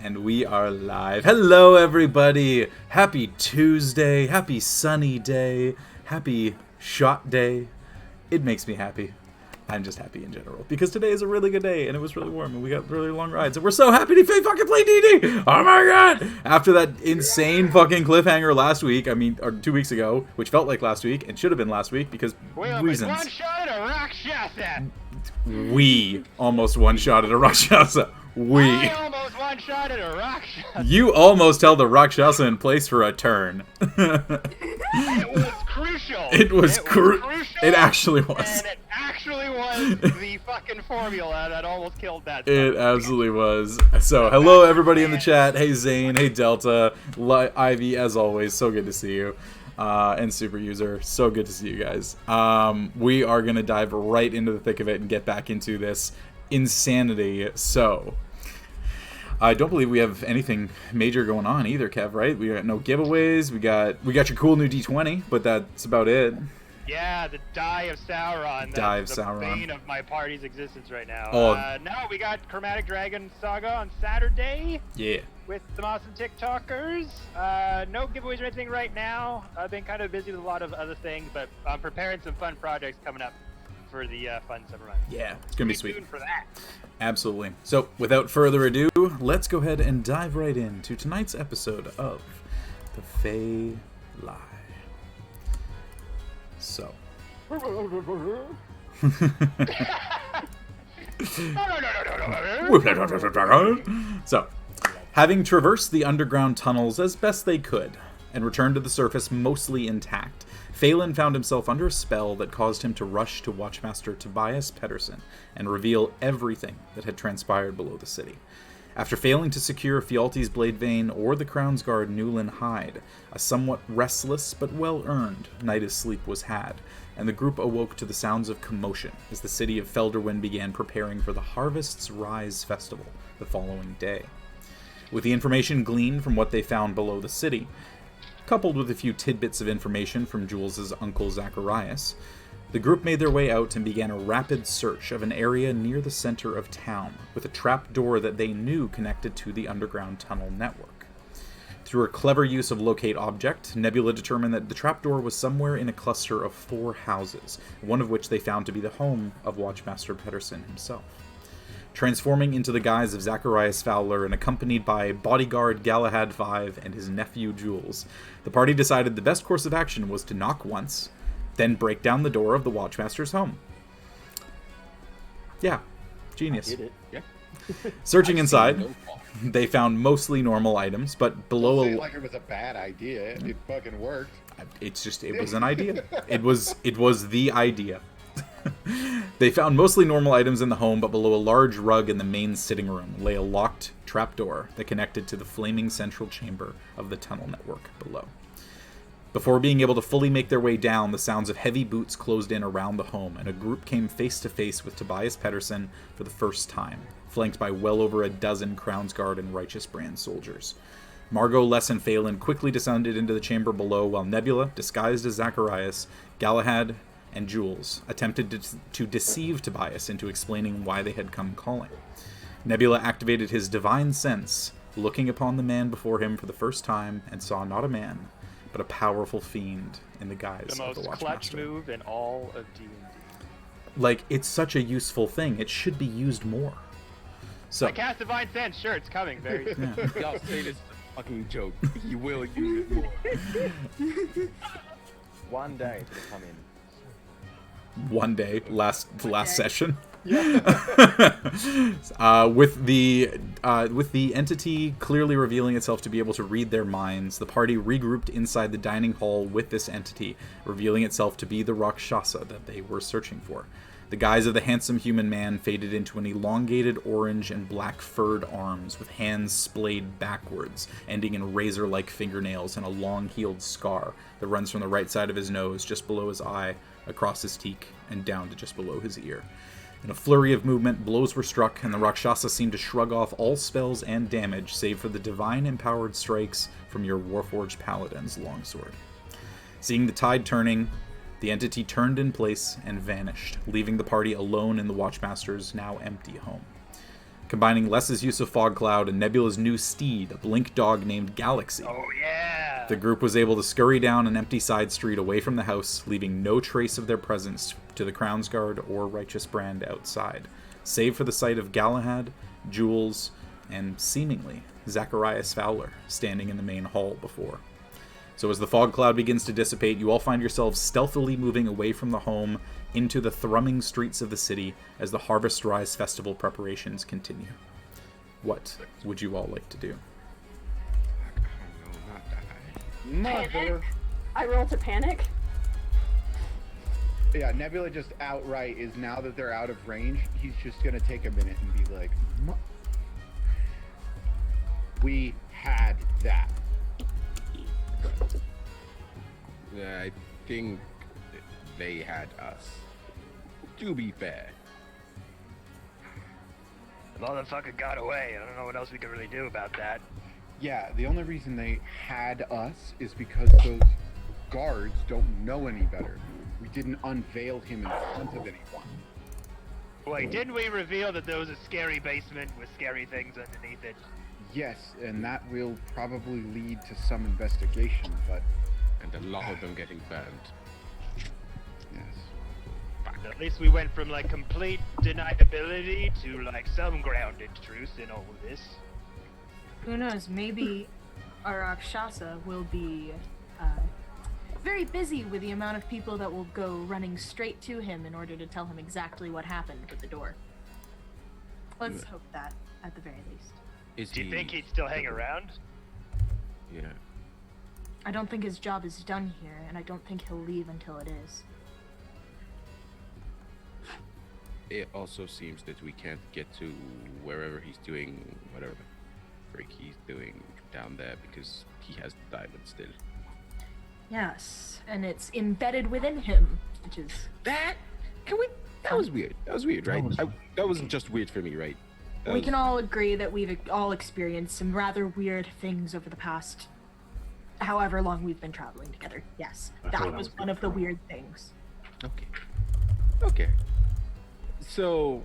And we are live. Hello, everybody. Happy Tuesday. Happy sunny day. Happy shot day. It makes me happy. I'm just happy in general. Because today is a really good day, and it was really warm, and we got really long rides, and we're so happy to fucking play D&D! Oh my god! After that insane fucking cliffhanger last week, or 2 weeks ago, which felt like last week, and should have been last week, because reasons. One shot at a Rakshasa! We almost one-shotted a Rakshasa. I almost one-shotted a Rakshasa. You almost held the Rakshasa in place for a turn. It was crucial. It was crucial. It actually was. And it actually was the fucking formula that almost killed that. It absolutely was. So, hello everybody in the chat. Hey Zane, hey Delta, Ivy, as always, so good to see you. And Super User, so good to see you guys. We are going to dive right into the thick of it and get back into this insanity. So, I don't believe we have anything major going on either, Kev, right? We got no giveaways. We got your cool new D20, but that's about it. Yeah, the Die of Sauron. That's the bane of my party's existence right now. No, we got Chromatic Dragon Saga on Saturday. Yeah. With some awesome TikTokers. No giveaways or anything right now. I've been kind of busy with a lot of other things, but I'm preparing some fun projects coming up for the fun summer months. Yeah, it's gonna be sweet. Tuned for that. Absolutely. So, without further ado, let's go ahead and dive right into tonight's episode of The Fae Lie. So. So, having traversed the underground tunnels as best they could, and returned to the surface mostly intact, Phelan found himself under a spell that caused him to rush to Watchmaster Tobias Pedersen and reveal everything that had transpired below the city. After failing to secure Fialti's Blade Vein or the Crown's Guard Newlyn Hide, a somewhat restless but well-earned night of sleep was had, and the group awoke to the sounds of commotion as the city of Felderwin began preparing for the Harvest's Rise festival the following day. With the information gleaned from what they found below the city, coupled with a few tidbits of information from Jules' uncle Zacharias, the group made their way out and began a rapid search of an area near the center of town, with a trap door that they knew connected to the underground tunnel network. Through a clever use of locate object, Nebula determined that the trapdoor was somewhere in a cluster of 4 houses, one of which they found to be the home of Watchmaster Pedersen himself. Transforming into the guise of Zacharias Fowler and accompanied by bodyguard Galahad V and his nephew Jules, the party decided the best course of action was to knock once, then break down the door of the Watchmaster's home. Yeah, genius. I did it. Yeah. Searching inside, they found mostly normal items, but below Don't say it like it was a bad idea. It fucking worked. It was an idea. It was the idea. They found mostly normal items in the home, but below a large rug in the main sitting room lay a locked trapdoor that connected to the flaming central chamber of the tunnel network below. Before being able to fully make their way down, the sounds of heavy boots closed in around the home, and a group came face to face with Tobias Pedersen for the first time, flanked by well over a dozen Crown's Guard and Righteous Brand soldiers. Margot, Les, and Phelan quickly descended into the chamber below, while Nebula, disguised as Zacharias, Galahad, and Jules attempted to deceive Tobias into explaining why they had come calling. Nebula activated his divine sense, looking upon the man before him for the first time, and saw not a man, but a powerful fiend in the guise of the Watchmaster. The most clutch move in all of D&D. Like, it's such a useful thing. It should be used more. So, I cast Divine Sense. Sure, it's coming very soon. Yeah. Y'all say this is a fucking joke. You will use it more. One day to come in. One day, last session. Yeah. With the entity clearly revealing itself to be able to read their minds, the party regrouped inside the dining hall with this entity, revealing itself to be the Rakshasa that they were searching for. The guise of the handsome human man faded into an elongated orange and black furred arms with hands splayed backwards, ending in razor-like fingernails and a long-heeled scar that runs from the right side of his nose, just below his eye, across his cheek, and down to just below his ear. In a flurry of movement, blows were struck, and the Rakshasa seemed to shrug off all spells and damage, save for the divine-empowered strikes from your Warforged Paladin's longsword. Seeing the tide turning, the entity turned in place and vanished, leaving the party alone in the Watchmaster's now empty home. combining Les's use of Fog Cloud and Nebula's new steed, a blink dog named Galaxy. Oh, yeah! The group was able to scurry down an empty side street away from the house, leaving no trace of their presence to the Crown's Guard or Righteous Brand outside, save for the sight of Galahad, Jules, and, seemingly, Zacharias Fowler standing in the main hall before. So as the fog cloud begins to dissipate, you all find yourselves stealthily moving away from the home into the thrumming streets of the city as the Harvest Rise Festival preparations continue. What would you all like to do? Mother. Panic? I roll to panic. Yeah, Nebula just outright is, now that they're out of range, he's just gonna take a minute and be like, we had that. I think they had us. To be fair. The motherfucker got away. I don't know what else we could really do about that. Yeah, the only reason they had us is because those guards don't know any better. We didn't unveil him in front of anyone. Wait, didn't we reveal that there was a scary basement with scary things underneath it? Yes, and that will probably lead to some investigation, but And a lot of them getting burned. yes. At least we went from like complete deniability to like some grounded truth in all of this. Who knows? Maybe our Rakshasa will be very busy with the amount of people that will go running straight to him in order to tell him exactly what happened with the door. Let's hope that, at the very least. Do you think he'd still hang around? Yeah. I don't think his job is done here, and I don't think he'll leave until it is. It also seems that we can't get to wherever he's doing whatever the freak he's doing down there because he has the diamond still. Yes, and it's embedded within him, which is... That was weird. That was weird, right? That wasn't just weird for me, right? We can all agree that we've all experienced some rather weird things over the past however long we've been traveling together. Yes, that was one of the weird things. Okay. So,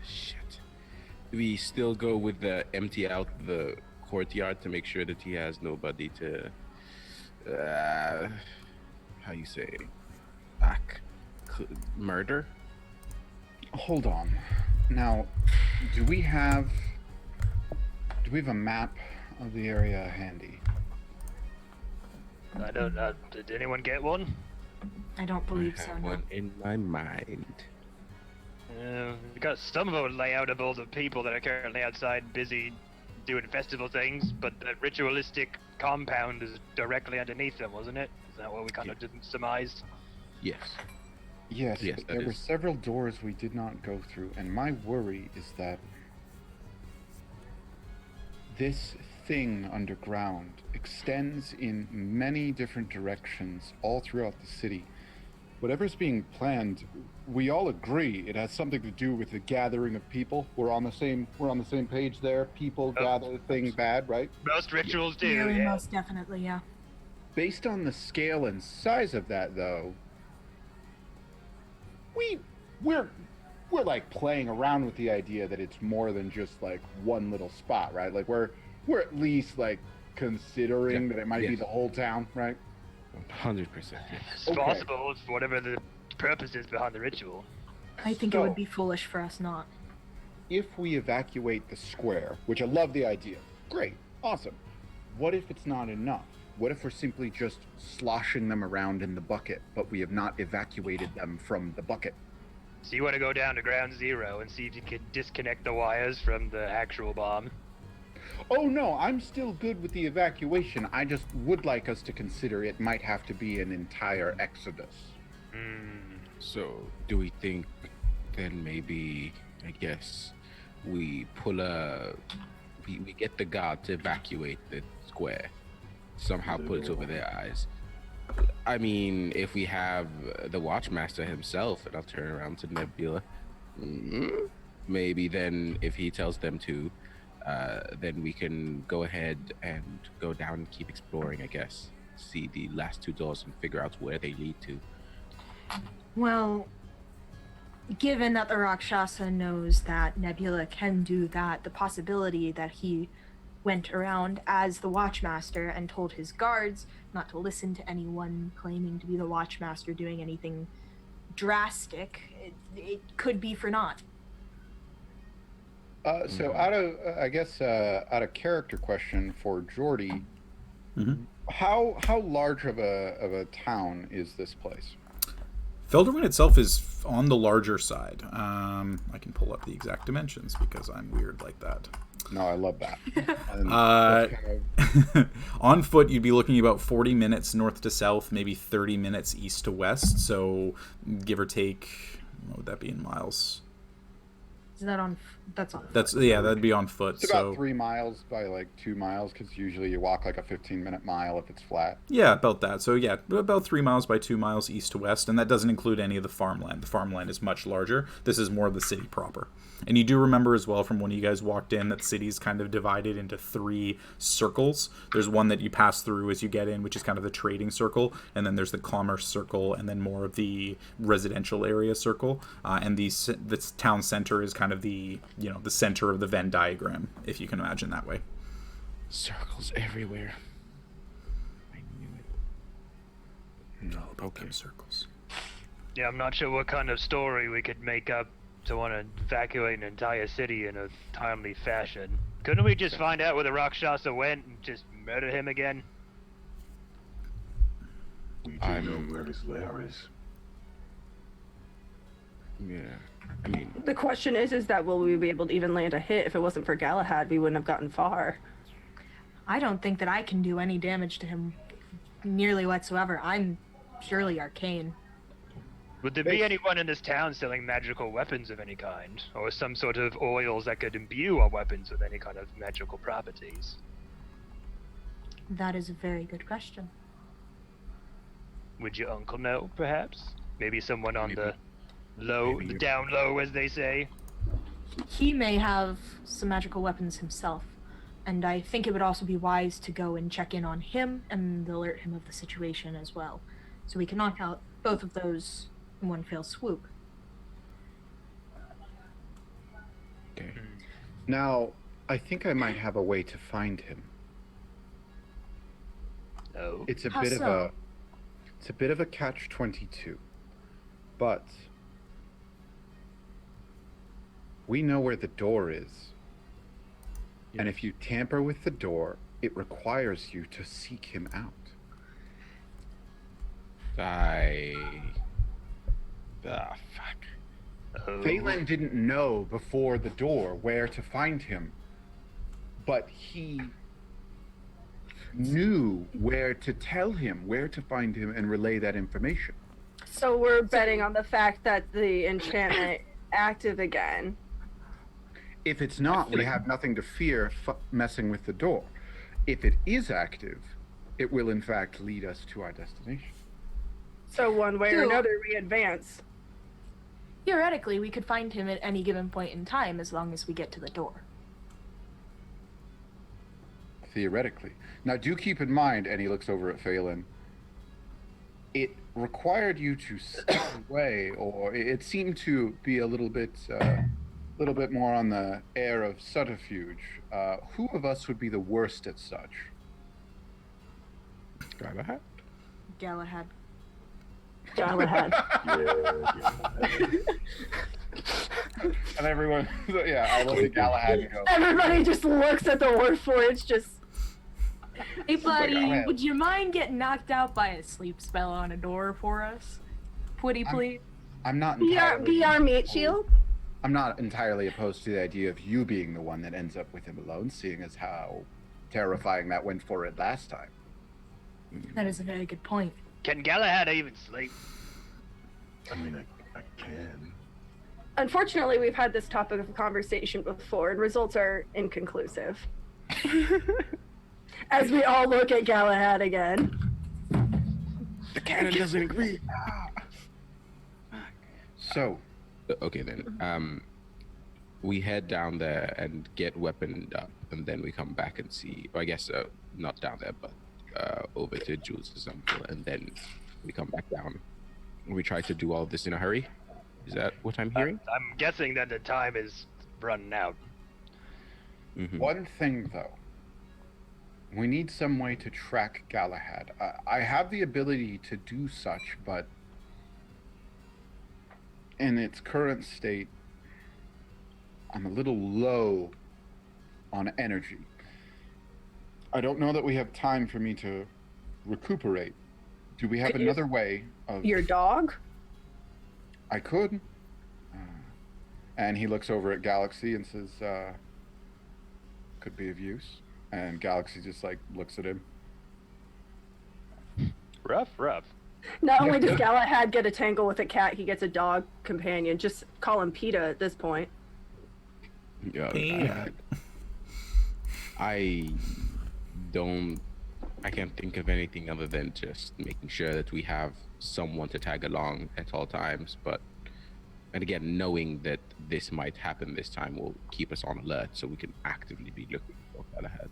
shit. Do we still go with the empty out the courtyard to make sure that he has nobody to, how you say, murder? Hold on. Now, do we have a map of the area handy? I don't know. Did anyone get one? I don't believe I so, have no. one in my mind. We got some of a layoutable of people that are currently outside busy doing festival things, but the ritualistic compound is directly underneath them, wasn't it? Is that what we kind of didn't surmise? Yes. Yes, Yes, but that there were is. several doors we did not go through, and my worry is that this thing underground extends in many different directions all throughout the city. Whatever's being planned, we all agree it has something to do with the gathering of people. We're on the same page there. People gather, thing bad, right? Most rituals do, Really, yeah. most definitely, yeah. Based on the scale and size of that, though, we're like playing around with the idea that it's more than just like one little spot, right? Like we're at least like considering that it might be the whole town, right? 100%. Yes. It's Okay. possible, it's whatever the purpose is behind the ritual. I think it would be foolish for us not. If we evacuate the square, which I love the idea, great, awesome. What if it's not enough? What if we're simply just sloshing them around in the bucket, but we have not evacuated them from the bucket? So you want to go down to ground zero and see if you can disconnect the wires from the actual bomb? Oh no, I'm still good with the evacuation. I just would like us to consider it might have to be an entire exodus. So, do we think then maybe, I guess, we we get the guard to evacuate the square, somehow put it over their eyes. I mean, if we have the Watchmaster himself, and I'll turn around to Nebula, maybe then if he tells them to, then we can go ahead and go down and keep exploring, I guess. See the last two doors and figure out where they lead to. Well, given that the Rakshasa knows that Nebula can do that, the possibility that he went around as the Watchmaster and told his guards not to listen to anyone claiming to be the Watchmaster doing anything drastic, it could be for naught. So out of character question for Jordy, how large of a town is this place? Felderwin itself is on the larger side. I can pull up the exact dimensions because I'm weird like that. No, I love that. And On foot, you'd be looking about 40 minutes north to south, maybe 30 minutes east to west. So, give or take, what would that be in miles? Is that on? That's on. That'd be on foot. It's about 3 miles by like 2 miles, because usually you walk like a 15-minute mile if it's flat. Yeah, about that. So yeah, about 3 miles by 2 miles east to west, and that doesn't include any of the farmland. The farmland is much larger. This is more of the city proper. And you do remember as well from when you guys walked in that the city's kind of divided into 3 circles. There's one that you pass through as you get in, which is kind of the trading circle, and then there's the commerce circle, and then more of the residential area circle. And this town center is kind of the center of the Venn diagram, if you can imagine that way. Circles everywhere. I knew it. All about them circles. Yeah, I'm not sure what kind of story we could make up to want to evacuate an entire city in a timely fashion. Couldn't we just find out where the Rakshasa went and just murder him again? We do know where his lair is. Yeah, I mean, The question is that will we be able to even land a hit? If it wasn't for Galahad, we wouldn't have gotten far. I don't think that I can do any damage to him nearly whatsoever. I'm purely arcane. Would there be anyone in this town selling magical weapons of any kind? Or some sort of oils that could imbue our weapons with any kind of magical properties? That is a very good question. Would your uncle know, perhaps? Maybe someone on Maybe. the low, the down low, as they say? He may have some magical weapons himself, and I think it would also be wise to go and check in on him and alert him of the situation as well, so we can knock out both of those in one fell swoop. okay. Now, I think I might have a way to find him. No. It's a How bit so? of a catch-22, but we know where the door is, and if you tamper with the door, it requires you to seek him out. Fuck. Oh. Phelan didn't know before the door where to find him, but he knew where to tell him where to find him and relay that information. So we're betting on the fact that the enchantment active again. If it's not, we have nothing to fear messing with the door. If it is active, it will in fact lead us to our destination. So one way or Dude. another, we advance. Theoretically, we could find him at any given point in time as long as we get to the door. Theoretically. Now, do keep in mind, and he looks over at Phelan, it required you to step away, or it seemed to be a little bit more on the air of subterfuge. Who of us would be the worst at such? Galahad? Galahad. Galahad. And everyone, yeah, I look at Galahad and go, Everybody just looks at the Warforged, just Hey buddy, Galahad. would you mind getting knocked out by a sleep spell on a door for us? Pretty please? I'm not be entirely, our meat shield. I'm not entirely opposed to the idea of you being the one that ends up with him alone, seeing as how terrifying that went for it last time. That is a very good point. Can Galahad even sleep? I mean, I can. Unfortunately, we've had this topic of conversation before, and results are inconclusive. As we all look at Galahad again. The canon doesn't agree. So, Okay then. We head down there and get weaponed up, and then we come back and see. Or I guess not down there, but over to Jules' uncle, and then we come back down. We try to do all of this in a hurry. Is that what I'm hearing? I'm guessing that the time is running out. Mhm. One thing, though. We need some way to track Galahad. I have the ability to do such, but in its current state, I'm a little low on energy. I don't know that we have time for me to recuperate. Do we have Could you- another way of... Your dog? I could. And he looks over at Galaxy and says, could be of use. And Galaxy just like looks at him. Rough. Not only does Galahad get a tangle with a cat, he gets a dog companion. Just call him PETA at this point. Yeah, I can't think of anything other than just making sure that we have someone to tag along at all times. And again, knowing that this might happen this time will keep us on alert so we can actively be looking for Galahad.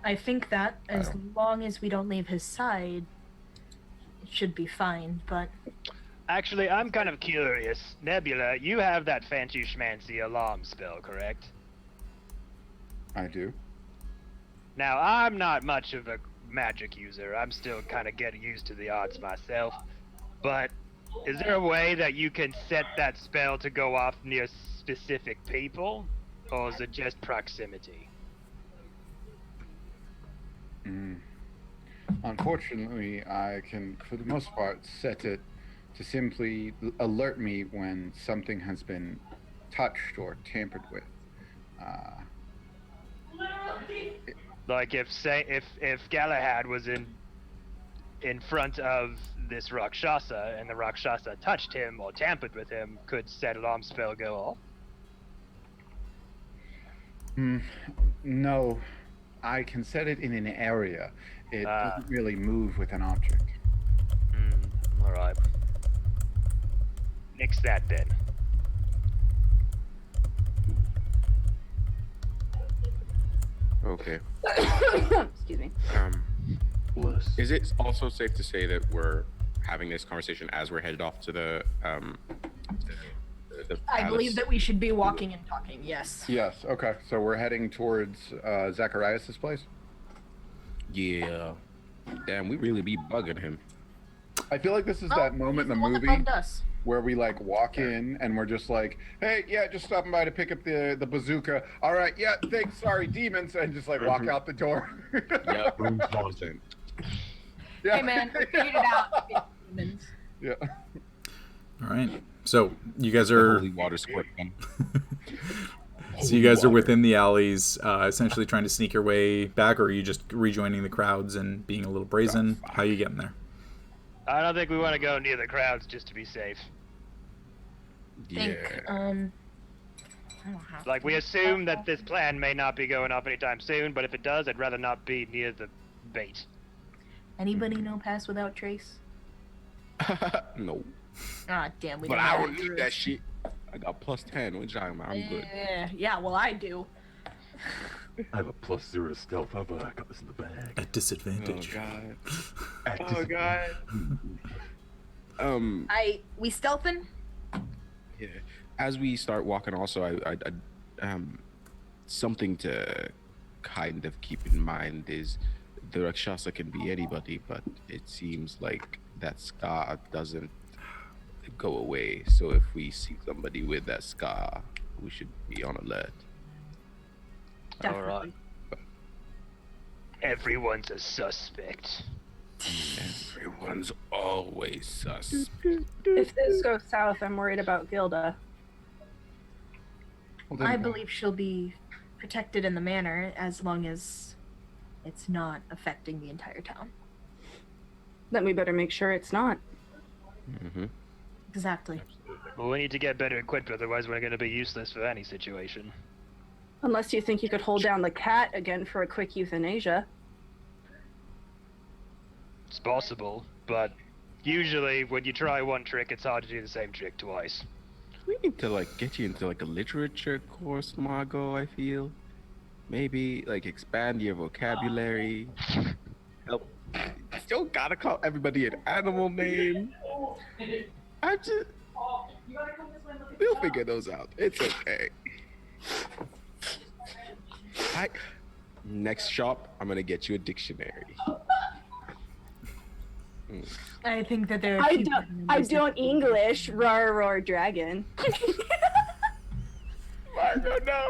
I think that as long as we don't leave his side, it should be fine, but... Actually, I'm kind of curious. Nebula, you have that fancy schmancy alarm spell, correct? I do. Now, I'm not much of a magic user. I'm still kind of getting used to the odds myself. But is there a way that you can set that spell to go off near specific people? Or is it just proximity? Unfortunately, I can, for the most part, set it to simply alert me when something has been touched or tampered with. Like if Galahad was in front of this Rakshasa and the Rakshasa touched him or tampered with him, could said alarm spell go off? No, I can set it in an area. It doesn't really move with an object. Alright. Nix that then. Okay. Excuse me. Bless. Is it also safe to say that we're having this conversation as we're headed off to the I believe palace? that we should be walking and talking, yes. Yes, okay. So we're heading towards Zacharias' place? Yeah. Damn, we really be bugging him. I feel like this is that moment in the one that movie bugged us. where we like walk in and we're just like, hey, yeah, just stopping by to pick up the bazooka. All right, yeah, thanks, sorry, demons, and just like walk out the door. Yep. 100%. Yeah. Hey man, we figured it out. Humans. Yeah. All right. So you guys The are holy water squirt gun. so you guys are within the alleys, essentially trying to sneak your way back, or are you just rejoining the crowds and being a little brazen? How are you getting there? I don't think we want to go near the crowds just to be safe. Think, Yeah. I don't have Like, we assume that this plan may not be going off anytime soon, but if it does, I'd rather not be near the bait. Anybody know Pass Without Trace? No. Ah, damn, we But don't I have don't it. need that shit. I got +10. What you talking about? I'm good. Yeah, well, I do. I have a +0 to stealth. How about I got this in the bag? At disadvantage. God. At Oh God. We stealthing? Yeah. As we start walking, also, I something to kind of keep in mind is the Rakshasa can be anybody, but it seems like that scar doesn't go away. So if we see somebody with that scar, we should be on alert. Definitely. Everyone's a suspect. Everyone's always sus. If this goes south, I'm worried about Gilda. Well, then- I believe she'll be protected in the manor as long as it's not affecting the entire town. Then we better make sure it's not. Mm-hmm. Exactly. Well, we need to get better equipped, otherwise we're going to be useless for any situation. Unless you think you could hold down the cat again for a quick euthanasia. It's possible, but usually when you try one trick, it's hard to do the same trick twice. We need to like get you into like a literature course, Margot. I feel maybe like expand your vocabulary. Help. Still gotta call everybody an animal name. I'm just. We'll figure those out. It's okay. Next shop, I'm gonna get you a dictionary. I think that there are I don't English. Roar, roar, dragon. Margo, no.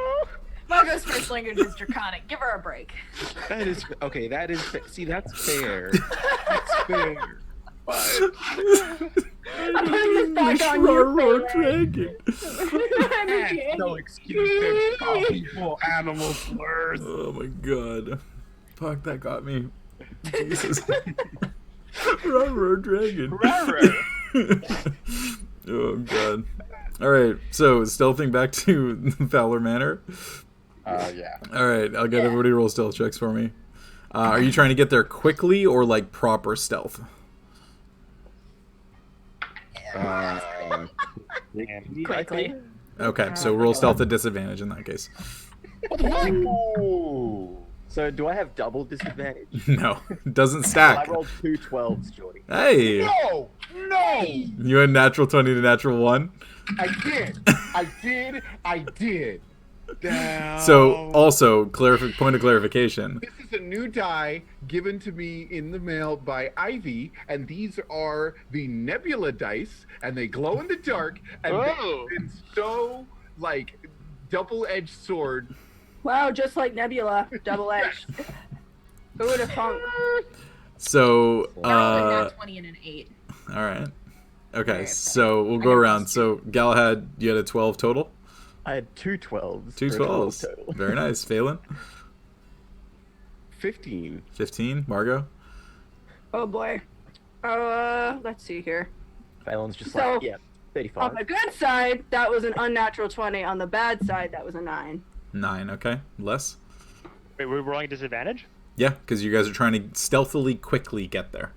Margo's first language is Draconic. Give her a break. That is okay. That is see. That's fair. That's fair. But I'm putting this back on you, dragon. no excuse. Call people animal slurs. Oh my god. Fuck, that got me. Jesus. Rubber dragon. Oh god. Alright, so stealthing back to Fowler Manor. Yeah. Alright, I'll get everybody to roll stealth checks for me. Are you trying to get there quickly or like proper stealth? Quickly. Okay, so roll stealth at disadvantage in that case. Ooh. So do I have double disadvantage? No, doesn't I stack. rolled 2 12s, Jordy. Hey! No! No! You had natural 20 to natural 1? I did. Damn. So, also, point of clarification. This is a new die given to me in the mail by Ivy, and these are the Nebula dice, and they glow in the dark, and they've been so, like, double-edged sword. Wow, just like Nebula, double-edged. Who would have thunk? So, Nat 20 and an 8. alright. Okay, so we'll go around. So, Galahad, you had a 12 total? I had 2 12s. 2 for a 12 12s. total. Very nice. Phelan? 15. 15. Margot? Oh boy. Let's see here. Phelan's just So, like, yeah, 35. On the good side, that was an unnatural 20. On the bad side, that was a 9. 9, okay. Less? Wait, we're rolling disadvantage? Yeah, because you guys are trying to stealthily, quickly get there.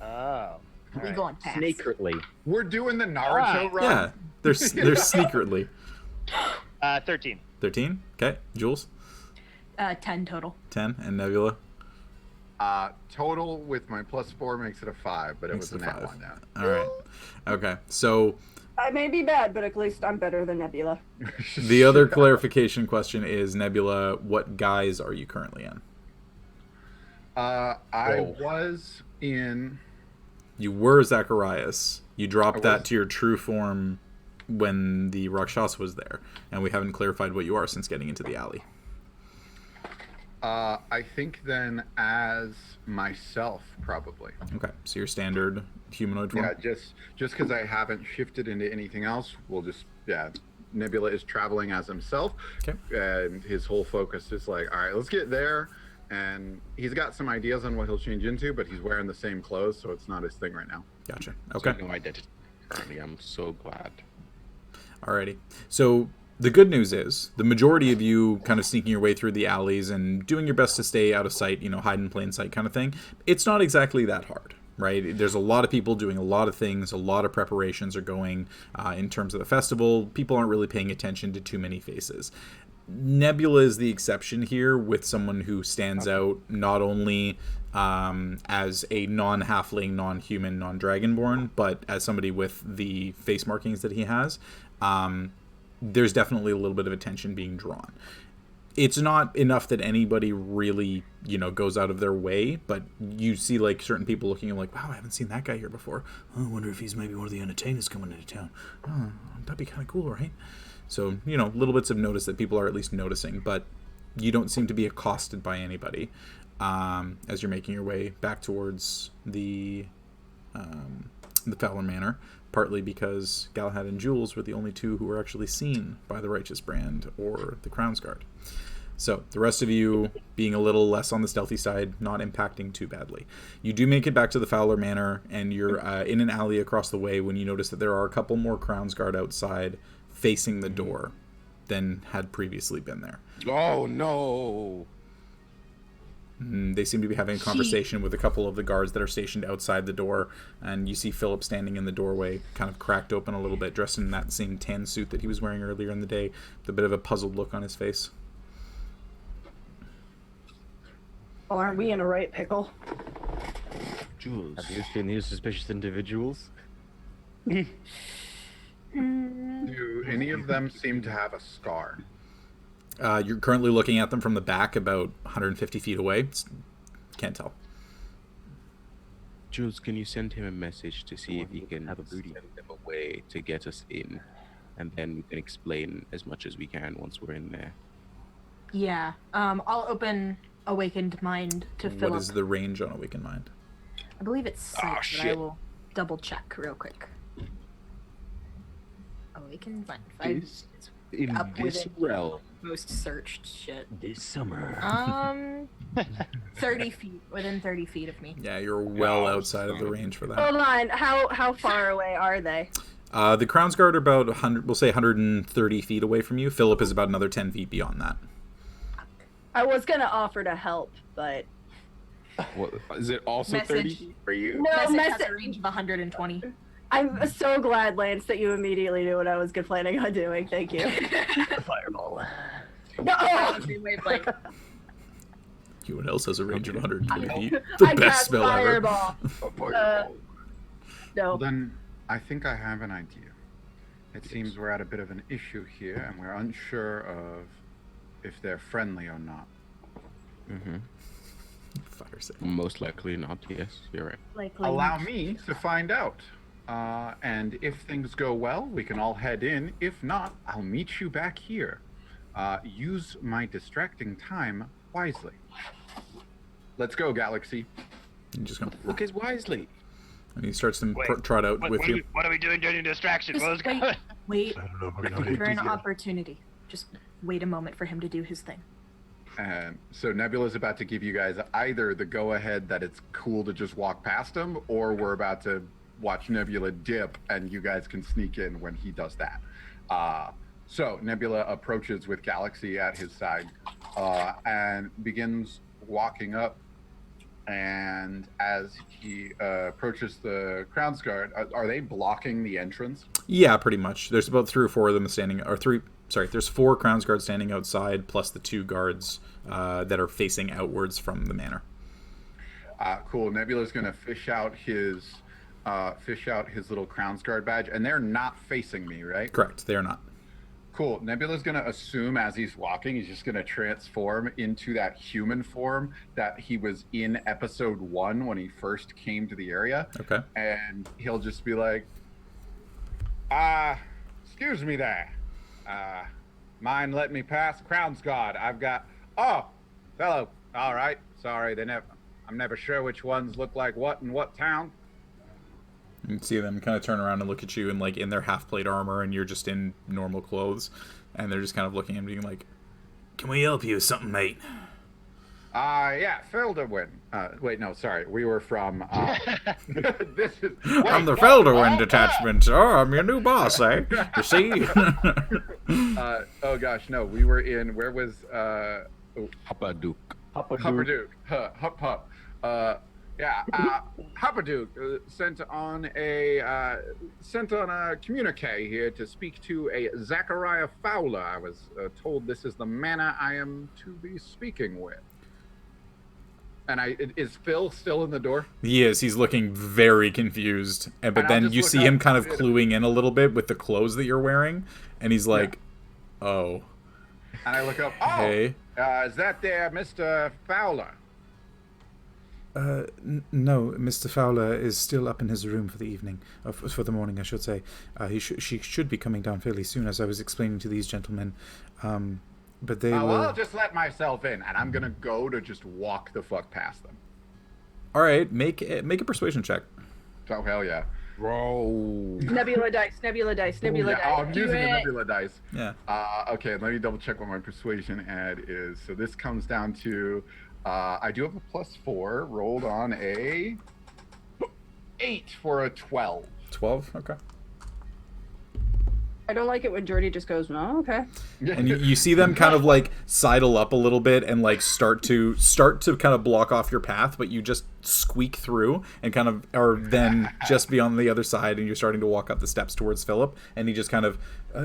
Oh. We go on pass. Secretly. We're doing the Naruto run. Yeah, they're secretly. 13. 13? Okay. Jules? 10 total. 10. And Nebula? Total with my +4 makes it a 5, but it Makes was a it a nat 5. 1 now. Alright. Okay, so I may be bad, but at least I'm better than Nebula. the other clarification question is, Nebula, what guise are you currently in? I was in... You were Zacharias. You dropped I that was. to your true form when the Rakshasa was there, and we haven't clarified what you are since getting into the alley. I think then as myself, probably. Okay, so your standard humanoid form? Yeah, just because I haven't shifted into anything else, Nebula is traveling as himself, Okay. and his whole focus is like, all right, let's get there, and he's got some ideas on what he'll change into, but he's wearing the same clothes, so it's not his thing right now. Gotcha. So Okay. no identity. Currently, I'm so glad. Alrighty. So the good news is the majority of you kind of sneaking your way through the alleys and doing your best to stay out of sight, hide in plain sight kind of thing. It's not exactly that hard, right? There's a lot of people doing a lot of things. A lot of preparations are going in terms of the festival. People aren't really paying attention to too many faces. Nebula is the exception here, with someone who stands out not only as a non-halfling, non-human, non-dragonborn, but as somebody with the face markings that he has. There's definitely a little bit of attention being drawn. It's not enough that anybody really, goes out of their way, but you see like certain people looking and like, wow, I haven't seen that guy here before. Oh, I wonder if he's maybe one of the entertainers coming into town. Oh, that'd be kind of cool, right? So, little bits of notice that people are at least noticing, but you don't seem to be accosted by anybody as you're making your way back towards the Fowler Manor, partly because Galahad and Jules were the only two who were actually seen by the Righteous Brand or the Crown's Guard. So, the rest of you being a little less on the stealthy side, not impacting too badly. You do make it back to the Fowler Manor, and you're in an alley across the way when you notice that there are a couple more Crown's Guard outside facing the door than had previously been there. Oh no! They seem to be having a conversation with a couple of the guards that are stationed outside the door, and you see Philip standing in the doorway, kind of cracked open a little bit, dressed in that same tan suit that he was wearing earlier in the day, with a bit of a puzzled look on his face. Well, aren't we in a right pickle? Jules. Have you seen these suspicious individuals? Do any of them seem to have a scar? You're currently looking at them from the back, about 150 feet away. Can't tell. Jules, can you send him a message to see if he can have a booty. send them away to get us in, and then we can explain as much as we can once we're in there. Yeah. I'll open Awakened Mind to Philip. What is the range on Awakened Mind? I believe it's sight, but I shit. will double check real quick. Awakened Mind. Is in up this within- realm. Most searched shit. This summer. 30 feet. Within 30 feet of me. Yeah, you're well outside of the range for that. Hold on. How far away are they? The Crown's Guard are about 100, we'll say 130 feet away from you. Philip is about another 10 feet beyond that. I was gonna offer to help, but What, is it also Message. 30 feet for you? no Message has message. a range of 120. I'm so glad, Lance, that you immediately knew what I was planning on doing. Thank you. Fireball. No. Same wavelength. Anyone else has a range of 120 feet. I The best cast spell ever. fireball. No. Well, then, I think I have an idea. It seems we're at a bit of an issue here, and we're unsure of if they're friendly or not. Mm-hmm. Fire save. Most likely not, yes, you're right. Likely. Allow me to find out. And if things go well, we can all head in. If not, I'll meet you back here. Use my distracting time wisely. Let's go, Galaxy. You just go, Look as wisely. and he starts to Wait, trot out with you. What are we doing during distraction? Just What was wait. going Wait. I don't know if we're gonna Give her an easier. opportunity. Just wait a moment for him to do his thing. So Nebula's about to give you guys either the go-ahead that it's cool to just walk past him, or we're about to watch Nebula dip, and you guys can sneak in when he does that. So Nebula approaches with Galaxy at his side, and begins walking up. And as he approaches the Crown's Guard, are they blocking the entrance? Yeah, pretty much. There's about 3 or 4 of them standing, or 3. Sorry, there's 4 Crown's Guards standing outside, plus the 2 guards that are facing outwards from the manor. Cool. Nebula's gonna fish out his little Crown's Guard badge, and they're not facing me, right? Correct, they are not. Cool. Nebula's gonna assume as he's walking, he's just gonna transform into that human form that he was in episode 1 when he first came to the area. Okay. And he'll just be like, excuse me there. Mind letting me pass? Crown's Guard. I've got, fellow. All right. Sorry, I'm never sure which ones look like what in what town. You can see them kind of turn around and look at you in their half-plate armor, and you're just in normal clothes. And they're just kind of looking at him being like, "Can we help you with something, mate?" Yeah, Felderwin. Wait, no, sorry. We were from, this is... I'm the Felderwind detachment. Oh, I'm your new boss, eh? You see? Oh gosh, no, we were in, where was, Huppadook. Huppadook. Hup. Huppadook sent on a communique here to speak to a Zachariah Fowler. I was told this is the manner I am to be speaking with. And is Phil still in the door? He is. He's looking very confused. But And I'll then just you look see him up kind of at- cluing in a little bit with the clothes that you're wearing. And he's like, oh, And I look up, hey. is that there Mr. Fowler? No, Mr. Fowler is still up in his room for the evening. For the morning, I should say. She should be coming down fairly soon, as I was explaining to these gentlemen. But they will... Well, I'll just let myself in, and I'm gonna go to just walk the fuck past them. All right, make a persuasion check. Oh, hell yeah. Bro. Nebula dice. Yeah, dice. I'm using the it. Nebula dice. Yeah. Okay, let me double check what my persuasion ad is. So this comes down to, I do have a +4, rolled on a 8 for a 12. 12? Okay. I don't like it when Jordy just goes, "Oh, okay." And you see them kind of like sidle up a little bit and like start to kind of block off your path, but you just squeak through and kind of are then just be on the other side, and you're starting to walk up the steps towards Philip, and he just kind of,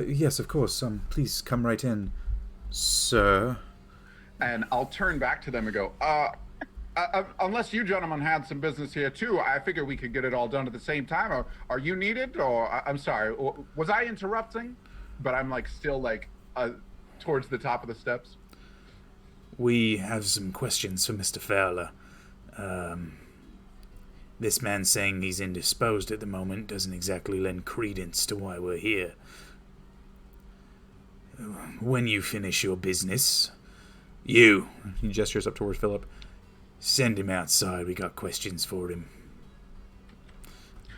yes, of course, please come right in, sir. And I'll turn back to them and go, unless you gentlemen had some business here too, I figure we could get it all done at the same time. Or are you needed? Or I'm sorry, was I interrupting? But I'm like still like towards the top of the steps. We have some questions for Mr. Fowler. This man saying he's indisposed at the moment doesn't exactly lend credence to why we're here. When you finish your business, he gestures up towards Philip, send him outside. We got questions for him.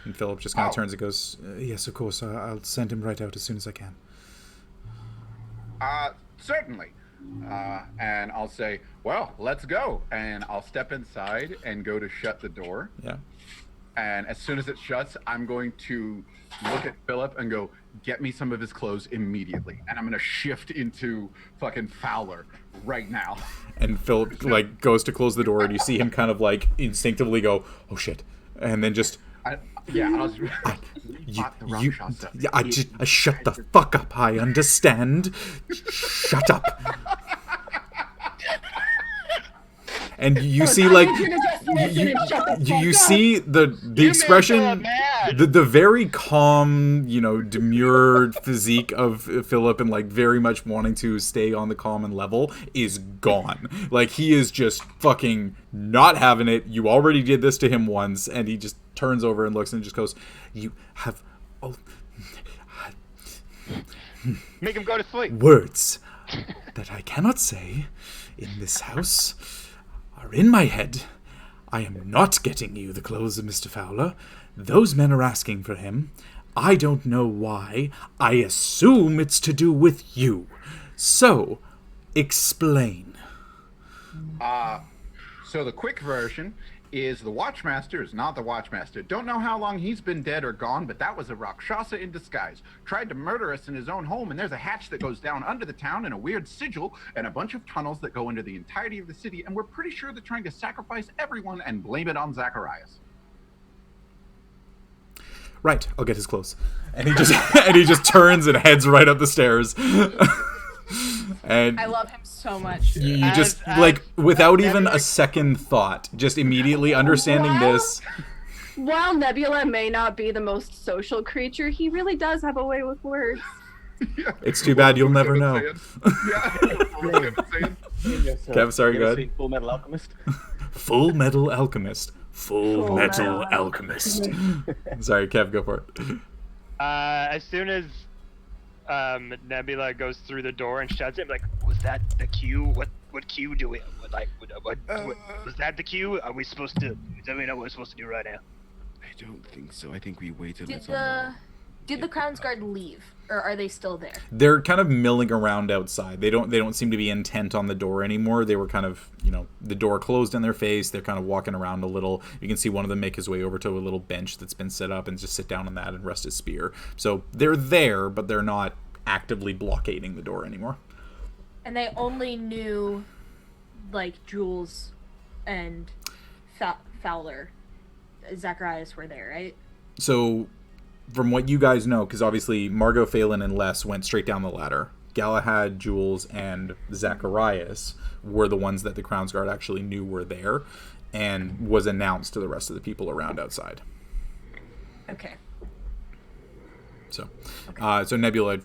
And Philip just kind of turns and goes, yes, of course. I'll send him right out as soon as I can. Certainly. And I'll say, well, let's go. And I'll step inside and go to shut the door. Yeah. And as soon as it shuts, I'm going to look at Philip and go, get me some of his clothes immediately. And I'm going to shift into fucking Fowler right now. And Philip, like, goes to close the door, and you see him kind of, like, instinctively go, oh, shit. And then just... I shut the fuck up. I understand. Shut up. And you see, like, you see the expression, the very calm, demure physique of Philip and, like, very much wanting to stay on the common level is gone. Like, he is just fucking not having it. You already did this to him once, and he just turns over and looks and just goes, you have... Make him go to sleep. Words that I cannot say in this house are in my head. I am not getting you the clothes of Mr. Fowler. Those men are asking for him. I don't know why. I assume it's to do with you. So, explain. So the quick version is the Watchmaster is not the Watchmaster. Don't know how long he's been dead or gone, but that was a Rakshasa in disguise. Tried to murder us in his own home, and there's a hatch that goes down under the town and a weird sigil and a bunch of tunnels that go into the entirety of the city, and we're pretty sure they're trying to sacrifice everyone and blame it on Zacharias. Right, I'll get his clothes. And he just turns and heads right up the stairs. And I love him so much. You just, like, without even a second thought, just immediately understanding this. While Nebula may not be the most social creature, he really does have a way with words. Yeah. It's too bad you'll never know. Kev, sorry, go ahead. Full Metal Alchemist? Full Metal Alchemist. Full Metal Alchemist. Sorry, Kev, go for it. As soon as Nebula goes through the door and shuts it, like, was that the cue? What cue do we what was that the cue? Are we supposed to? Do we know what we're supposed to do right now? I don't think so. I think we waited. Did the Crown's Guard leave, or are they still there? They're kind of milling around outside. They don't seem to be intent on the door anymore. They were kind of, the door closed in their face. They're kind of walking around a little. You can see one of them make his way over to a little bench that's been set up and just sit down on that and rest his spear. So they're there, but they're not actively blockading the door anymore. And they only knew, like, Jules and Fowler, Zacharias were there, right? So, from what you guys know, because obviously Margot, Phelan, and Les went straight down the ladder. Galahad, Jules, and Zacharias were the ones that the Crown's Guard actually knew were there and was announced to the rest of the people around outside. Okay. So Nebula,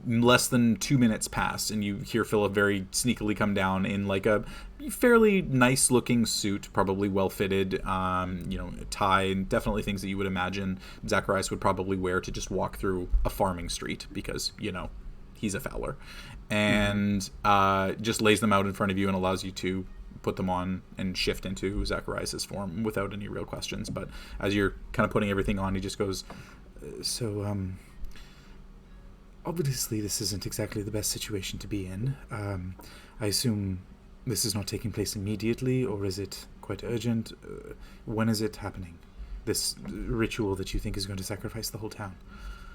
less than 2 minutes pass, and you hear Philip very sneakily come down in like a fairly nice looking suit, probably well fitted, tie, and definitely things that you would imagine Zacharias would probably wear to just walk through a farming street because, he's a Fowler. And just lays them out in front of you and allows you to put them on and shift into Zacharias' form without any real questions. But as you're kind of putting everything on, he just goes, obviously this isn't exactly the best situation to be in. I assume this is not taking place immediately, or is it quite urgent? When is it happening? This ritual that you think is going to sacrifice the whole town?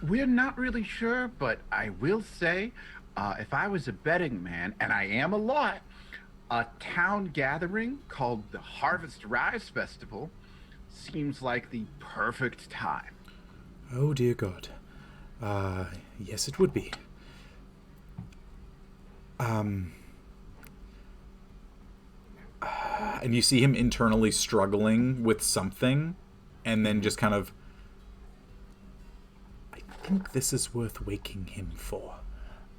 We're not really sure, but I will say, if I was a betting man, and I am a lot, a town gathering called the Harvest Rise Festival seems like the perfect time. Oh, dear God. Yes, it would be. and you see him internally struggling with something, and then just kind of, I think this is worth waking him for.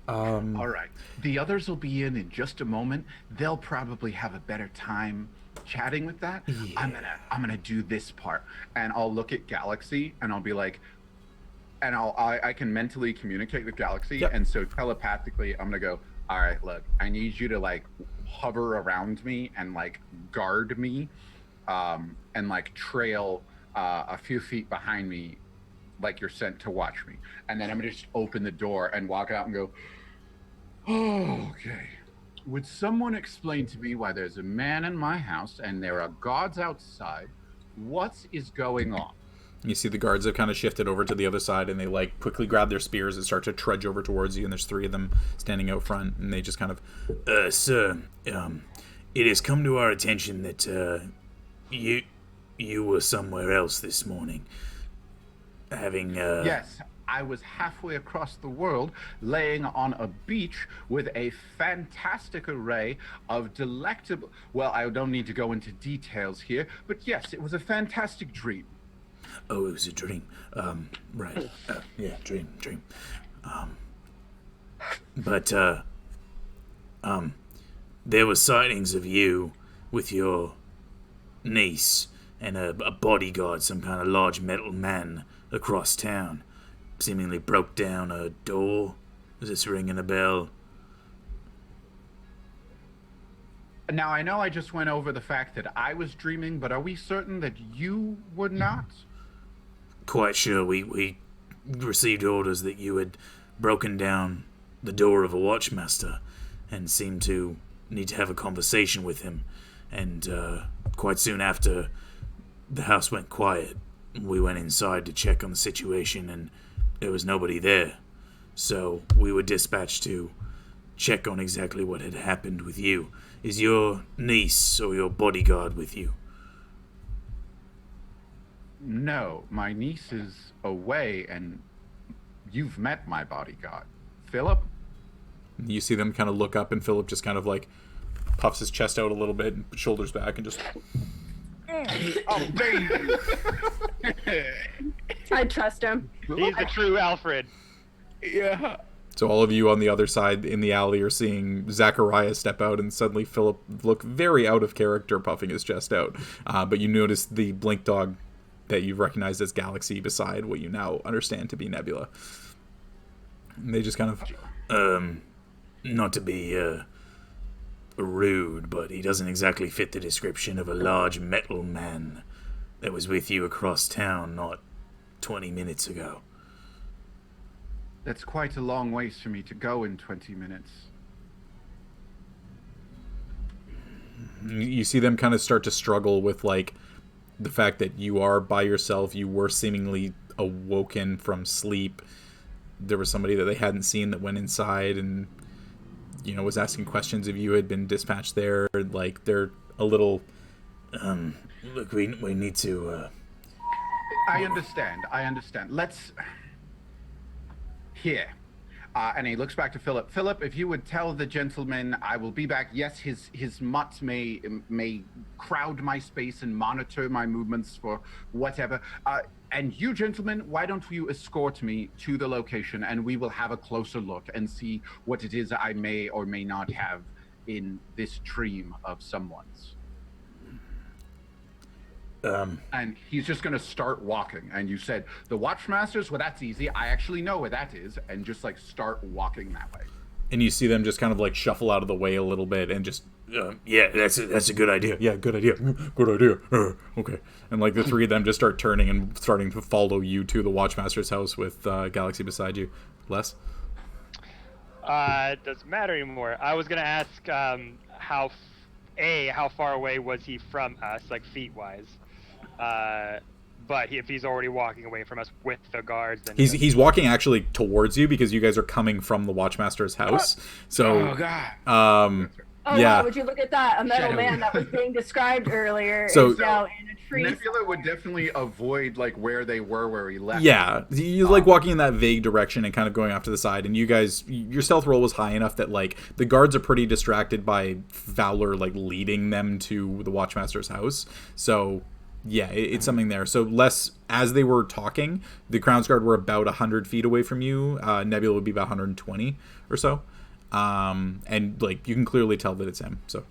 All right. The others will be in just a moment. They'll probably have a better time chatting with that. Yeah. I'm gonna do this part, and I'll look at Galaxy, and I'll be like, and I can mentally communicate with Galaxy, Yep. and so telepathically, I'm gonna go, all right, look, I need you to like hover around me and like guard me, and like trail a few feet behind me, like you're sent to watch me. And then I'm gonna just open the door and walk out and go, oh, okay. Would someone explain to me why there's a man in my house and there are guards outside? What is going on? You see the guards have kind of shifted over to the other side, and they like quickly grab their spears and start to trudge over towards you, and there's 3 of them standing out front, and they just kind of, Sir, it has come to our attention that you were somewhere else this morning, having Yes, I was halfway across the world, laying on a beach with a fantastic array of delectable... Well, I don't need to go into details here, but yes, it was a fantastic dream. Oh, it was a dream. Right. Yeah, dream. But there were sightings of you with your niece and a bodyguard, some kind of large metal man across town. Seemingly broke down a door. Is this ringing a bell? Now, I know I just went over the fact that I was dreaming, but are we certain that you were not? Quite sure. We received orders that you had broken down the door of a watchmaster and seemed to need to have a conversation with him. And quite soon after the house went quiet, we went inside to check on the situation, and there was nobody there. So we were dispatched to check on exactly what had happened with you. Is your niece or your bodyguard with you? No, my niece is away, and you've met my bodyguard. Philip? you see them kind of look up, and Philip just kind of like puffs his chest out a little bit and shoulders back and just... Oh, baby! I trust him. He's the true Alfred. Yeah. So all of you on the other side in the alley are seeing Zachariah step out, and suddenly Philip look very out of character, puffing his chest out. But you notice the blink dog that you recognized as Galaxy beside what you now understand to be Nebula. And they just kind of... Not to be rude, but he doesn't exactly fit the description of a large metal man that was with you across town not 20 minutes ago. That's quite a long ways for me to go in 20 minutes. You see them kind of start to struggle with, like, the fact that you are by yourself. You were seemingly awoken from sleep. There was somebody that they hadn't seen that went inside and, you know, was asking questions if you had been dispatched there. Like, they're a little... Look, we need to... I understand. Let's... Here. And he looks back to Philip. Philip, if you would tell the gentleman I will be back. Yes, his mutt may crowd my space and monitor my movements for whatever. And you, gentlemen, why don't you escort me to the location, and we will have a closer look and see what it is I may or may not have in this dream of someone's. And he's just going to start walking. And you said, the Watchmasters? Well, that's easy. I actually know where that is. And just, like, start walking that way. And you see them just kind of, like, shuffle out of the way a little bit and just... yeah, that's a good idea. Yeah, good idea. Good idea. Okay. And, like, the three of them just start turning and starting to follow you to the Watchmaster's house with Galaxy beside you. Les? It doesn't matter anymore. I was going to ask how far away was he from us, like, feet-wise? But if he's already walking away from us with the guards, then he's walking actually towards you because you guys are coming from the Watchmaster's house. So, Oh God. Oh, Yeah. wow, would you look at that? A metal Shadow. man that was being described earlier So- is now in a tree. Nebula would definitely avoid like where they were, where he left. Yeah, you like walking in that vague direction and kind of going off to the side, and you guys, your stealth roll was high enough that like the guards are pretty distracted by Fowler like leading them to the Watchmaster's house. So yeah, it's something there. So less as they were talking, the Crown's Guard were about 100 feet away from you. Nebula would be about 120 or so, and like you can clearly tell that it's him. So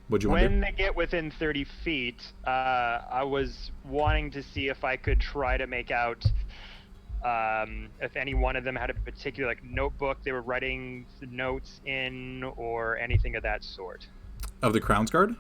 what'd you want to do? When they get within 30 feet, I was wanting to see if I could try to make out if any one of them had a particular like notebook they were writing notes in or anything of that sort. Of the Crown's Guard?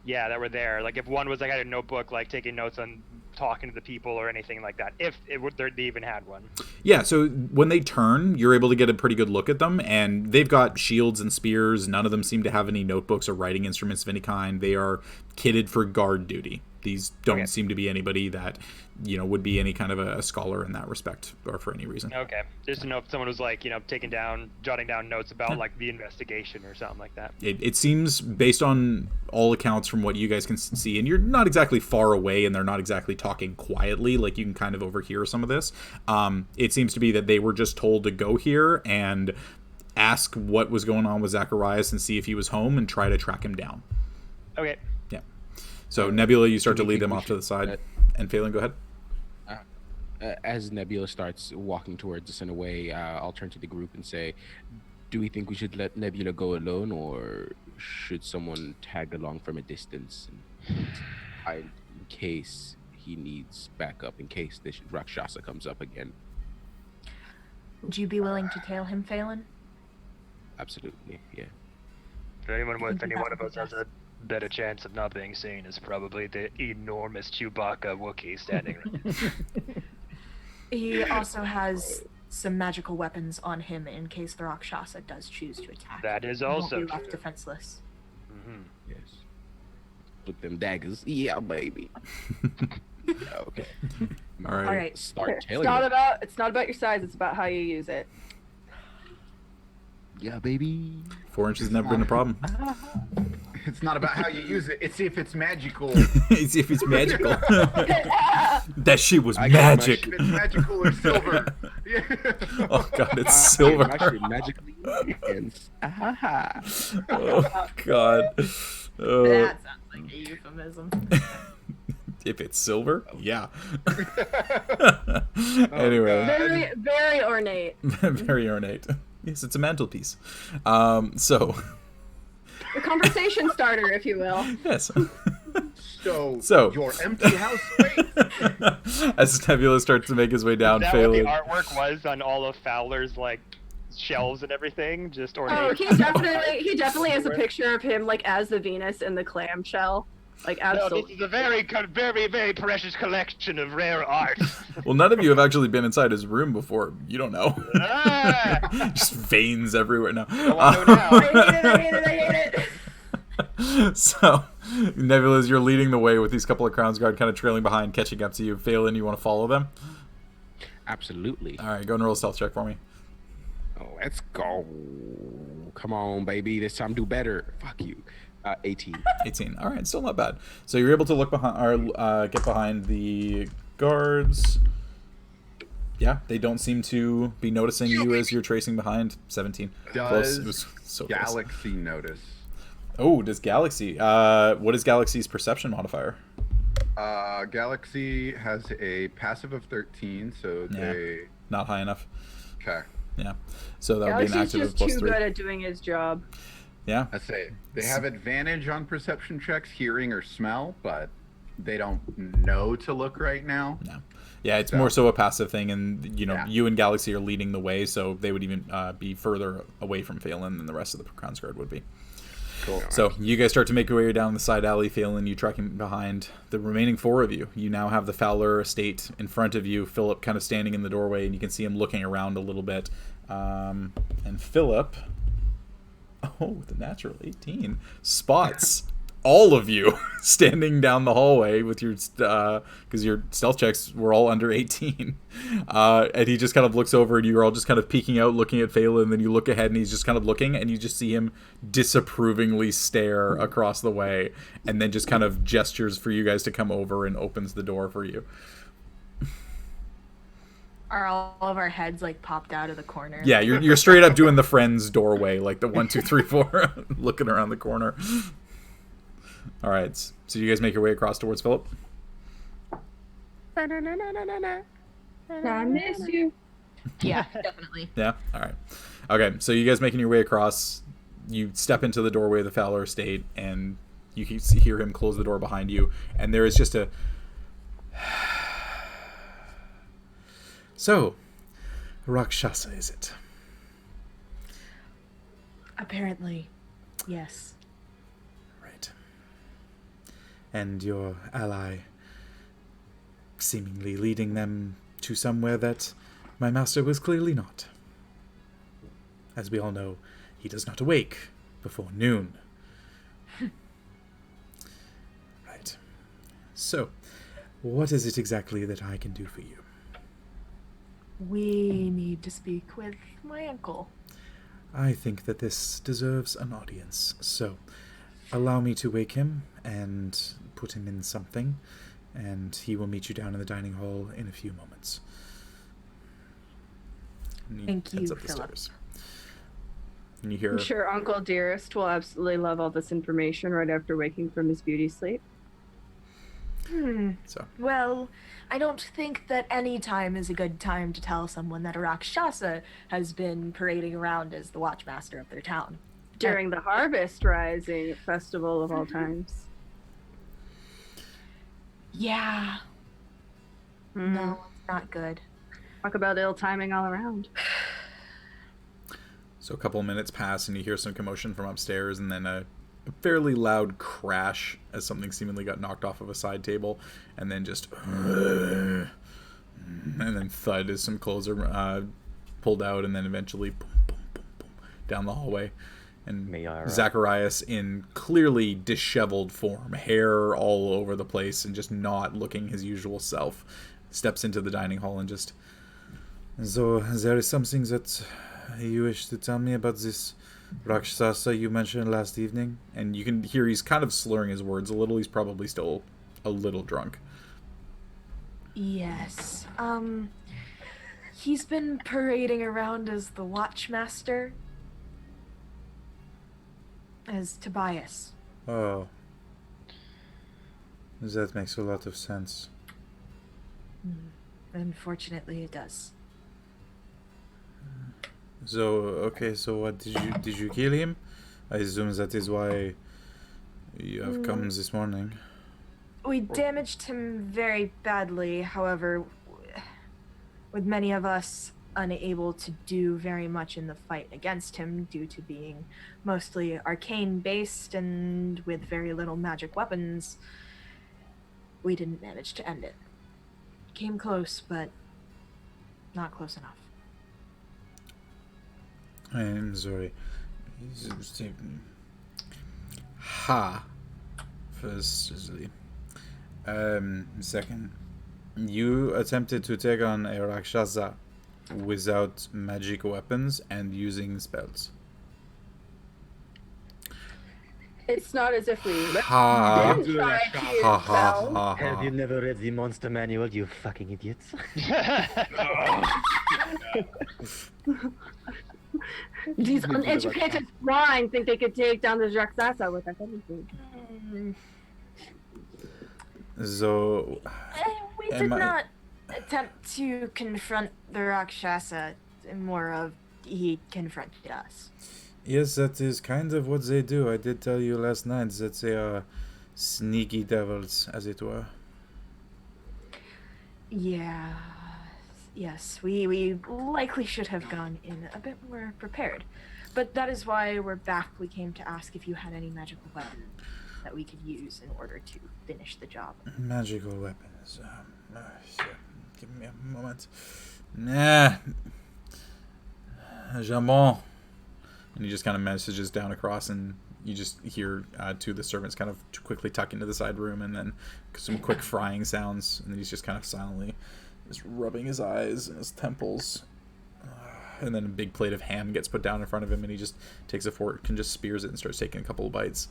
Yeah, that were there. Like if one was like had a notebook like taking notes on talking to the people or anything like that. If it would, they even had one. Yeah, so when they turn, you're able to get a pretty good look at them, and they've got shields and spears. None of them seem to have any notebooks or writing instruments of any kind. They are kitted for guard duty. These don't seem to be anybody that, you know, would be any kind of a scholar in that respect or for any reason. Okay, just to know if someone was like, you know, jotting down notes about like the investigation or something like that. It seems, based on all accounts from what you guys can see, and you're not exactly far away and they're not exactly talking quietly, like you can kind of overhear some of this. It seems to be that they were just told to go here and ask what was going on with Zacharias and see if he was home and try to track him down. Okay. Yeah. So Nebula, you start to lead them off to the side. And Phelan, go ahead. As Nebula starts walking towards us in a way, I'll turn to the group and say, do we think we should let Nebula go alone, or should someone tag along from a distance in case he needs backup, in case this Rakshasa comes up again? Would you be willing to tail him, Phelan? Absolutely, yeah. For anyone with any one of us has a better chance of not being seen is probably the enormous Chewbacca Wookiee standing right. He also has some magical weapons on him in case the Rakshasa does choose to attack. That is He won't also be left true. defenseless. Mm-hmm. Yes. With them daggers. Yeah, baby. Okay. All right. All right. Start It's tailing not them. about your size, it's about how you use it. Yeah, baby. 4 inches has never been a problem. It's not about how you use it. It's if it's magical. It's if it's magical. That shit was I got my magic. If it's magical or silver. Yeah. Oh god, it's silver. My shit magically ends. Oh god. Oh, That sounds like a euphemism. if it's silver, yeah. Oh, Anyway, Very, very ornate. very ornate. Yes, it's a mantelpiece. So A conversation starter, if you will. yes. So your empty house waits. As Nebula starts to make his way down, Is that what the Phelan. artwork was on all of Fowler's like shelves and everything? Just Oh, ornate. he definitely has a picture of him like as the Venus in the clamshell. Like No, absolutely. this is a very, very, very precious collection of rare art. Well, none of you have actually been inside his room before. You don't know. Ah! Just veins everywhere now. I want to know now. I hate it. So, Nebula, you're leading the way with these couple of Crown's Guard kind of trailing behind, catching up to you. Phelan, you want to follow them? Absolutely. All right, go and roll a stealth check for me. Oh, let's go. Come on, baby. This time do better. Fuck you. 18. 18. All right, still not bad. So you're able to look behind, or get behind the guards. Yeah, they don't seem to be noticing you as you're tracing behind. 17. Close. It was so close. Galaxy notice? Oh, does Galaxy? What is Galaxy's perception modifier? Galaxy has a passive of 13, so they. Not high enough. Okay. Yeah. So that would be an Galaxy's active of just plus too 3. good at doing his job. Yeah. I say they have advantage on perception checks, hearing or smell, but they don't know to look right now. No. Yeah, it's So- more so a passive thing, and you know, Yeah. you and Galaxy are leading the way, so they would even be further away from Phelan than the rest of the Crown's Guard would be. Cool. So you guys start to make your way down the side alley, Phelan, you tracking behind the remaining 4 of you. You now have the Fowler estate in front of you, Philip kind of standing in the doorway, and you can see him looking around a little bit. And Philip, with a natural 18, spots all of you standing down the hallway with your because your stealth checks were all under 18, and he just kind of looks over and you're all just kind of peeking out looking at Phelan, and then you look ahead and he's just kind of looking and you just see him disapprovingly stare across the way and then just kind of gestures for you guys to come over and opens the door for you. Are all of our heads like popped out of the corner? Yeah, you're straight up doing the friends doorway, like the 1, 2, 3, 4, looking around the corner. All right, so you guys make your way across towards Philip. I miss you. Yeah, definitely. Yeah. All right. Okay, so you guys making your way across. You step into the doorway of the Fowler estate, and you can hear him close the door behind you. And there is just a. So, Rakshasa, is it? Apparently, yes. Right. And your ally seemingly leading them to somewhere that my master was clearly not. As we all know, he does not awake before noon. Right. So, what is it exactly that I can do for you? We need to speak with my uncle. I think that this deserves an audience, so allow me to wake him and put him in something, and he will meet you down in the dining hall in a few moments. And he Thank heads you, up the Philip. stairs. And you hear. I'm sure Uncle Dearest will absolutely love all this information right after waking from his beauty sleep. So. Well, I don't think that any time is a good time to tell someone that a Rakshasa has been parading around as the watchmaster of their town. During the Harvest Rising festival of all times. Yeah. No, it's not good. Talk about ill timing all around. So a couple of minutes pass and you hear some commotion from upstairs, and then a fairly loud crash as something seemingly got knocked off of a side table, and then just and then thud as some clothes are pulled out, and then eventually boom, boom, boom, boom, down the hallway. And Zacharias, in clearly disheveled form, hair all over the place and just not looking his usual self, steps into the dining hall and just... So, there is something that you wish to tell me about this Rakshasa you mentioned last evening? And you can hear he's kind of slurring his words a little. He's probably still a little drunk. Yes. He's been parading around as the watchmaster. As Tobias. Oh. That makes a lot of sense. Unfortunately, it does. So, okay, so what did you kill him? I assume that is why you have come this morning. We damaged him very badly, however, with many of us unable to do very much in the fight against him due to being mostly arcane-based and with very little magic weapons, we didn't manage to end it. Came close, but not close enough. I am sorry. Firstly. Second. You attempted to take on a Rakshasa without magic weapons and using spells. It's not as if we didn't Ha. try to use Ha, ha, spells. ha, Have ha. you never read the monster manual, you fucking idiots? These uneducated swine think they could take down the Rakshasa without anything. So, We did not attempt to confront the Rakshasa, more of he confronted us. yes, that is kind of what they do. I did tell you last night that they are sneaky devils, as it were. Yeah. Yes, we likely should have gone in a bit more prepared. But that is why we're back. We came to ask if you had any magical weapon that we could use in order to finish the job. Magical weapons. Give me a moment. Nah. Jambon. And he just kind of messages down across, and you just hear two of the servants kind of quickly tuck into the side room, and then some quick frying sounds, and then he's just kind of silently just rubbing his eyes and his temples. And then a big plate of ham gets put down in front of him, and he just takes a fork and just spears it and starts taking a couple of bites.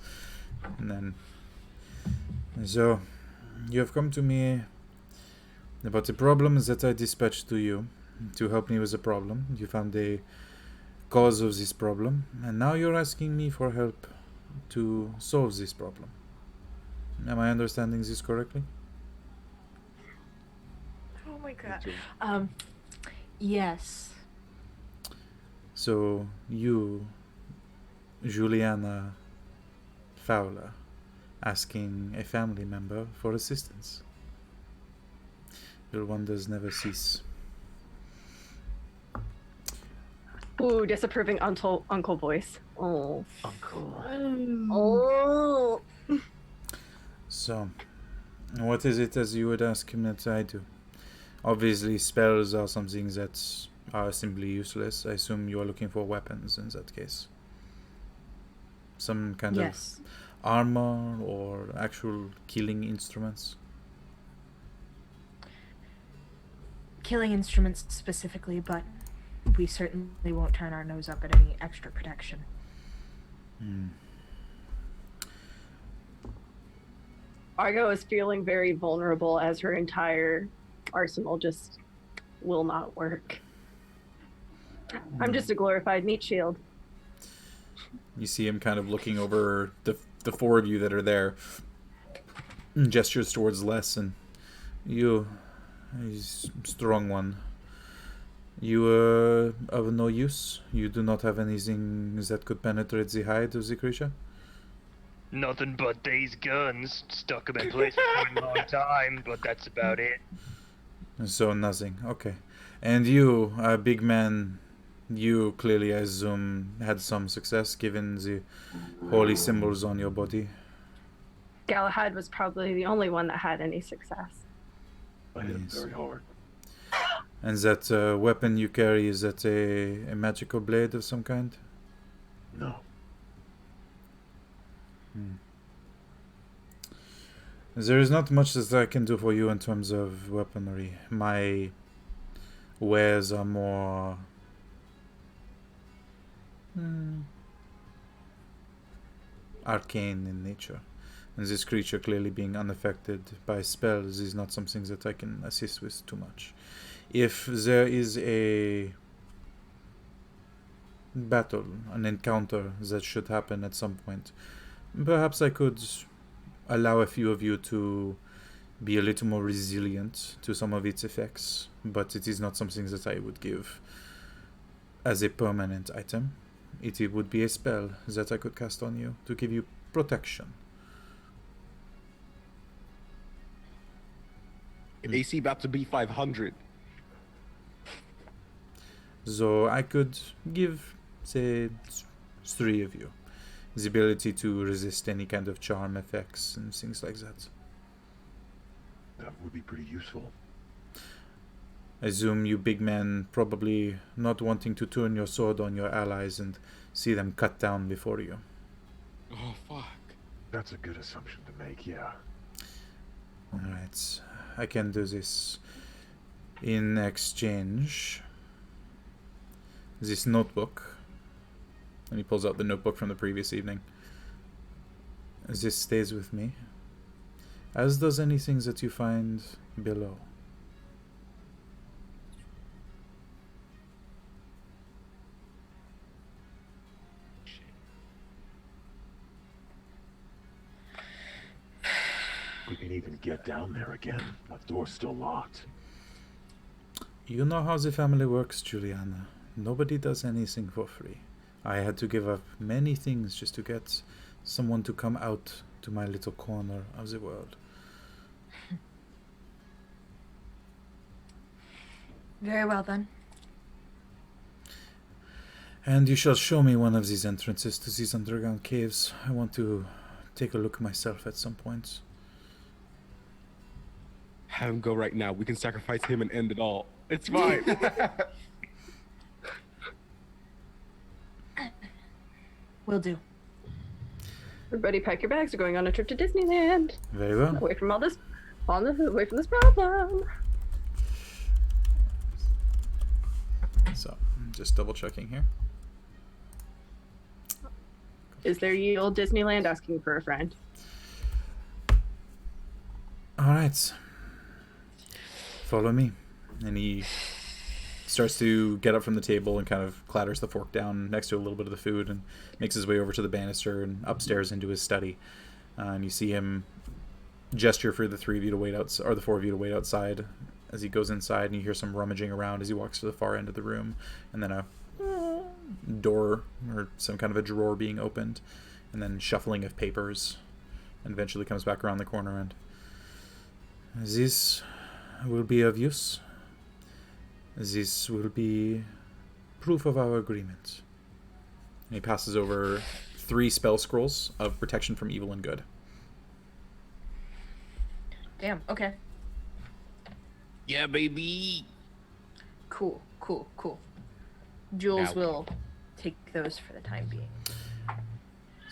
And then, so, you have come to me about the problems that I dispatched to you to help me with the problem. You found a cause of this problem, and now you're asking me for help to solve this problem. Am I understanding this correctly? Oh my god. Yes. So, you, Juliana Fowler, asking a family member for assistance. Your wonders never cease. Ooh, disapproving uncle voice. Oh. Uncle. Oh. So, what is it as you would ask him that I do? Obviously, spells are something that are simply useless. I assume you are looking for weapons in that case. Some kind of armor or actual killing instruments? Killing instruments specifically, but we certainly won't turn our nose up at any extra protection. Argo is feeling very vulnerable as her entire arsenal just will not work. I'm just a glorified meat shield. You see him kind of looking over the four of you that are there, and gestures towards Les, and you, he's strong one. You are of no use? You do not have anything that could penetrate the hide of the creature? Nothing but these guns. Stuck them in place for a long time, but that's about it. So nothing. Okay. And you, a big man, you clearly, I assume, had some success given the holy symbols on your body. Galahad was probably the only one that had any success. I hit him very hard. And that weapon you carry, is that a magical blade of some kind? No. There is not much that I can do for you in terms of weaponry. My wares are more arcane in nature. And this creature clearly being unaffected by spells is not something that I can assist with too much. If there is a battle, an encounter that should happen at some point, perhaps I could allow a few of you to be a little more resilient to some of its effects, but it is not something that I would give as a permanent item. It would be a spell that I could cast on you to give you protection. AC about to be 500. So I could give, say, 3 of you the ability to resist any kind of charm effects and things like that. That would be pretty useful. I assume you big men probably not wanting to turn your sword on your allies and see them cut down before you. Oh, fuck. That's a good assumption to make, yeah. Alright, I can do this. In exchange, this notebook, and he pulls out the notebook from the previous evening. This stays with me, as does anything that you find below. We can even get down there again. That door's still locked. You know how the family works, Juliana. Nobody does anything for free. I had to give up many things just to get someone to come out to my little corner of the world. Very well then. And you shall show me one of these entrances to these underground caves. I want to take a look myself at some point. Have him go right now. We can sacrifice him and end it all. It's fine. Will do. Everybody pack your bags. We're going on a trip to Disneyland. Very well. Away from all this, away from this problem. So, just double checking here. Is there ye old Disneyland asking for a friend? All right. Follow me. And he starts to get up from the table and kind of clatters the fork down next to a little bit of the food and makes his way over to the banister and upstairs into his study. And you see him gesture for the three of you to wait outside, or the four of you to wait outside as he goes inside, and you hear some rummaging around as he walks to the far end of the room, and then a door or some kind of a drawer being opened, and then shuffling of papers, and eventually comes back around the corner and this will be of use. This will be proof of our agreement. And he passes over 3 spell scrolls of protection from evil and good. Damn, okay. Yeah, baby. Cool. Jules Now- will take those for the time being.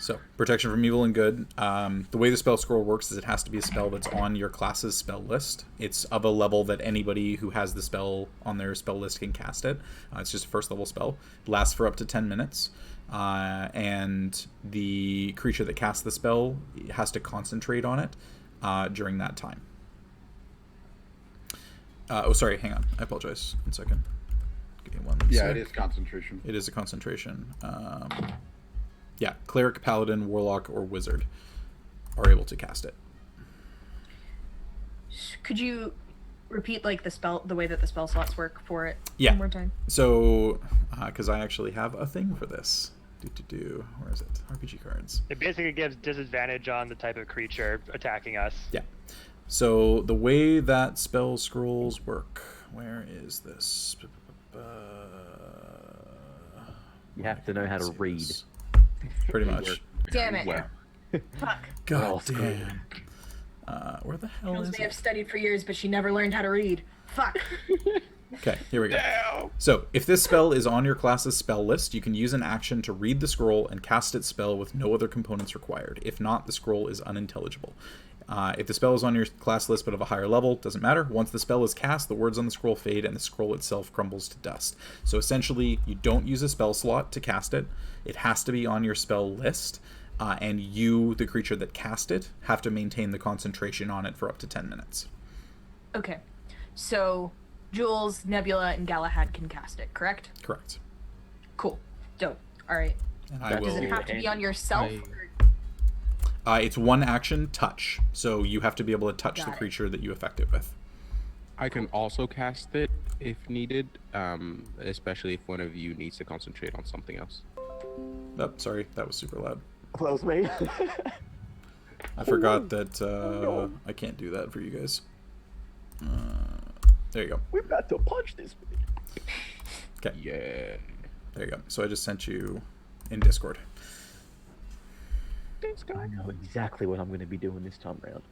So, protection from evil and good. The way the spell scroll works is it has to be a spell that's on your class's spell list. It's of a level that anybody who has the spell on their spell list can cast it. It's just a first level spell. It lasts for up to 10 minutes. And the creature that casts the spell has to concentrate on it during that time. Sorry, hang on. I apologize. 1 second. Give me one Yeah, sec. it is concentration. It is a concentration. Yeah, cleric, paladin, warlock, or wizard are able to cast it. Could you repeat like the way that the spell slots work for it Yeah. one more time? So, because I actually have a thing for this. Where is it? RPG cards. It basically gives disadvantage on the type of creature attacking us. Yeah. So the way that spell scrolls work. Where is this? You have to know how to read. Pretty much. Damn it. Wow. Fuck. God damn. Where the hell Jules is may it? have studied for years, but she never learned how to read. Fuck. Okay, here we go. So, if this spell is on your class's spell list, you can use an action to read the scroll and cast its spell with no other components required. If not, the scroll is unintelligible. If the spell is on your class list but of a higher level, doesn't matter. Once the spell is cast, the words on the scroll fade and the scroll itself crumbles to dust. So essentially, you don't use a spell slot to cast it. It has to be on your spell list. And you, the creature that cast it, have to maintain the concentration on it for up to 10 minutes. Okay. So, Jules, Nebula, and Galahad can cast it, correct? Correct. Cool. Dope. Alright. And I Does will... it have to be on yourself? it's one action, touch. So you have to be able to touch the Got it. creature that you affect it with. I can also cast it if needed, especially if one of you needs to concentrate on something else. Oh, sorry, that was super loud. That was me. I forgot that I can't do that for you guys. There you go. We're about to punch this bitch. Okay, Yeah. there you go. So I just sent you in Discord. I know exactly what I'm going to be doing this time round.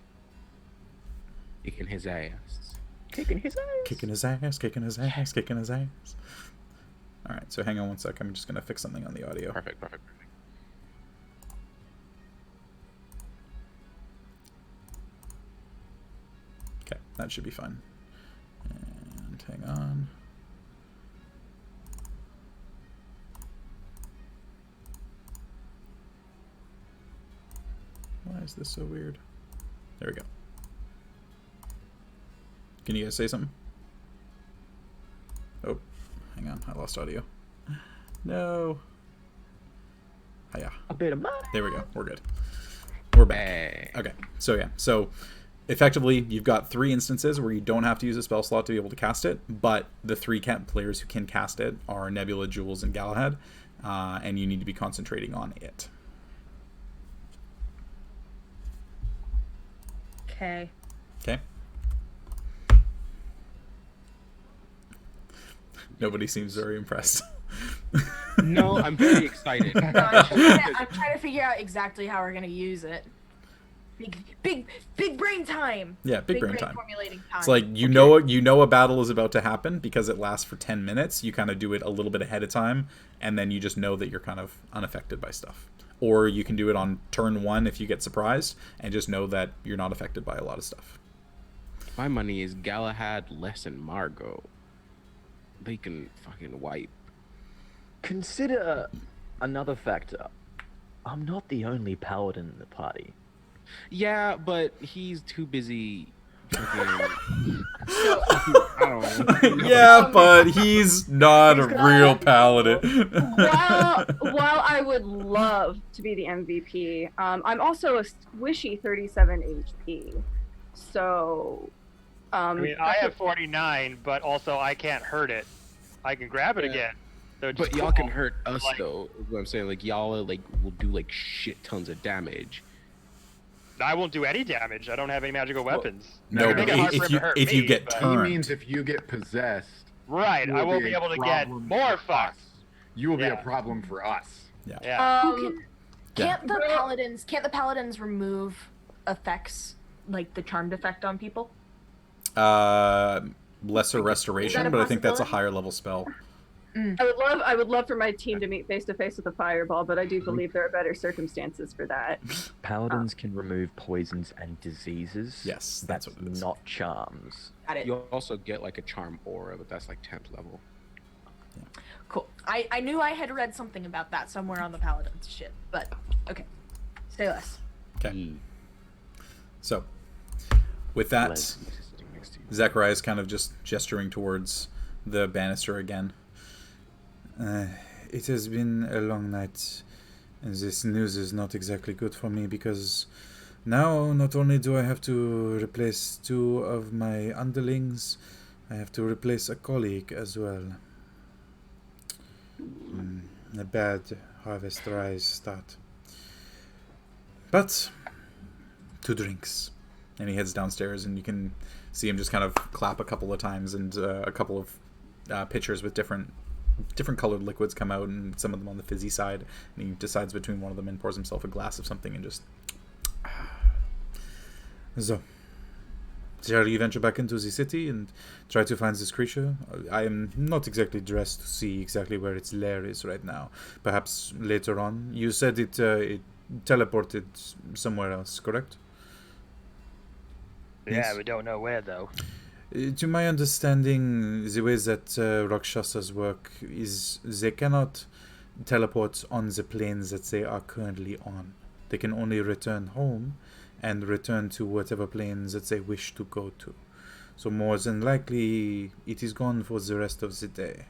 Kicking his ass. Kicking his ass. Kicking his ass, kicking his ass, kicking his ass. Alright, so hang on 1 sec. I'm just going to fix something on the audio. Perfect. Okay, that should be fine. And hang on. Why is this so weird? There we go. Can you guys say something? Oh, hang on. I lost audio. No. Hiya. A bit of money. There we go. We're good. We're back. Hey. Okay. So yeah. So effectively, you've got 3 instances where you don't have to use a spell slot to be able to cast it, but the 3 players who can cast it are Nebula, Jules, and Galahad, and you need to be concentrating on it. Okay. Okay. Nobody seems very impressed. No, I'm very excited. No, I'm trying to figure out exactly how we're gonna use it. Big brain time. Yeah, big brain time. Formulating time. It's like you know a battle is about to happen because it lasts for 10 minutes. You kind of do it a little bit ahead of time, and then you just know that you're kind of unaffected by stuff. Or you can do it on turn 1 if you get surprised, and just know that you're not affected by a lot of stuff. My money is Galahad, Les, and Margot. They can fucking wipe. Consider another factor. I'm not the only paladin in the party. Yeah, but he's too busy. I don't know. Yeah, but he's not a real paladin. While I would love to be the MVP, I'm also a squishy 37 HP. So, I mean, I have 49, but also I can't hurt it. I can grab it again. So But y'all can hurt us though. Is what I'm saying, like y'all will do like shit tons of damage. I won't do any damage. I don't have any magical weapons. No, but if you get He turned, means if you get possessed. Right, I won't be able to get more fucks. You will be a problem for us. Yeah. Can't the paladins remove effects like the charmed effect on people? Lesser restoration, but I think that's a higher level spell. I would love for my team to meet face to face with a fireball, but I do believe there are better circumstances for that. Paladins can remove poisons and diseases. Yes, that's what it is. Not charms. Got it. You also get like a charm aura, but that's like 10th level. Cool. I knew I had read something about that somewhere on the paladins shit, but okay. Say less. Okay. So, with that, Zechariah is kind of just gesturing towards the banister again. It has been a long night, and this news is not exactly good for me because now not only do I have to replace 2 of my underlings, I have to replace a colleague as well. A bad harvest rise start. But 2 drinks. And he heads downstairs, and you can see him just kind of clap a couple of times, and a couple of pitchers with different colored liquids come out, and some of them on the fizzy side, and he decides between one of them and pours himself a glass of something and just... So, shall you venture back into the city and try to find this creature? I am not exactly dressed to see exactly where its lair is right now. Perhaps later on. You said it teleported somewhere else, correct? Yeah, Yes. we don't know where though. To my understanding, the way that Rakshasas work is they cannot teleport on the planes that they are currently on. They can only return home and return to whatever planes that they wish to go to. So more than likely, it is gone for the rest of the day.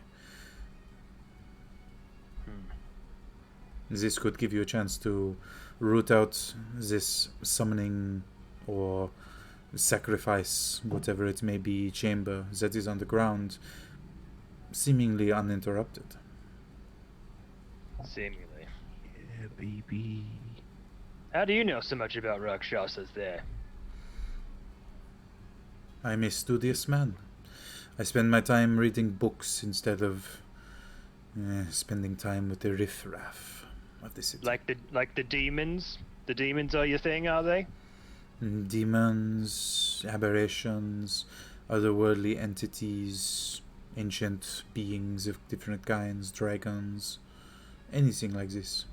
This could give you a chance to root out this summoning or sacrifice, whatever it may be, chamber that is on the ground, seemingly uninterrupted. Seemingly. Yeah, baby. How do you know so much about Rakshasas there? I'm a studious man. I spend my time reading books instead of spending time with the riffraff of the city. Like the demons? The demons are your thing, are they? Demons, aberrations, otherworldly entities, ancient beings of different kinds, dragons, anything like this.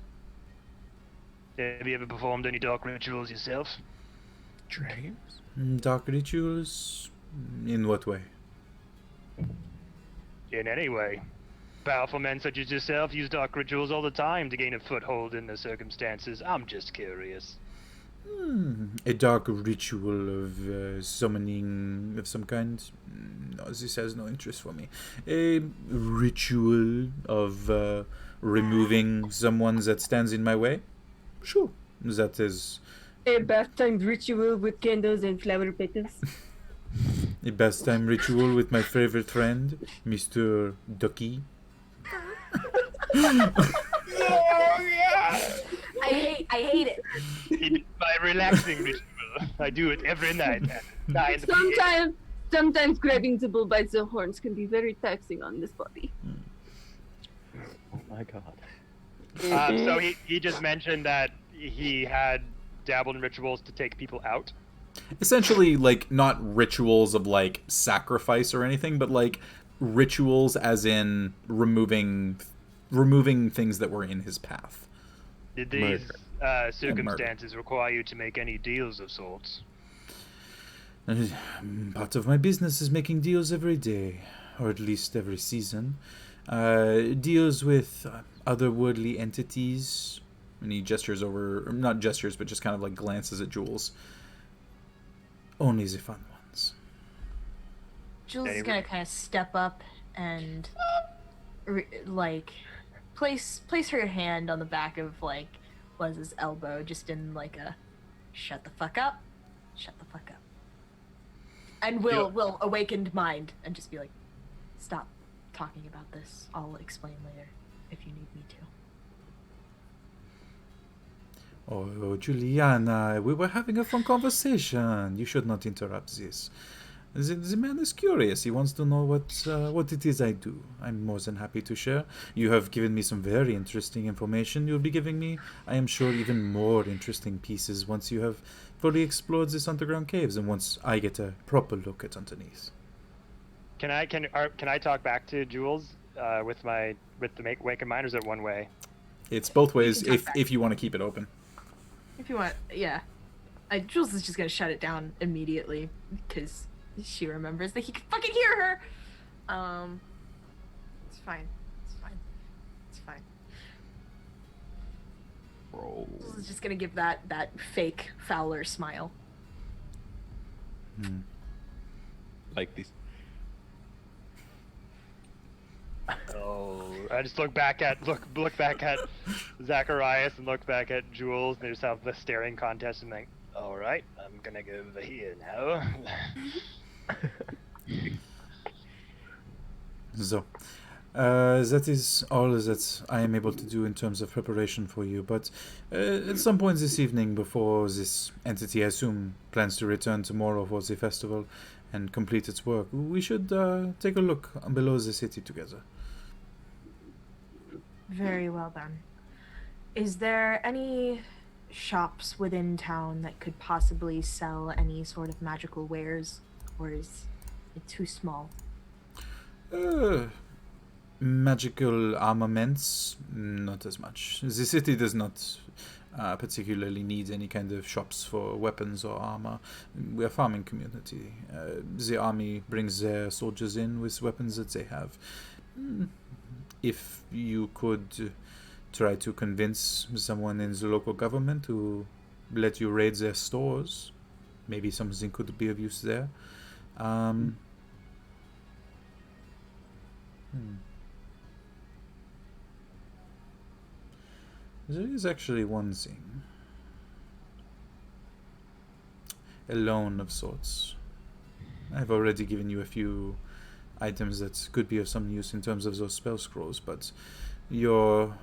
Have you ever performed any dark rituals yourself? Dragons? Dark rituals? In what way? In any way. Powerful men such as yourself use dark rituals all the time to gain a foothold in the circumstances. I'm just curious. A dark ritual of summoning of some kind? No, this has no interest for me. A ritual of removing someone that stands in my way? Sure. That is... A bath time ritual with candles and flower petals. A bath time ritual with my favorite friend, Mr. Ducky. I hate it. It's my relaxing ritual. I do it every night. Sometimes grabbing the bull by the horns can be very taxing on this body. Oh my god. So he just mentioned that he had dabbled in rituals to take people out? Essentially, like, not rituals of, like, sacrifice or anything, but, like, rituals as in removing things that were in his path. Did these circumstances require you to make any deals of sorts? Part of my business is making deals every day, or at least every season. Deals with otherworldly entities. And he gestures over, or not gestures, but just kind of like glances at Jules. Only the fun ones. Jules is gonna kind of step up and place her hand on the back of like Wes's elbow, just in like a shut the fuck up, and will awakened mind and just be like, stop talking about this. I'll explain later if you need me to. Oh, Juliana, we were having a fun conversation. You should not interrupt this. The man is curious. He wants to know what it is I do. I'm more than happy to share. You have given me some very interesting information. You'll be giving me, I am sure, even more interesting pieces once you have fully explored this underground caves and once I get a proper look at underneath. Can I talk back to Jules with the wake in mind, or is it one way? It's both ways if you want to keep it open. If you want, yeah. Jules is just gonna shut it down immediately because she remembers that he can fucking hear her. It's fine. Bro. Jules is just gonna give that fake Fowler smile. Like this. Oh, I just look back at Zacharias and look back at Jules, and they just have the staring contest and think, all right, I'm gonna go over here now. So, that is all that I am able to do in terms of preparation for you. But at some point this evening, before this entity, I assume, plans to return tomorrow for the festival and complete its work, we should take a look below the city together. Very well then. Is there any shops within town that could possibly sell any sort of magical wares, or is it too small? Magical armaments, not as much. The city does not particularly need any kind of shops for weapons or armor. We are a farming community. The army brings their soldiers in with weapons that they have. If you could try to convince someone in the local government to let you raid their stores, maybe something could be of use there. There is actually one thing. A loan of sorts. I've already given you a few items that could be of some use in terms of those spell scrolls, but your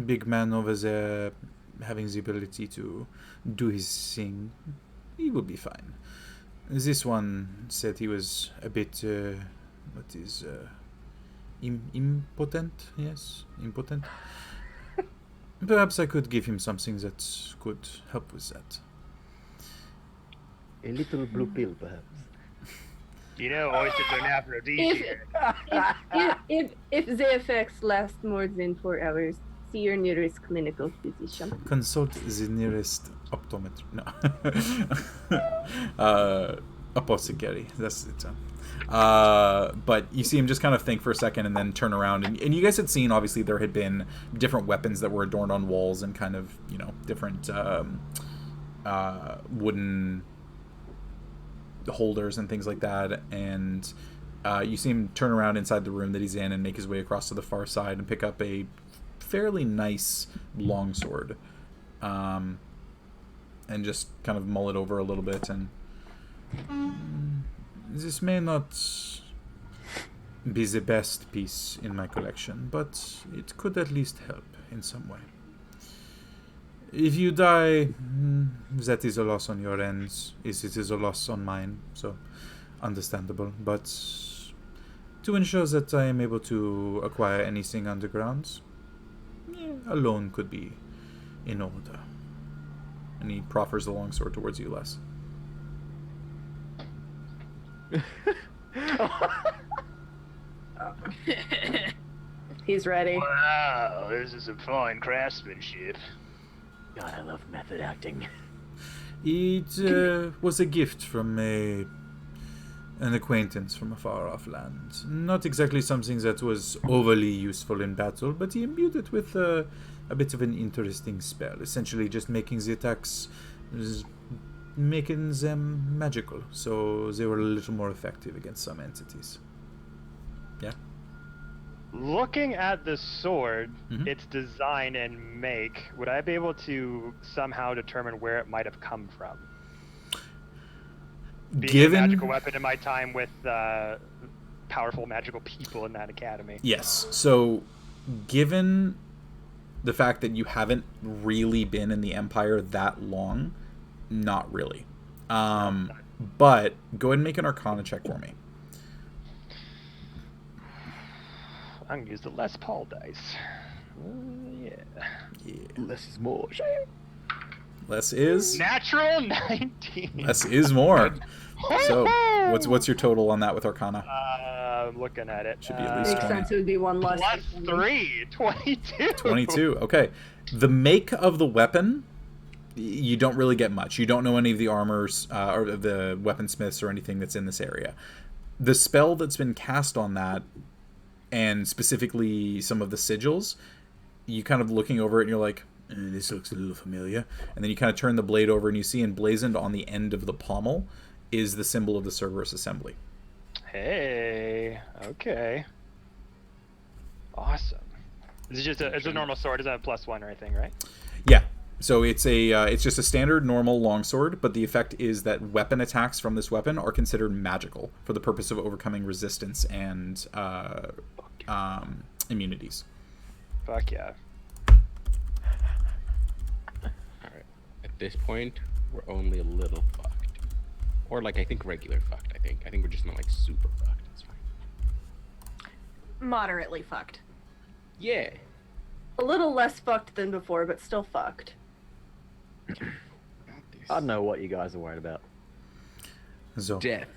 big man over there having the ability to do his thing, he will be fine. This one said he was a bit, impotent? Yes, impotent. Perhaps I could give him something that could help with that. A little blue pill, perhaps. You know, oysters are an aphrodisiac. If the effects last more than 4 hours, see your nearest clinical physician. Consult the nearest optometrist. No. Apothecary. That's the term. But you see him just kind of think for a second and then turn around. And you guys had seen, obviously, there had been different weapons that were adorned on walls and kind of, different wooden holders and things like that. And you see him turn around inside the room that he's in and make his way across to the far side and pick up a fairly nice longsword. And just kind of mull it over a little bit and... This may not be the best piece in my collection, but it could at least help in some way. If you die, that is a loss on your end. It is a loss on mine, so understandable. But to ensure that I am able to acquire anything underground, a loan could be in order. And he proffers the longsword towards you, Les. He's ready. Wow, this is some fine craftsmanship. God, I love method acting. It was a gift from an acquaintance from a far-off land. Not exactly something that was overly useful in battle, but he imbued it with a bit of an interesting spell. Essentially just making the attacks, making them magical, so they were a little more effective against some entities. Yeah? Looking at the sword, its design and make, would I be able to somehow determine where it might have come from? Being a magical weapon in my time with powerful magical people in that academy. Yes. So, given the fact that you haven't really been in the Empire that long, not really. But go ahead and make an Arcana check for me. I'm gonna use the Les Paul dice. Yeah. Less is more. Less is natural 19. Less is more. So, what's your total on that with Arcana? I'm looking at it. Should be at least Makes 20. sense. It would be one less. Plus 3, 22. 22. Okay. The make of the weapon, you don't really get much. You don't know any of the armors or the weaponsmiths or anything that's in this area. The spell that's been cast on that, and specifically some of the sigils, you kind of looking over it and you're like, this looks a little familiar. And then you kind of turn the blade over and you see emblazoned on the end of the pommel is the symbol of the Cerberus Assembly. Hey, okay. Awesome. Is it just it's a normal sword? Is that a +1 or anything, right? Yeah. So it's just a standard normal longsword, but the effect is that weapon attacks from this weapon are considered magical for the purpose of overcoming resistance and immunities. Fuck yeah. Alright. At this point, we're only a little fucked. Or like I think regular fucked, I think we're just not like super fucked. It's fine. Moderately fucked. Yeah. A little less fucked than before, but still fucked. I don't know what you guys are worried about. So, Death.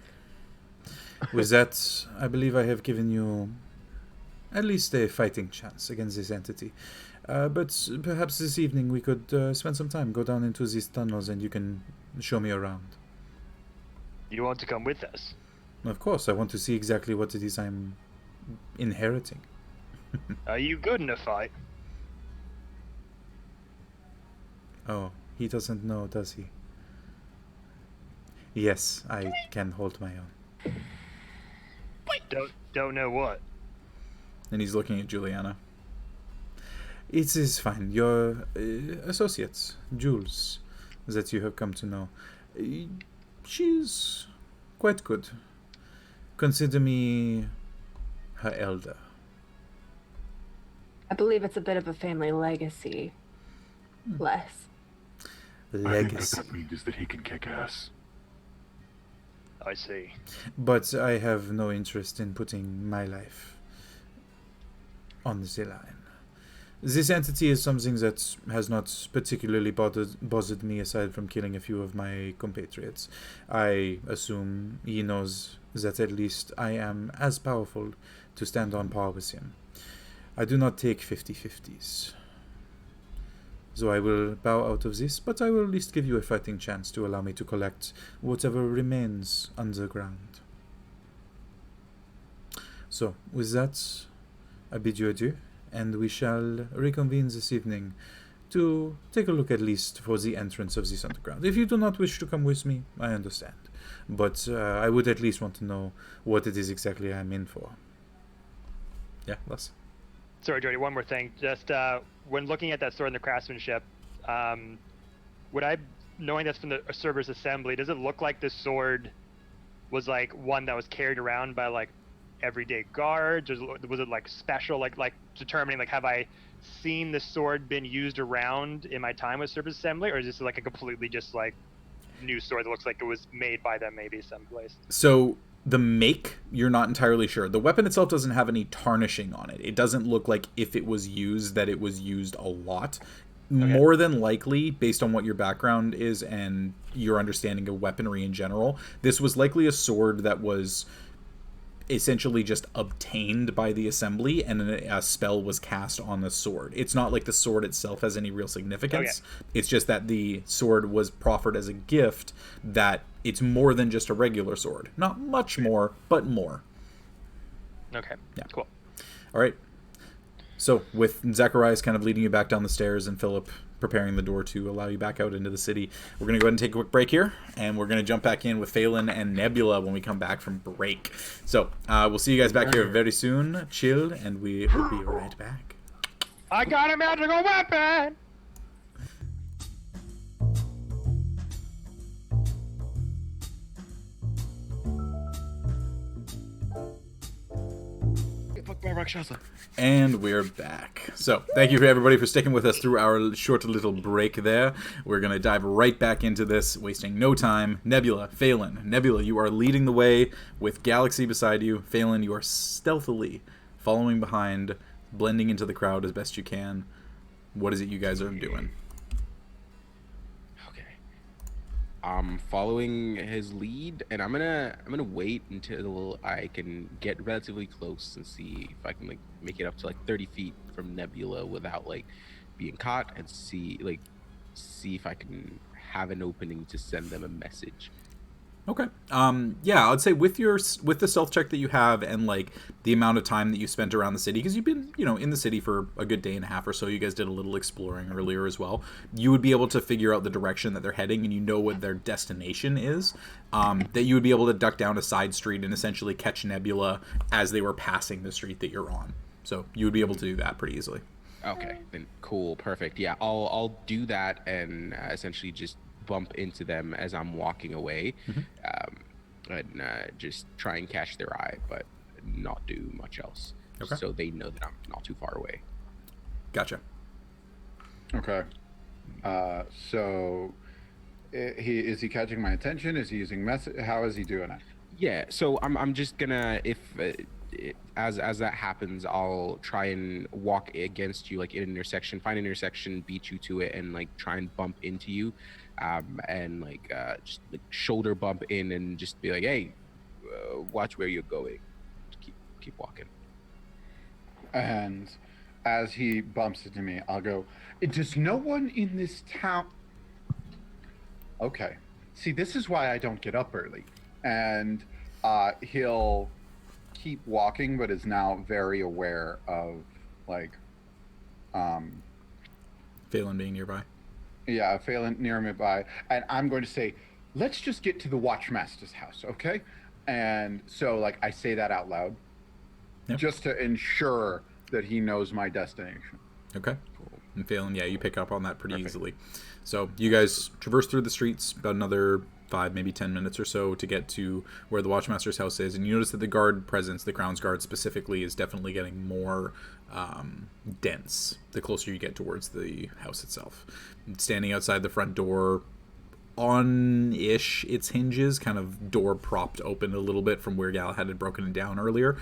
with that, I believe I have given you at least a fighting chance against this entity. But perhaps this evening we could spend some time, go down into these tunnels, and you can show me around. You want to come with us? Of course, I want to see exactly what it is I'm inheriting. Are you good in a fight? Oh, he doesn't know, does he? Yes, I can hold my own. Don't know what. And he's looking at Juliana. It is fine. Your associates, Jules, that you have come to know. She's quite good. Consider me her elder. I believe it's a bit of a family legacy. Less. I think what Legacy. that means is that he can kick ass. I see. But I have no interest in putting my life on the line. This entity is something that has not particularly bothered me aside from killing a few of my compatriots. I assume he knows that at least I am as powerful to stand on par with him. I do not take 50-50s. So I will bow out of this, but I will at least give you a fighting chance to allow me to collect whatever remains underground. So, with that, I bid you adieu, and we shall reconvene this evening to take a look at least for the entrance of this underground. If you do not wish to come with me, I understand. But I would at least want to know what it is exactly I'm in for. Yeah, Les? Sorry, Jody, one more thing. Just when looking at that sword and the craftsmanship, would I, knowing that's from the Cerberus Assembly, does it look like this sword was like one that was carried around by like everyday guards, or was it like special, like determining like have I seen this sword been used around in my time with Cerberus Assembly, or is this like a completely just like new sword that looks like it was made by them maybe someplace? So the make, you're not entirely sure. The weapon itself doesn't have any tarnishing on it. It doesn't look like if it was used that it was used a lot. more than likely, based on what your background is and your understanding of weaponry in general, this was likely a sword that was essentially just obtained by the assembly, and a spell was cast on the sword. It's not like the sword itself has any real significance. It's just that the sword was proffered as a gift, that it's more than just a regular sword. Not much more, but more. Okay, yeah, cool. All right. So with Zacharias kind of leading you back down the stairs and Philip preparing the door to allow you back out into the city, we're going to go ahead and take a quick break here, and we're going to jump back in with Phelan and Nebula when we come back from break. So we'll see you guys back here very soon. Chill, and we will be right back. I got a magical weapon! And we're back. So, thank you for everybody for sticking with us through our short little break there. We're going to dive right back into this, wasting no time. Nebula, Phelan. Nebula, you are leading the way with Galaxy beside you. Phelan, you are stealthily following behind, blending into the crowd as best you can. What is it you guys are doing? I'm following his lead, and I'm gonna wait until I can get relatively close and see if I can like make it up to like 30 feet from Nebula without like being caught, and see if I can have an opening to send them a message. Okay. Yeah, I'd say with the stealth check that you have, and like the amount of time that you spent around the city, because you've been, in the city for a good day and a half or so. You guys did a little exploring earlier as well. You would be able to figure out the direction that they're heading, and you know what their destination is. That you would be able to duck down a side street and essentially catch Nebula as they were passing the street that you're on. So you would be able to do that pretty easily. Okay, then cool, perfect. Yeah, I'll do that and essentially just bump into them as I'm walking away, and just try and catch their eye, but not do much else. Okay. So they know that I'm not too far away. Gotcha. Okay. So is he catching my attention? Is he using message? How is he doing it? Yeah. So I'm just gonna, if as that happens, I'll try and walk against you, like in an intersection, find an intersection, beat you to it, and like try and bump into you. And like just like shoulder bump in and just be like, hey, watch where you're going. Keep walking. And as he bumps into me, I'll go, does no one in this town... Okay. See, this is why I don't get up early. And he'll keep walking, but is now very aware of, like... Phelan being nearby. Yeah, Phelan near me by, and I'm going to say, let's just get to the Watchmaster's house, okay? And so, like, I say that out loud, just to ensure that he knows my destination. Okay. Cool. And Phelan, yeah, you pick up on that pretty easily. So you guys traverse through the streets about another 5, maybe 10 minutes or so to get to where the Watchmaster's house is, and you notice that the guard presence, the Crown's Guard specifically, is definitely getting more dense the closer you get towards the house itself. Standing outside the front door, on-ish its hinges, kind of door propped open a little bit from where Galahad had broken it down earlier.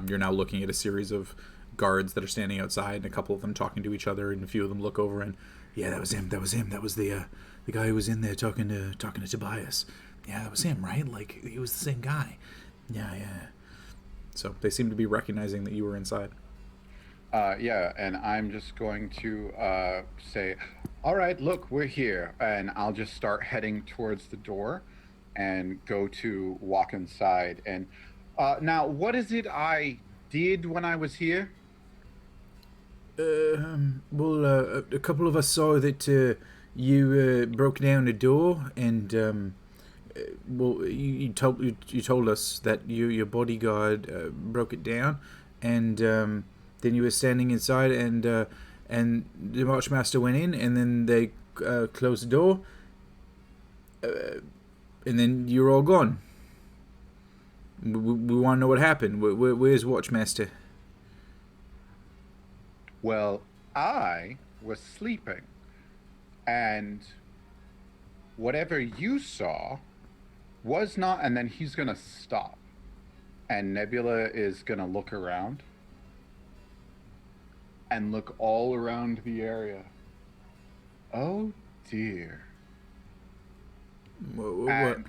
You're now looking at a series of guards that are standing outside, and a couple of them talking to each other, and a few of them look over and, yeah, that was him. That was the guy who was in there talking to Tobias. Yeah, that was him, right? Like, he was the same guy. Yeah. So they seem to be recognizing that you were inside. Yeah, and I'm just going to say, all right, look, we're here. And I'll just start heading towards the door and go to walk inside. And now, what is it I did when I was here? Well, a couple of us saw that you broke down a door, and well, you told us that your bodyguard broke it down, and then you were standing inside, and the Watchmaster went in, and then they closed the door, and then you're all gone. We want to know what happened. Where's Watchmaster? Well, I was sleeping, and whatever you saw was not, and then he's gonna stop, and Nebula is gonna look around and look all around the area Oh dear. What? And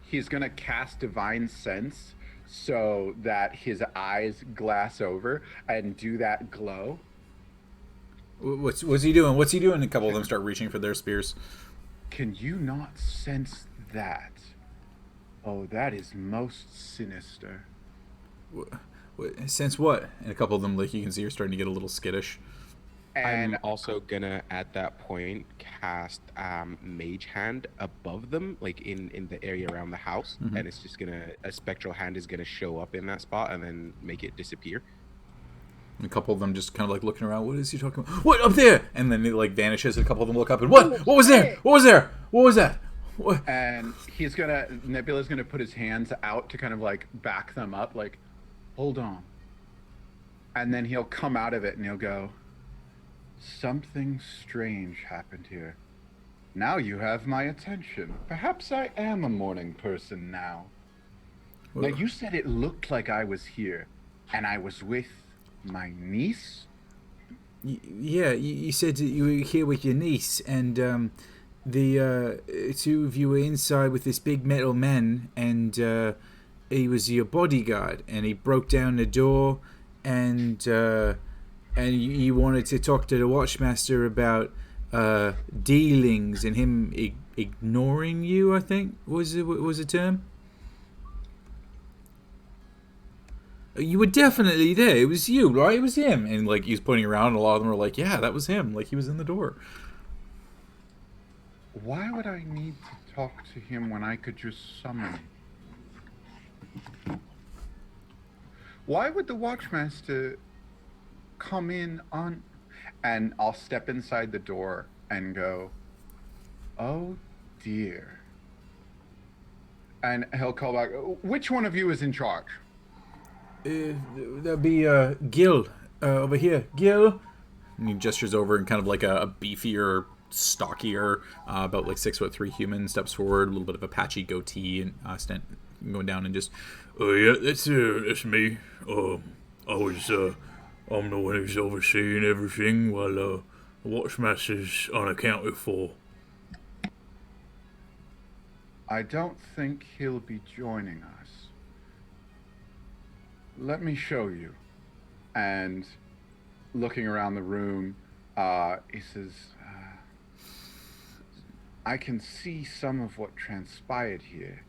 he's going to cast Divine Sense so that his eyes glass over and do that glow. What's he doing? What's he doing? A couple of them start reaching for their spears. Can you not sense that? Oh, that is most sinister. Sense what? And a couple of them, like you can see, are starting to get a little skittish. And I'm also gonna at that point cast Mage Hand above them, like in the area around the house, and it's just a spectral hand is gonna show up in that spot and then make it disappear. And a couple of them just kind of like looking around. What is he talking about? What up there? And then it like vanishes. And a couple of them look up and what? What was there? What was there? What was that? What? And Nebula's gonna put his hands out to kind of like back them up, like, hold on. And then he'll come out of it and he'll go, something strange happened here. Now you have my attention. Perhaps I am a morning person now. Now you said it looked like I was here, and I was with my niece? Yeah, you said that you were here with your niece, and the two of you were inside with this big metal man, and he was your bodyguard, and he broke down the door, and you wanted to talk to the Watchmaster about dealings, and him ignoring you, I think was the term. You were definitely there. It was you, right? It was him. And like he's pointing around, and a lot of them are like, "Yeah, that was him." Like he was in the door. Why would I need to talk to him when I could just summon him? Why would the Watchmaster come in on... And I'll step inside the door and go, oh dear. And he'll call back, which one of you is in charge? That'd be Gil over here. Gil. And he gestures over and kind of like a beefier, stockier, about like 6'3" human steps forward, a little bit of a patchy goatee, and going down and just, oh yeah, that's me. I'm the one who's overseeing everything while the Watchmaster's unaccounted for. I don't think he'll be joining us. Let me show you. And looking around the room, he says, I can see some of what transpired here.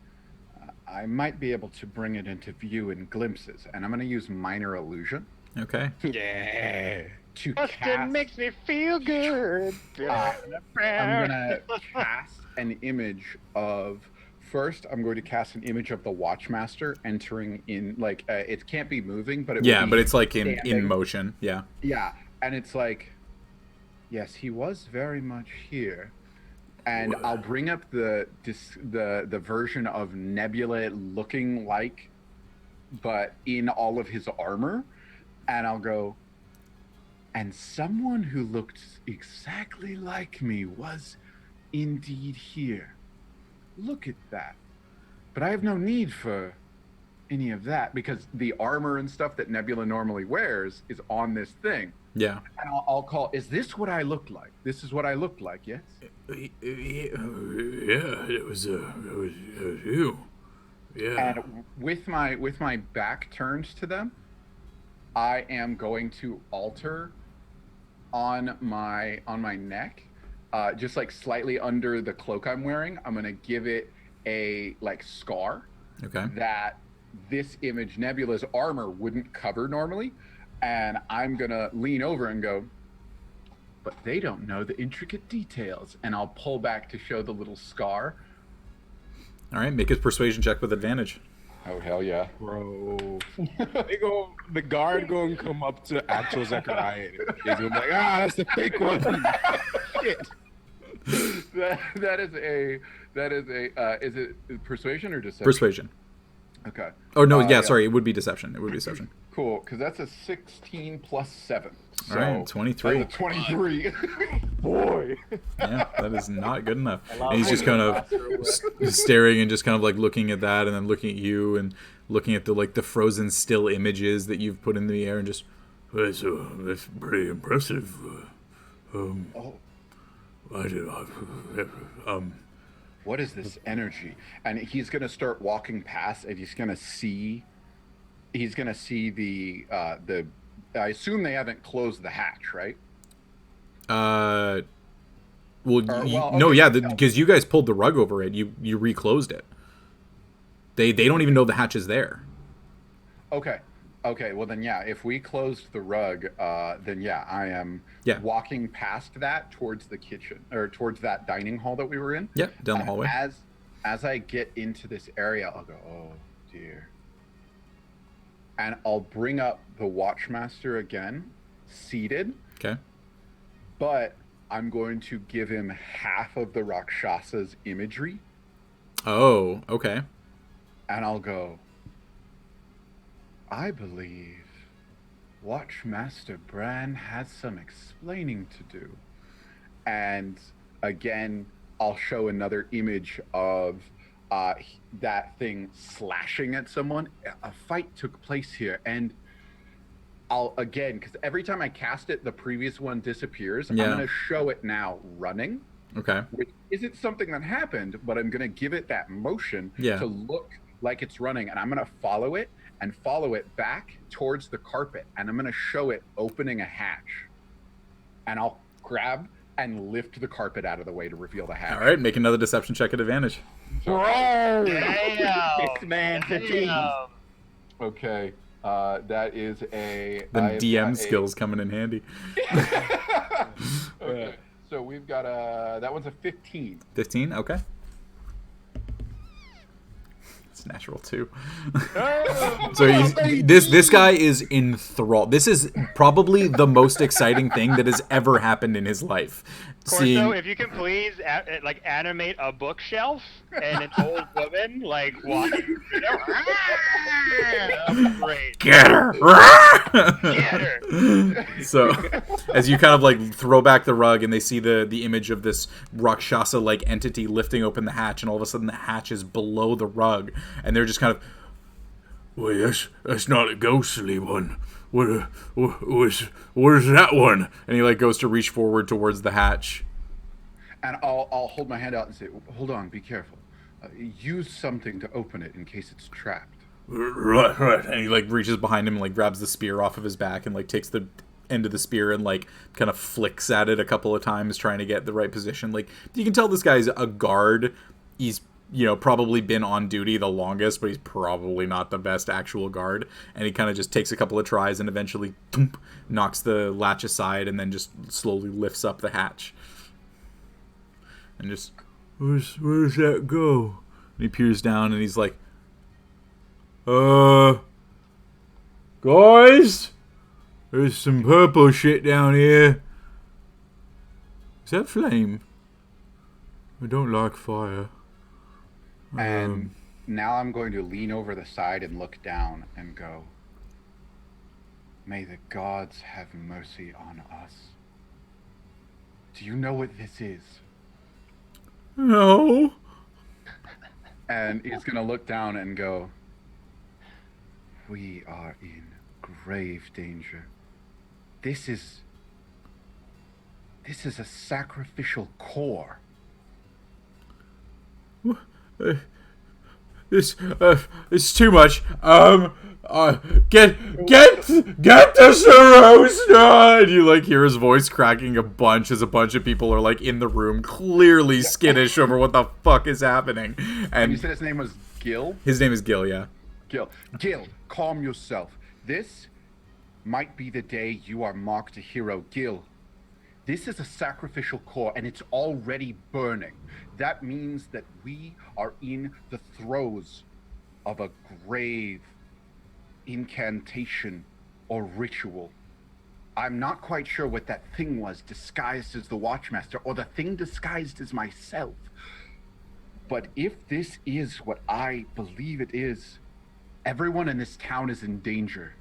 I might be able to bring it into view in glimpses, and I'm going to use Minor Illusion. okay. Yeah. To Austin cast... makes me feel good. I'm going to cast an image of... First, I'm going to cast an image of the Watchmaster entering in, like, it can't be moving, but it will be but it's like in standing. motion. Yeah. Yeah, and it's like, yes, he was very much here. And I'll bring up the version of Nebula looking like, but in all of his armor, and I'll go, and someone who looked exactly like me was indeed here. Look at that. But I have no need for any of that because the armor and stuff that Nebula normally wears is on this thing. Yeah. And I'll call, is this what I look like? This is what I look like, yes? Yeah, it was you. Yeah. And with my back turned to them, I am going to alter on my neck, just like slightly under the cloak I'm wearing. I'm gonna give it a like scar. Okay. That this image, Nebula's armor, wouldn't cover normally, and I'm gonna lean over and go, but they don't know the intricate details, and I'll pull back to show the little scar. All right, make a persuasion check with advantage. Oh hell yeah, Bro. The guard going to come up to actual Zechariah and he's going to be like, that's the fake one. Shit. That is it persuasion or deception? Persuasion. Okay. Oh no, sorry, it would be deception. It would be deception. Cool, because that's a 16 plus 7. So all right, 23. That's a 23. Boy. Yeah, that is not good enough. And he's just kind of staring and just kind of like looking at that, and then looking at you and looking at the frozen still images that you've put in the air, and just That's pretty impressive. Oh. What is this energy? And he's gonna start walking past, and he's gonna see the I assume they haven't closed the hatch, right? No, yeah, because you guys pulled the rug over it. You reclosed it. They don't even know the hatch is there. Okay, well then yeah, if we closed the rug, then yeah, I am walking past that towards the kitchen, or towards that dining hall that we were in. Yeah, down the hallway. As I get into this area, I'll go, oh dear. And I'll bring up the Watchmaster again, seated. Okay. But I'm going to give him half of the Rakshasa's imagery. Oh, okay. And I'll go, I believe Watchmaster Bran has some explaining to do. And again, I'll show another image of that thing slashing at someone. A fight took place here, and I'll again, because every time I cast it, the previous one disappears. Yeah. I'm going to show it now running. Okay. Which isn't something that happened, but I'm going to give it that motion to look like it's running, and I'm going to follow it and follow it back towards the carpet, and I'm going to show it opening a hatch. And I'll grab and lift the carpet out of the way to reveal the hatch. All right, make another deception check at advantage. Damn! 6-man fatigue. Okay, that is a... The DM skills coming in handy. Okay, so we've got that one's a 15. 15, okay. It's natural too. So this guy is enthralled. This is probably the most exciting thing that has ever happened in his life. Corso, if you can please animate a bookshelf and an old woman walking through there. Great. Get her! Get her! So as you kind of throw back the rug and they see the image of this Rakshasa entity lifting open the hatch, and all of a sudden the hatch is below the rug, and they're just kind of, wait, that's not a ghostly one. What is that one? And he goes to reach forward towards the hatch. And I'll hold my hand out and say, hold on, be careful. Use something to open it in case it's trapped. Right. And he reaches behind him and grabs the spear off of his back and takes the end of the spear and kind of flicks at it a couple of times, trying to get the right position. You can tell this guy's a guard. He's probably been on duty the longest, but he's probably not the best actual guard. And he kind of just takes a couple of tries and eventually knocks the latch aside and then just slowly lifts up the hatch. And just, where does that go? And he peers down and he's like, guys, there's some purple shit down here. Is that flame? I don't like fire. And now I'm going to lean over the side and look down and go, may the gods have mercy on us. Do you know what this is? No. And he's going to look down and go, we are in grave danger. This is a sacrificial core. It's too much. Get the Sarosa! And you hear his voice cracking a bunch as a bunch of people are in the room, clearly skittish over what the fuck is happening. And you said his name was Gil? His name is Gil, yeah. Gil, calm yourself. This might be the day you are marked a hero. Gil, this is a sacrificial core, and it's already burning. That means that we are in the throes of a grave incantation or ritual. I'm not quite sure what that thing was disguised as the Watchmaster, or the thing disguised as myself. But if this is what I believe it is, everyone in this town is in danger.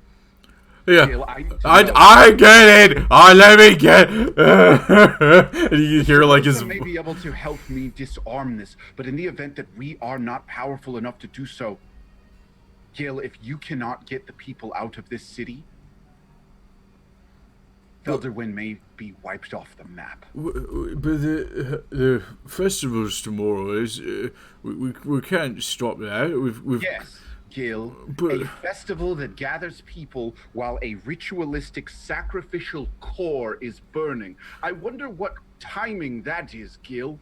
Yeah, Gil, I get it. Let me get. And you hear his. You may be able to help me disarm this, but in the event that we are not powerful enough to do so, Gil, if you cannot get the people out of this city, Felderwind may be wiped off the map. But the festival's tomorrow. We can't stop that. We've Yes, Gil. But- A festival that gathers people while a ritualistic sacrificial core is burning. I wonder what timing that is, Gil.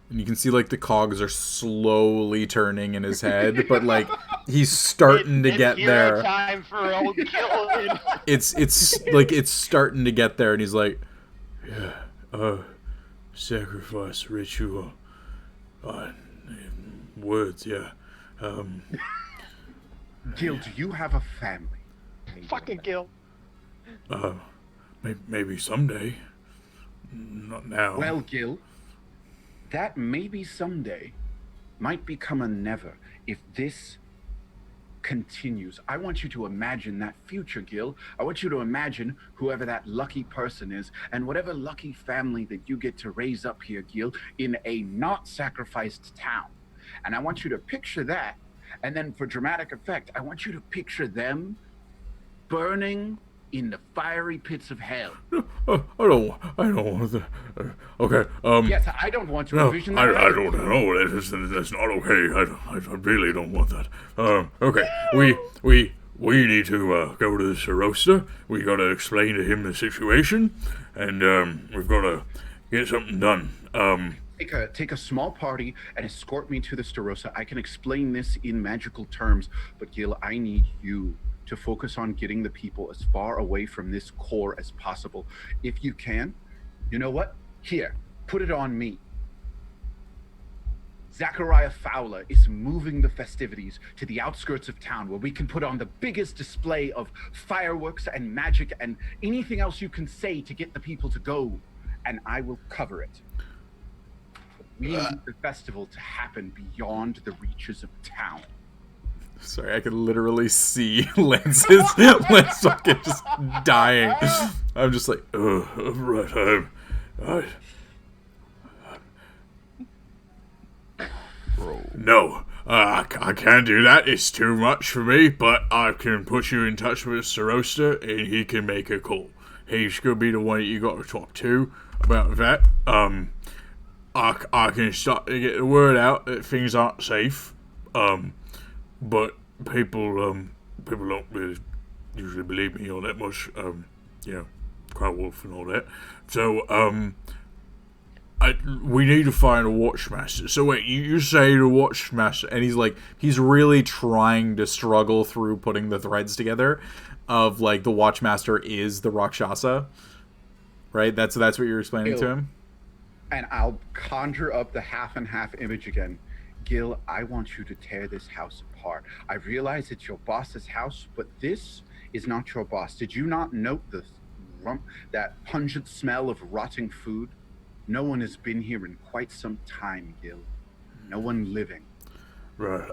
And you can see like the cogs are slowly turning in his head, but like he's starting to get there. Time for old Cuillin. It's starting to get there, and he's like, yeah, sacrifice ritual. Words, yeah. Gil, do you have a family? Fucking Gil. Maybe someday. Not now. Well, Gil, that maybe someday might become a never if this continues. I want you to imagine that future, Gil. I want you to imagine whoever that lucky person is and whatever lucky family that you get to raise up here, Gil, in a not sacrificed town. And I want you to picture that. And then for dramatic effect, I want you to picture them burning in the fiery pits of hell. I don't want that. Okay. Yes, I don't want to No, envision that. I don't know. That's not okay. I really don't want that. Okay. We need to go to the Sarosta. We gotta explain to him the situation, and we've gotta get something done. Take a small party and escort me to the Starosta. I can explain this in magical terms, but Gil, I need you to focus on getting the people as far away from this core as possible. If you can, you know what? Here, put it on me. Zachariah Fowler is moving the festivities to the outskirts of town where we can put on the biggest display of fireworks and magic and anything else you can say to get the people to go, and I will cover it. We need the festival to happen beyond the reaches of town. sorry, I can literally see Lance fucking just dying. I'm just like, Right. No, I can't do that. It's too much for me, but I can put you in touch with Sarosta, and he can make a call. He's gonna be the one that you got to talk to about that. I can start to get the word out that things aren't safe. But people don't really usually believe me all that much. Cry wolf and all that. So, we need to find a watchmaster. So wait, you say the watchmaster, and he's really trying to struggle through putting the threads together of like the watchmaster is the Rakshasa, right? That's what you're explaining to him. And I'll conjure up the half and half image again. Gil, I want you to tear this house apart. I realize it's your boss's house, but this is not your boss. Did you not note that pungent smell of rotting food? No one has been here in quite some time, Gil. No one living. Right.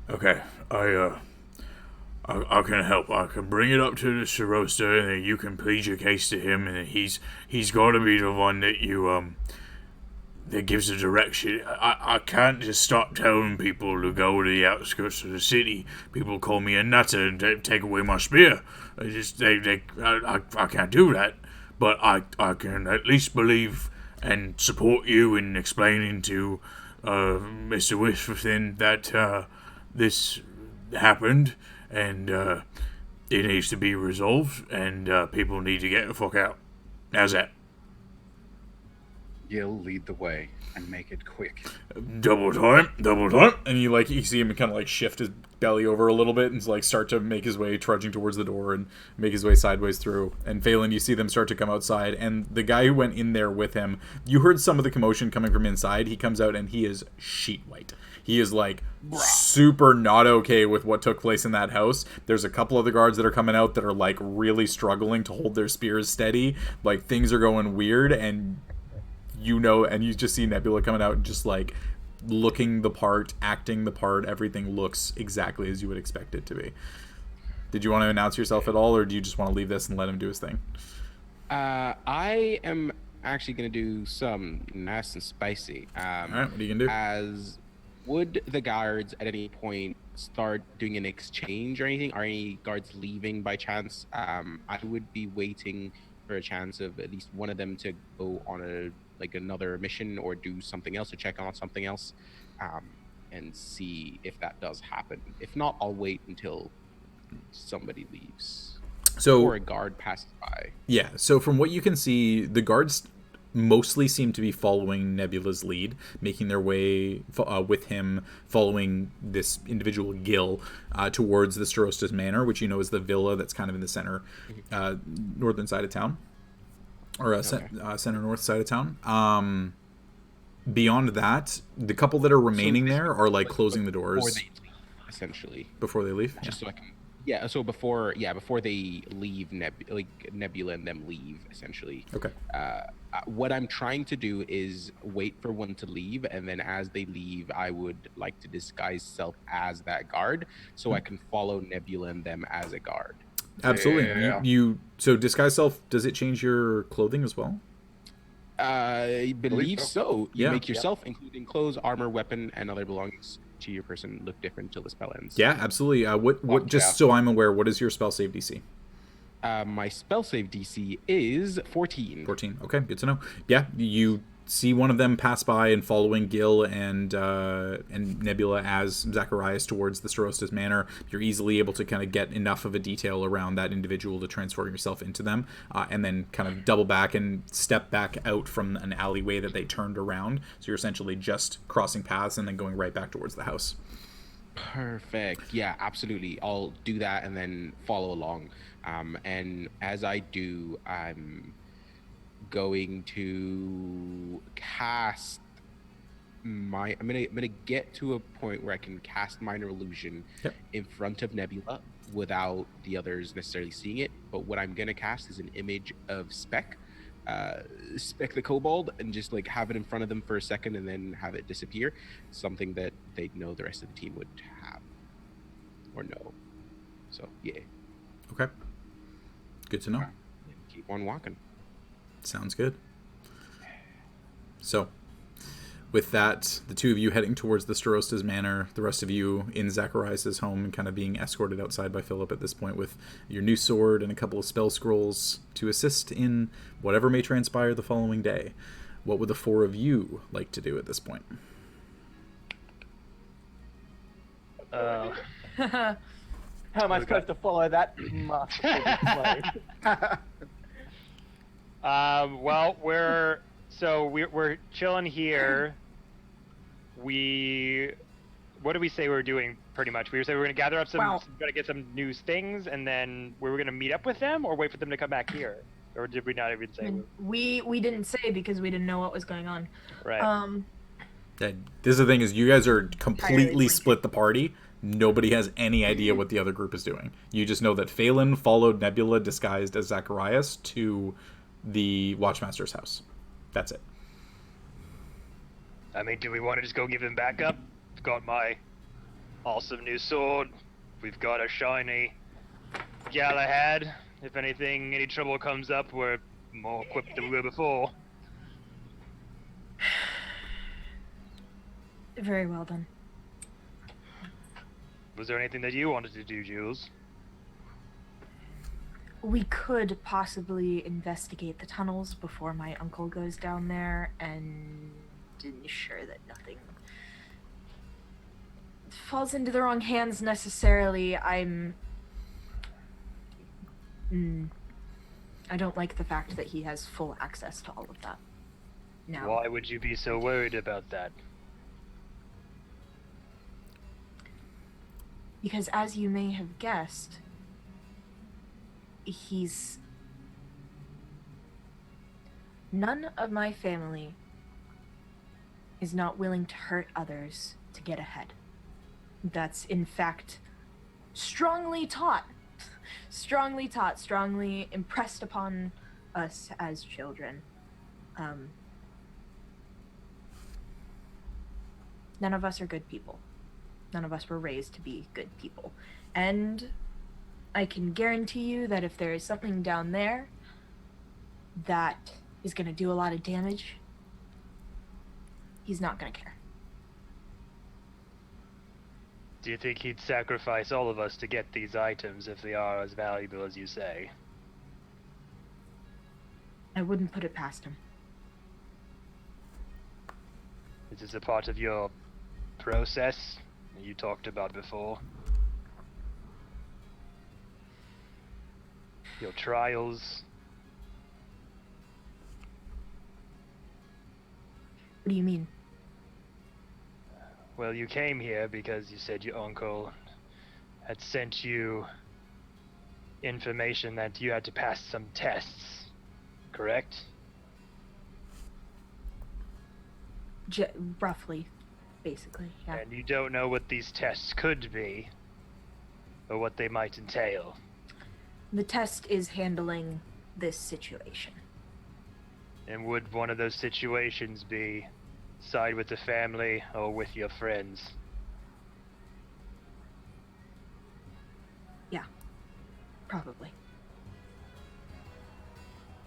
Okay. I can help. I can bring it up to the Sarosta, and then you can plead your case to him, and he's got to be the one that you that gives the direction. I can't just stop telling people to go to the outskirts of the city. People call me a nutter and take away my spear. I can't do that. But I can at least believe and support you in explaining to Mr. Wisfithin that this happened and it needs to be resolved and people need to get the fuck out. How's that? Gil, lead the way and make it quick. Double time. And you see him kind of like shift his belly over a little bit and like start to make his way, trudging towards the door and make his way sideways through. And Phelan, you see them start to come outside, and the guy who went in there with him, you heard some of the commotion coming from inside. He comes out and he is sheet white. He is like super not okay with what took place in that house. There's a couple of the guards that are coming out that are like really struggling to hold their spears steady. Like things are going weird, and and you just see Nebula coming out and just like looking the part, acting the part. Everything looks exactly as you would expect it to be. Did you want to announce yourself at all, or do you just want to leave this and let him do his thing? I am actually going to do some nice and spicy. All right, what are you going to do? As Would the guards at any point start doing an exchange or anything? Are any guards leaving by chance? I would be waiting for a chance of at least one of them to go on another mission or do something else or check on something else, and see if that does happen. If not, I'll wait until somebody leaves. So, or a guard passes by. Yeah, so from what you can see, the guards mostly seem to be following Nebula's lead, making their way with him, following this individual Gil towards the Starosta's Manor, which you know is the villa that's kind of in the center, northern side of town, or center north side of town. Beyond that, the couple that are remaining there are like closing the doors before they leave, essentially. Before they leave, just so I can. Yeah, so before they leave, Nebula and them leave, essentially. Okay. What I'm trying to do is wait for one to leave, and then as they leave, I would like to disguise self as that guard, so I can follow Nebula and them as a guard. Absolutely. Yeah. You so disguise self, does it change your clothing as well? I believe so. You Yeah. make yourself, including clothes, armor, weapon, and other belongings to your person, look different till the spell ends. Yeah, absolutely. What? Just so I'm aware, what is your spell save DC? My spell save DC is 14. 14. Okay, good to know. Yeah, you see one of them pass by and following Gil and Nebula as Zacharias towards the Starosta's Manor. You're easily able to kind of get enough of a detail around that individual to transform yourself into them, and then kind of double back and step back out from an alleyway that they turned around. So you're essentially just crossing paths and then going right back towards the house. Perfect. Yeah, absolutely. I'll do that and then follow along. And as I do, I'm going to cast I'm gonna get to a point where I can cast Minor Illusion in front of Nebula without the others necessarily seeing it. But what I'm gonna cast is an image of Spec the Kobold, and just like have it in front of them for a second and then have it disappear. Something that they'd know the rest of the team would have or know. So yeah. Okay. Good to know. Keep on walking. Sounds good. So, with that, the two of you heading towards the Starosta's Manor, the rest of you in Zacharias' home and kind of being escorted outside by Philip at this point with your new sword and a couple of spell scrolls to assist in whatever may transpire the following day. What would the four of you like to do at this point? How am I supposed to follow that masterful display? Well, we're chilling here. What did we say we were doing? Pretty much, we were saying we were going to gather up gotta get some new things, and then we were going to meet up with them, or wait for them to come back here, or did we not even say? We didn't say because we didn't know what was going on. Right. This is the thing: is you guys are completely split the party. Nobody has any idea what the other group is doing. You just know that Phelan followed Nebula disguised as Zacharias to the Watchmaster's house. That's it. I mean, do we want to just go give him backup? I've got my awesome new sword. We've got a shiny Galahad. If any trouble comes up, we're more equipped than we were before. Very well done. Was there anything that you wanted to do, Jules? We could possibly investigate the tunnels before my uncle goes down there and ensure that nothing falls into the wrong hands necessarily. I don't like the fact that he has full access to all of that. Now, why would you be so worried about that? Because as you may have guessed, none of my family is not willing to hurt others to get ahead. That's in fact strongly impressed upon us as children. None of us are good people. None of us were raised to be good people. And I can guarantee you that if there is something down there that is going to do a lot of damage, he's not going to care. Do you think he'd sacrifice all of us to get these items if they are as valuable as you say? I wouldn't put it past him. Is this a part of your process that you talked about before? Your trials? What do you mean? Well, you came here because you said your uncle had sent you information that you had to pass some tests, correct? Roughly, basically, yeah. And you don't know what these tests could be, or what they might entail. The test is handling this situation. And would one of those situations be side with the family or with your friends? Yeah, probably.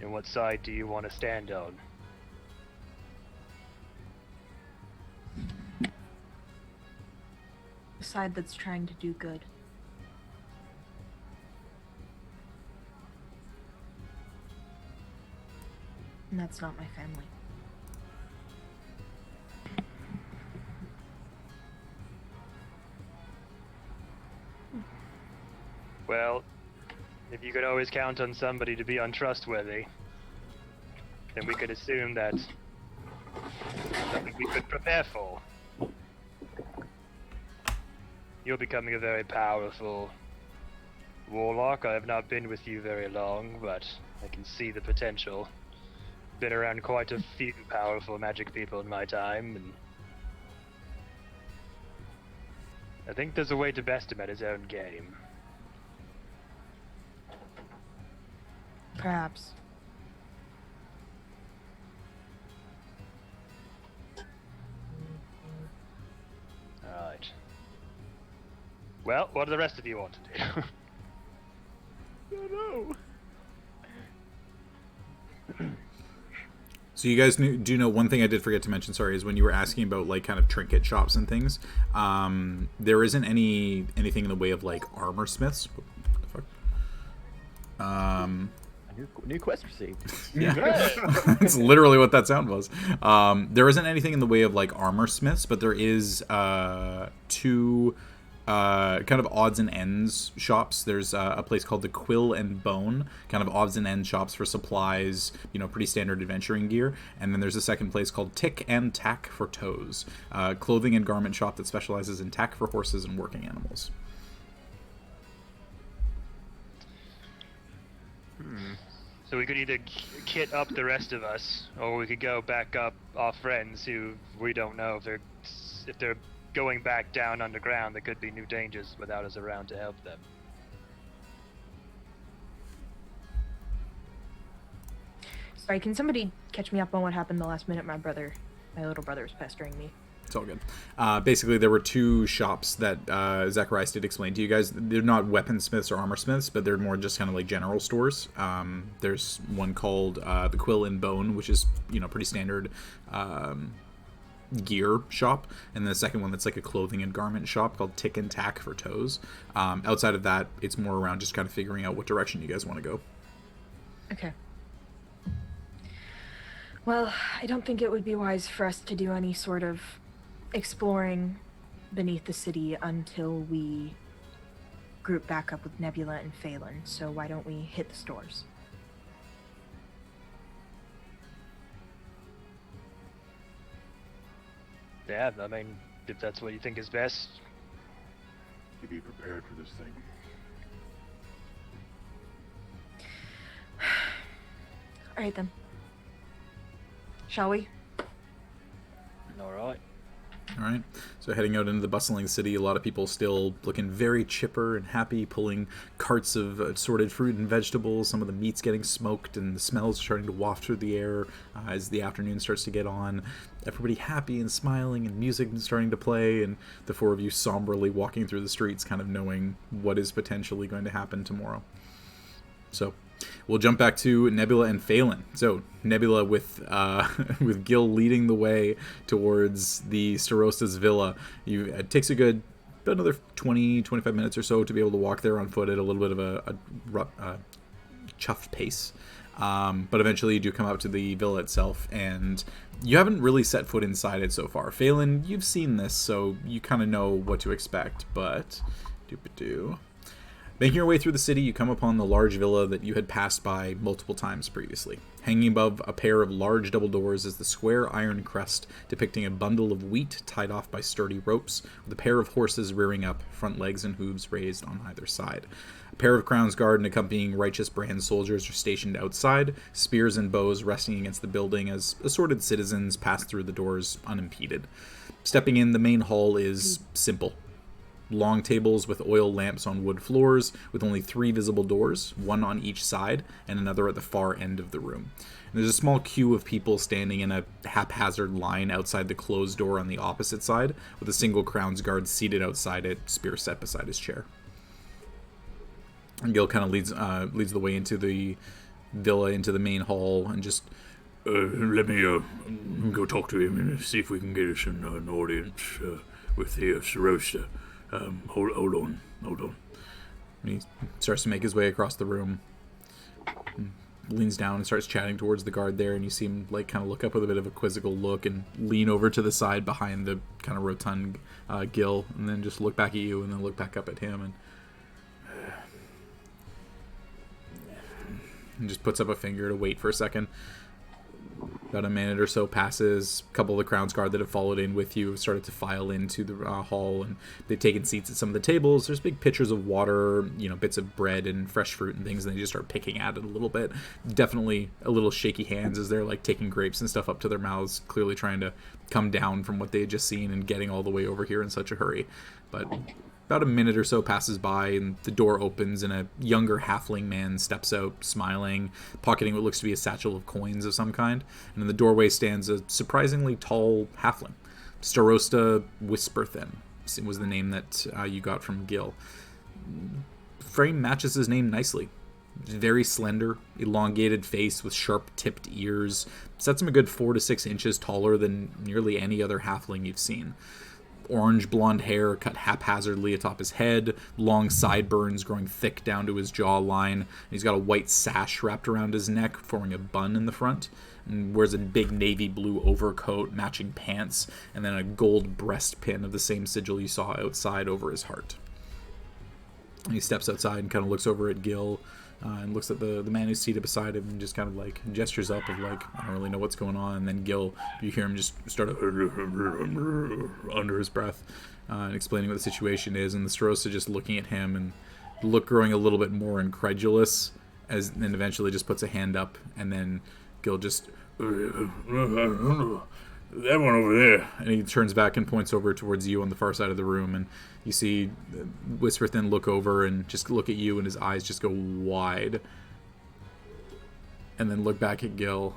And what side do you want to stand on? The side that's trying to do good. And that's not my family. Well, if you could always count on somebody to be untrustworthy, then we could assume that something we could prepare for. You're becoming a very powerful warlock. I have not been with you very long, but I can see the potential. Been around quite a few powerful magic people in my time, and I think there's a way to best him at his own game. Perhaps. Alright. Well, what do the rest of you want to do? No. So you guys do know one thing I did forget to mention, sorry, is when you were asking about like kind of trinket shops and things, there isn't anything in the way of like armor smiths. What the fuck? New quest received. Yeah, that's literally what that sound was. There isn't anything in the way of like armor smiths, but there is two kind of odds and ends shops. There's a place called the Quill and Bone, kind of odds and ends shops for supplies, you know, pretty standard adventuring gear. And then there's a second place called Tick and Tack for Toes, clothing and garment shop that specializes in tack for horses and working animals. So we could either kit up the rest of us, or we could go back up our friends who we don't know if they're going back down underground. There could be new dangers without us around to help them. Sorry, can somebody catch me up on what happened the last minute? My little brother was pestering me. It's all good. Basically, there were two shops that Zacharias did explain to you guys. They're not weaponsmiths or armorsmiths, but they're more just kind of like general stores. There's one called the Quill and Bone, which is, you know, pretty standard gear shop, and the second one that's like a clothing and garment shop called Tick and Tack for Toes. Outside of that, it's more around just kind of figuring out what direction you guys want to go. Okay. Well, I don't think it would be wise for us to do any sort of exploring beneath the city until we group back up with Nebula and Phelan, so why don't we hit the stores? Yeah, I mean, if that's what you think is best. To be prepared for this thing. Alright then. Shall we? Alright. All right, so heading out into the bustling city, a lot of people still looking very chipper and happy, pulling carts of assorted fruit and vegetables. Some of the meat's getting smoked, and the smells starting to waft through the air as the afternoon starts to get on. Everybody happy and smiling, and music starting to play, and the four of you somberly walking through the streets, kind of knowing what is potentially going to happen tomorrow. So we'll jump back to Nebula and Phelan. So Nebula with with Gil leading the way towards the Starosta's villa. It takes a good another 20, 25 minutes or so to be able to walk there on foot at a little bit of a chuffed pace. But eventually you do come up to the villa itself, and you haven't really set foot inside it so far. Phelan, you've seen this, so you kind of know what to expect, but... Making your way through the city, you come upon the large villa that you had passed by multiple times previously. Hanging above a pair of large double doors is the square iron crest depicting a bundle of wheat tied off by sturdy ropes, with a pair of horses rearing up, front legs and hooves raised on either side. A pair of Crown's Guard and accompanying Righteous Brand soldiers are stationed outside, spears and bows resting against the building as assorted citizens pass through the doors unimpeded. Stepping in, the main hall is simple. Long tables with oil lamps on wood floors, with only 3 visible doors, one on each side, and another at the far end of the room. And there's a small queue of people standing in a haphazard line outside the closed door on the opposite side, with a single Crown's Guard seated outside it, spear set beside his chair. And Gil kind of leads the way into the villa, into the main hall, and just... let me go talk to him and see if we can get us an audience with the Sarosta. Hold on. And he starts to make his way across the room, leans down and starts chatting towards the guard there, and you see him like kind of look up with a bit of a quizzical look and lean over to the side behind the kind of rotund Gil, and then just look back at you and then look back up at him, and just puts up a finger to wait for a second. About a minute or so passes. A couple of the Crown's Guard that have followed in with you have started to file into the hall, and they've taken seats at some of the tables. There's big pitchers of water, bits of bread and fresh fruit and things, and they just start picking at it a little bit. Definitely a little shaky hands as they're like taking grapes and stuff up to their mouths, clearly trying to come down from what they had just seen and getting all the way over here in such a hurry. But about a minute or so passes by, and the door opens, and a younger halfling man steps out, smiling, pocketing what looks to be a satchel of coins of some kind. And in the doorway stands a surprisingly tall halfling. Starosta Whisperthin was the name that you got from Gil. Frame matches his name nicely. Very slender, elongated face with sharp-tipped ears. Sets him a good 4 to 6 inches taller than nearly any other halfling you've seen. Orange blonde hair cut haphazardly atop his head, long sideburns growing thick down to his jawline. He's got a white sash wrapped around his neck, forming a bun in the front, and wears a big navy blue overcoat, matching pants, and then a gold breast pin of the same sigil you saw outside over his heart. And he steps outside and kind of looks over at Gil, and looks at the man who's seated beside him and just kind of like gestures up of like, I don't really know what's going on. And then Gil, you hear him just start under his breath and explaining what the situation is, and the Starosta just looking at him and look growing a little bit more incredulous, as then eventually just puts a hand up, and then Gil just that one over there. And he turns back and points over towards you on the far side of the room, and you see Whisperthin look over and just look at you, and his eyes just go wide. And then look back at Gil,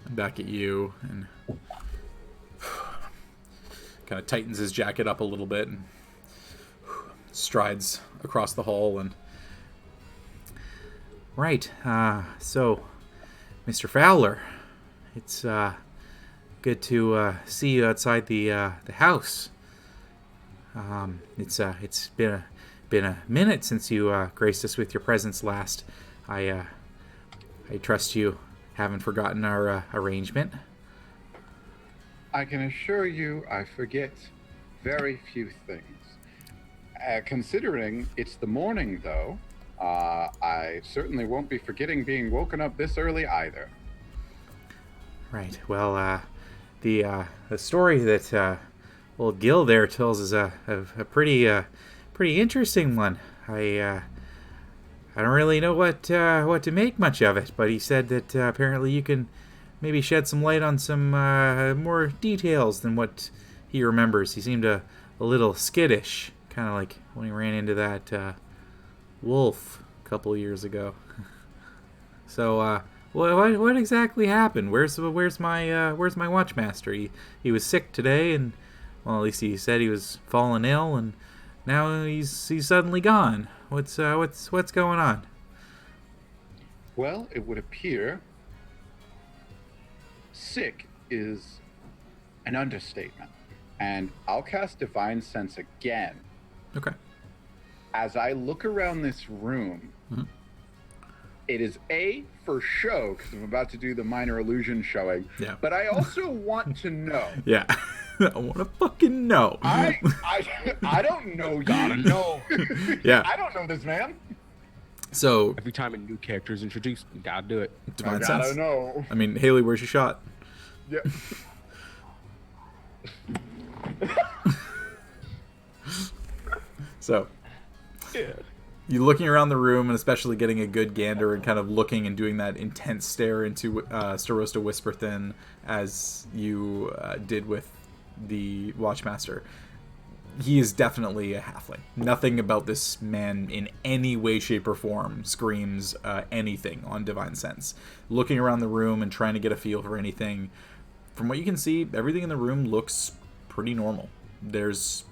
and back at you, and kind of tightens his jacket up a little bit, and strides across the hall, and... Right, so, Mr. Fowler, it's, good to see you outside the house. It's been a minute since you graced us with your presence last. I trust you haven't forgotten our arrangement. I can assure you I forget very few things. Considering it's the morning, though, I certainly won't be forgetting being woken up this early either. Right. Well, the story that old Gil there tells is a pretty interesting one. I don't really know what to make much of it, but he said that apparently you can maybe shed some light on some more details than what he remembers. He seemed a little skittish, kind of like when he ran into that wolf a couple of years ago. So, what exactly happened? Where's my watchmaster? He was sick today, and well, at least he said he was fallen ill, and now he's suddenly gone. What's going on? Well, it would appear sick is an understatement. And I'll cast Divine Sense again. Okay. As I look around this room, it is for show, because I'm about to do the minor illusion showing. Yeah. But I also want to know. Yeah. I want to fucking know. I don't know. Gotta know. Yeah. I don't know this man. So every time a new character is introduced, you gotta do it. Divine I Sense. gotta know. I mean, Haley, where's your shot? Yeah. So, you looking around the room and especially getting a good gander and kind of looking and doing that intense stare into Starosta Whisperthin as you did with the Watchmaster. He is definitely a halfling. Nothing about this man in any way, shape, or form screams anything on Divine Sense. Looking around the room and trying to get a feel for anything, from what you can see, everything in the room looks pretty normal. There's,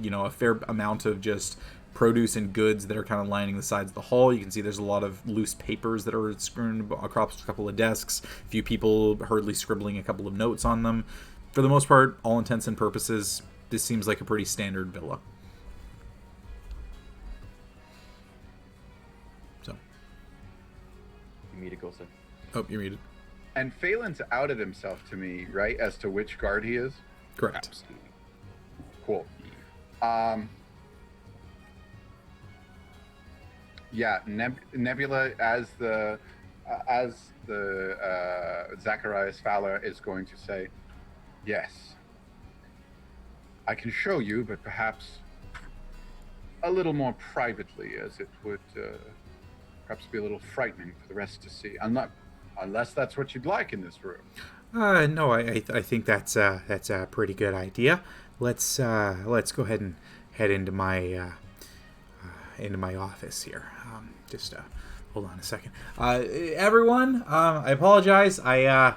a fair amount of just produce and goods that are kind of lining the sides of the hall. You can see there's a lot of loose papers that are strewn across a couple of desks. A few people hurriedly scribbling a couple of notes on them. For the most part, all intents and purposes, this seems like a pretty standard villa. So. You muted, Gosa. Oh, you're muted. And Phelan's outed himself to me, right, as to which guard he is? Correct. Absolutely. Cool. Yeah, Nebula as the Zacharias Fowler is going to say, yes, I can show you, but perhaps a little more privately, as it would perhaps be a little frightening for the rest to see. Unless that's what you'd like in this room. No, I think that's a pretty good idea. Let's go ahead and head into my office here. Just hold on a second. Everyone, I apologize. My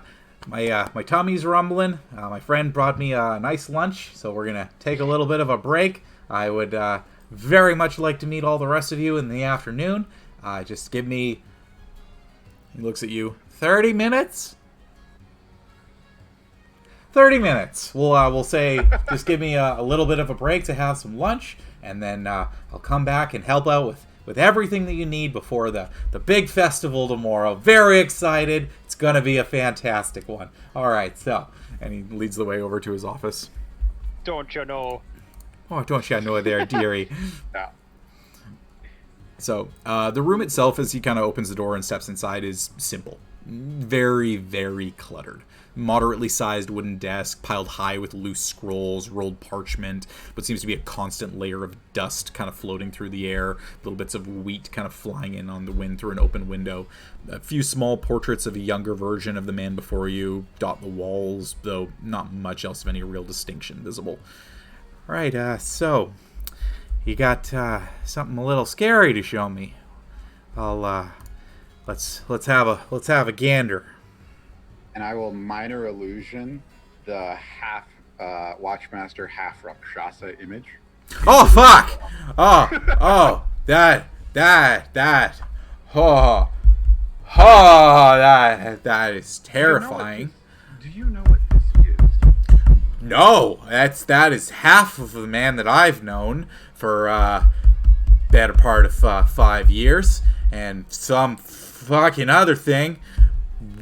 tummy's rumbling. My friend brought me a nice lunch, so we're gonna take a little bit of a break. I would very much like to meet all the rest of you in the afternoon. Just give me. He looks at you. 30 minutes. 30 minutes. We'll say just give me a little bit of a break to have some lunch, and then I'll come back and help out with everything that you need before the big festival tomorrow. Very excited. It's going to be a fantastic one. All right, so. And he leads the way over to his office. Don't you know? Oh, don't you know there, dearie. Yeah. So, the room itself, as he kind of opens the door and steps inside, is simple. Very, very cluttered. Moderately sized wooden desk, piled high with loose scrolls, rolled parchment, what seems to be a constant layer of dust kind of floating through the air, little bits of wheat kind of flying in on the wind through an open window. A few small portraits of a younger version of the man before you dot the walls, though not much else of any real distinction visible. All right, so you got something a little scary to show me. Let's have a gander. And I will minor illusion the half Watchmaster, half Rakshasa image. Oh fuck! That is terrifying. Do you know what this is? No, that is half of the man that I've known for better part of 5 years, and some fucking other thing.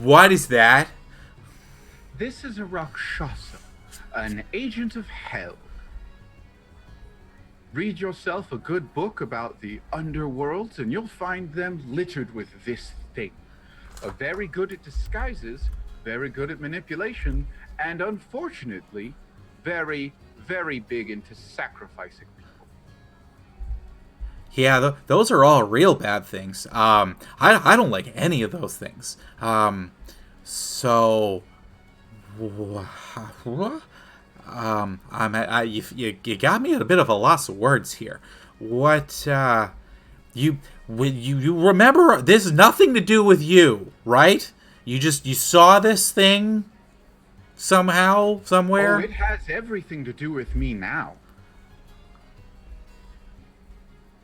What is that? This is a Rakshasa, an agent of hell. Read yourself a good book about the underworlds, and you'll find them littered with this thing. Very good at disguises, very good at manipulation, and unfortunately, very, very big into sacrificing people. Yeah, those are all real bad things. I don't like any of those things. So. You got me at a bit of a loss of words here. What you remember? This is nothing to do with you, right? You saw this thing somehow, somewhere. Oh, it has everything to do with me now.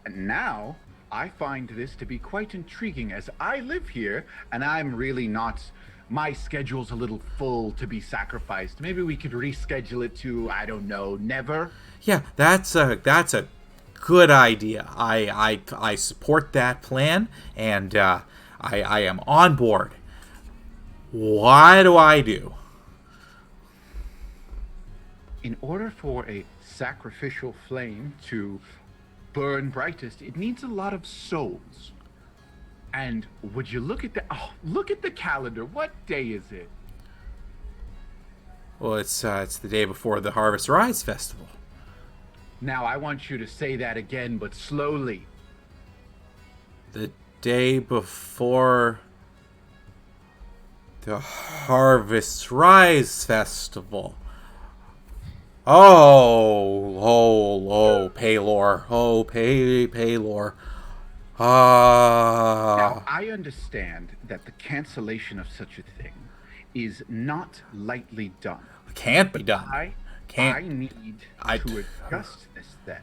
And now I find this to be quite intriguing, as I live here, and I'm really not my schedule's a little full to be sacrificed. Maybe we could reschedule it to, I don't know, never. Yeah, that's a good idea. I support that plan, and I am on board. What do I do? In order for a sacrificial flame to burn brightest, it needs a lot of souls. And would you look at the calendar? What day is it? Well, it's the day before the Harvest Rise Festival. Now I want you to say that again, but slowly. The day before the Harvest Rise Festival. Oh, Paylor. Oh, Paylor. Now, I understand that the cancellation of such a thing is not lightly done. Can't be done. I need to adjust this then.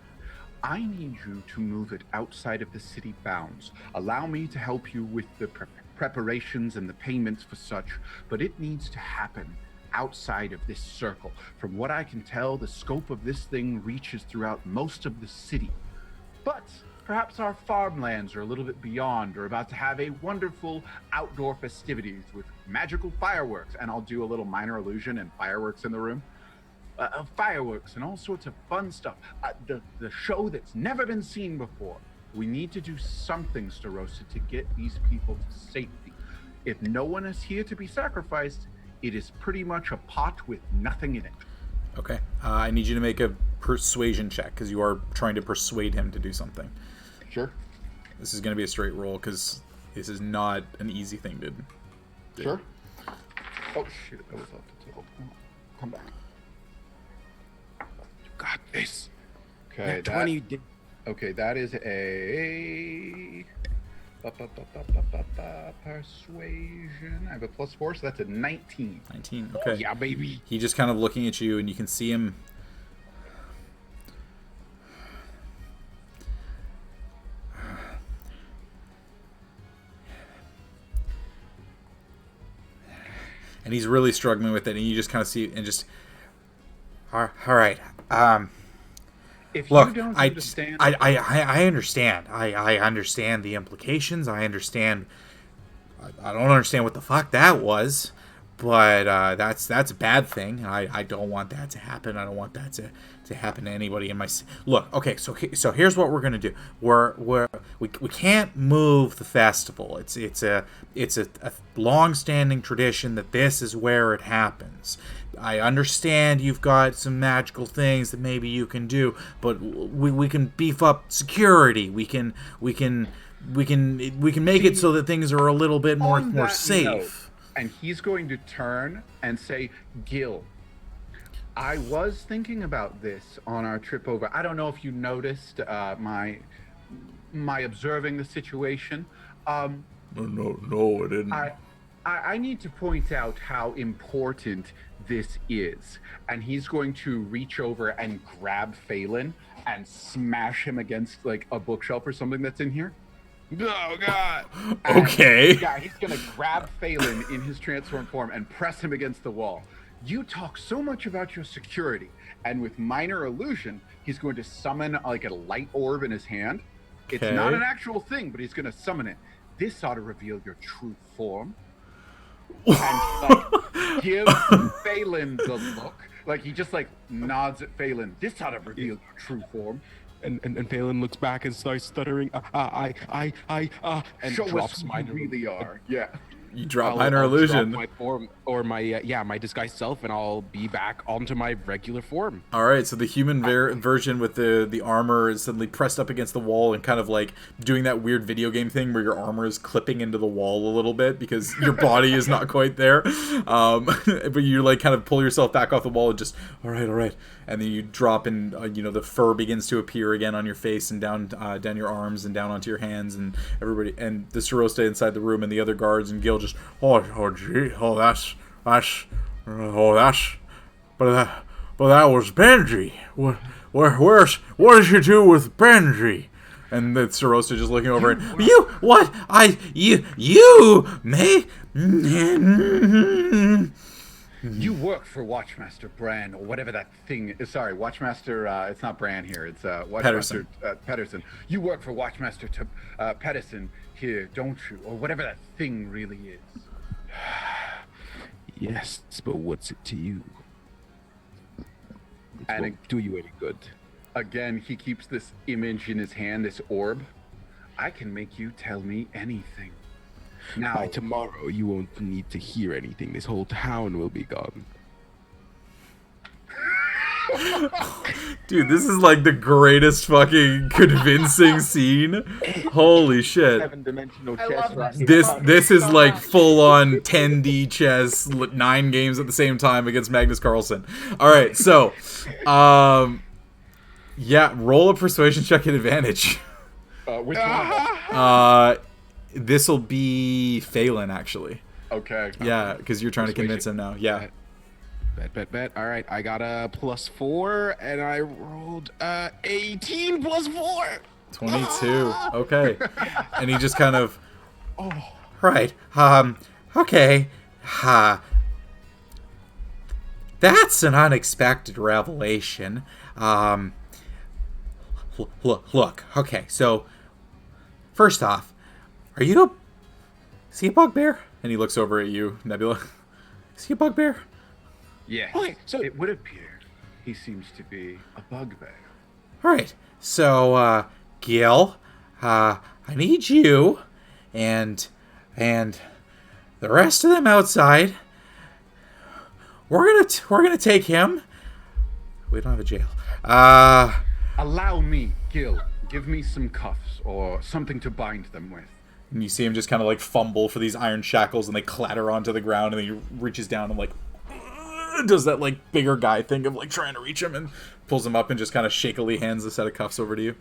I need you to move it outside of the city bounds. Allow me to help you with the preparations and the payments for such, but it needs to happen outside of this circle. From what I can tell, the scope of this thing reaches throughout most of the city. But perhaps our farmlands are a little bit beyond, or about to have a wonderful outdoor festivities with magical fireworks. And I'll do a little minor illusion and fireworks in the room. Fireworks and all sorts of fun stuff. The show that's never been seen before. We need to do something, Starosta, to get these people to safety. If no one is here to be sacrificed, it is pretty much a pot with nothing in it. Okay. I need you to make a persuasion check, because you are trying to persuade him to do something. Sure. This is going to be a straight roll, because this is not an easy thing to do. Sure. Oh, shoot. That was off the table. Come back. You got this. Okay, that 20 Okay, that is a... persuasion. I have a +4, so that's a 19. 19, okay. Yeah, baby. He just kind of looking at you, and you can see him. And he's really struggling with it, and you just kind of see, and just, all right. If Look, you don't I understand, I understand. I understand the implications. I understand. I don't understand what the fuck that was, but that's a bad thing. I don't want that to happen. I don't want that to happen to anybody in my. Look, okay. So here's what we're gonna do. We can't move the festival. It's a long-standing tradition that this is where it happens. I understand you've got some magical things that maybe you can do, but we can beef up security. We can make it so that things are a little bit more safe. Note, and he's going to turn and say, Gil, I was thinking about this on our trip over. I don't know if you noticed my observing the situation. No, I didn't. I need to point out how important this is. And he's going to reach over and grab Phelan and smash him against like a bookshelf or something that's in here. Oh, God. Okay. Yeah, he's going to grab Phelan in his transform form and press him against the wall. You talk so much about your security. And with minor illusion, he's going to summon like a light orb in his hand. It's not an actual thing, but he's going to summon it. This ought to reveal your true form. And like, give Phelan the look. Like he just like nods at Phelan. This ought to reveal your true form. And Phelan looks back and starts stuttering. And show drops us who minor you really are. Yeah. You drop I'll minor illusion. Drop my form or my disguised self, and I'll be back onto my regular form. All right, so the human version with the armor is suddenly pressed up against the wall and kind of like doing that weird video game thing where your armor is clipping into the wall a little bit because your body is not quite there. But you like kind of pull yourself back off the wall and just all right, and then you drop and the fur begins to appear again on your face and down your arms and down onto your hands, and everybody and the Starosta inside the room and the other guards and Gil just but that was Benji. What did you do with Benji? And the Starosta just looking over and you You work for Watchmaster Bran, or whatever that thing is. Sorry, Watchmaster, it's not Bran here, it's Watchmaster Pedersen. You work for Watchmaster Pedersen here, don't you? Or whatever that thing really is. Yes, but what's it to you? It won't do you any good. Again, he keeps this image in his hand, this orb. I can make you tell me anything. Now, by tomorrow, you won't need to hear anything. This whole town will be gone. Dude, this is like the greatest fucking convincing scene. Holy shit. 7-dimensional I chess love right this. here. This is like full on 10D chess, 9 games at the same time against Magnus Carlsen. All right, so yeah, roll a persuasion check at advantage. which one? This will be Phelan, actually. Okay. Yeah, because you're trying to convince him now. Yeah. Bet. All right, I got a +4, and I rolled 18 +4. 22. Okay. And he just kind of... Right. Okay. That's an unexpected revelation. Look. Okay, so... First off, is he a bugbear? And he looks over at you, Nebula. Is he a bugbear? Yes. Okay, so it would appear he seems to be a bugbear. Alright, so, Gil, I need you and the rest of them outside. We're gonna take him. We don't have a jail. Allow me, Gil. Give me some cuffs or something to bind them with. And you see him just kind of like fumble for these iron shackles, and they clatter onto the ground, and then he reaches down and like does that like bigger guy thing of like trying to reach him, and pulls him up and just kind of shakily hands a set of cuffs over to you.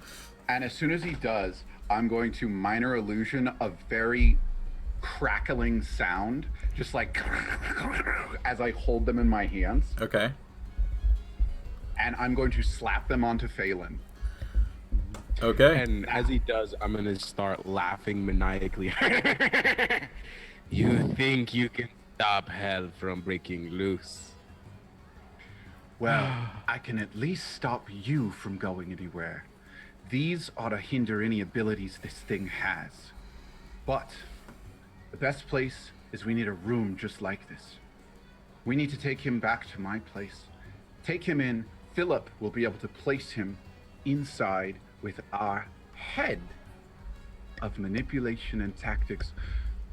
And as soon as he does, I'm going to minor illusion a very crackling sound, just like as I hold them in my hands. Okay. And I'm going to slap them onto Phelan. Okay. And as he does, I'm gonna start laughing maniacally. You think you can stop hell from breaking loose? Well, I can at least stop you from going anywhere. These ought to hinder any abilities this thing has. But the best place is we need a room just like this. We need to take him back to my place. Take him in. Philip will be able to place him inside with our head of manipulation and tactics.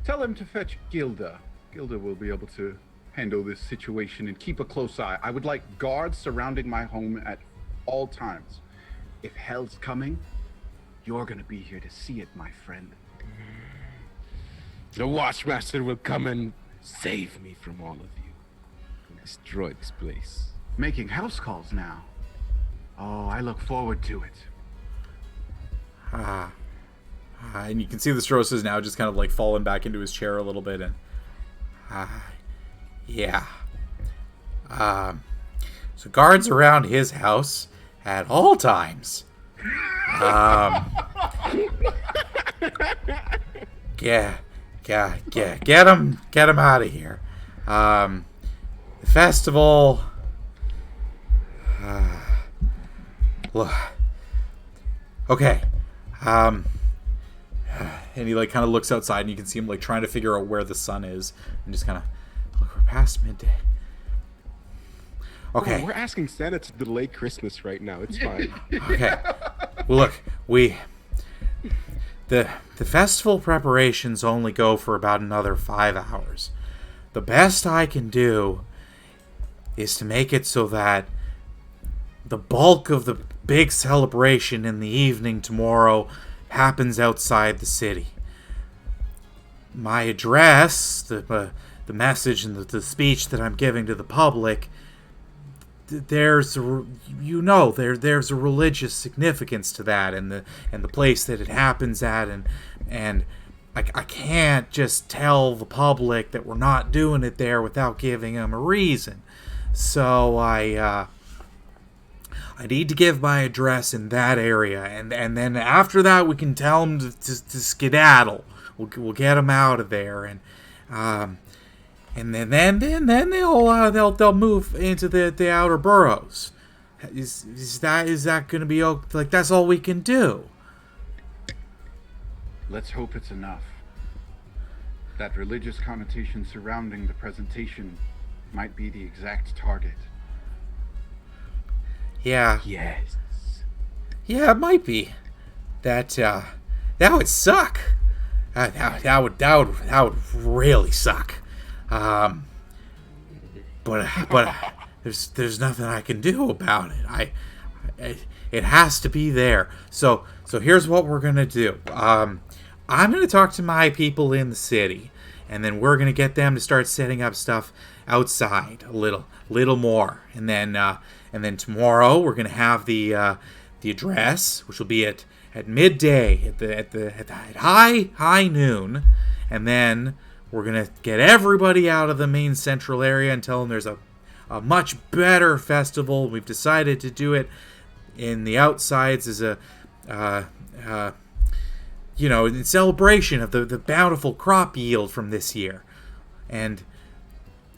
Tell him to fetch Gilda. Gilda will be able to handle this situation and keep a close eye. I would like guards surrounding my home at all times. If hell's coming, you're gonna be here to see it, my friend. The Watchmaster will come and save me from all of you. And destroy this place. Making house calls now. Oh, I look forward to it. And you can see the Stros is now just kind of like falling back into his chair a little bit, and yeah. So guards around his house at all times. Get him out of here. The festival. Look. Okay. And he like kind of looks outside, and you can see him like trying to figure out where the sun is, and just kind of look. We're past midday. Okay. Oh, we're asking Santa to delay Christmas right now. It's fine. Okay. Well, look, the festival preparations only go for about another 5 hours. The best I can do is to make it so that the bulk of the big celebration in the evening tomorrow happens outside the city. My address, the message and the speech that I'm giving to the public, there's a religious significance to that, and the place that it happens at, and I can't just tell the public that we're not doing it there without giving them a reason. So I need to give my address in that area, and then after that we can tell them to skedaddle. We'll get them out of there, and And then they'll move into the outer boroughs. Is that going to be like that's all we can do? Let's hope it's enough. That religious connotation surrounding the presentation might be the exact target. Yeah. Yes. Yeah, it might be. That would suck. That would really suck. But there's nothing I can do about it. It has to be there. So here's what we're gonna do. I'm gonna talk to my people in the city, and then we're gonna get them to start setting up stuff outside a little more, and then tomorrow we're gonna have the address, which will be at midday at high noon, and then we're gonna get everybody out of the main central area and tell them there's a much better festival. We've decided to do it in the outsides as a in celebration of the bountiful crop yield from this year, and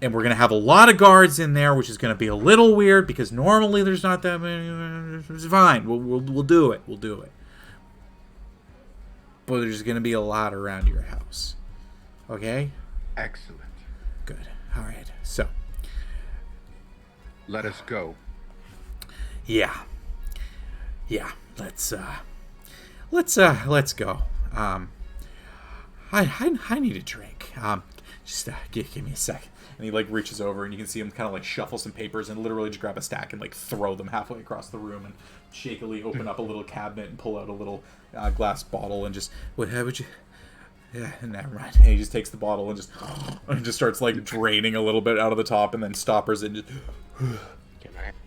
we're going to have a lot of guards in there, which is going to be a little weird because normally there's not that many. It's fine. We'll do it. We'll do it. But there's going to be a lot around your house. Okay? Excellent. Good. All right. So. Let us go. Yeah. Let's go. I need a drink. Just give me a second. And he reaches over, and you can see him kind of shuffle some papers and literally just grab a stack and throw them halfway across the room and shakily open up a little cabinet and pull out a little glass bottle and just what would you? Yeah, never mind. And he just takes the bottle and just starts draining a little bit out of the top and then stoppers it. Just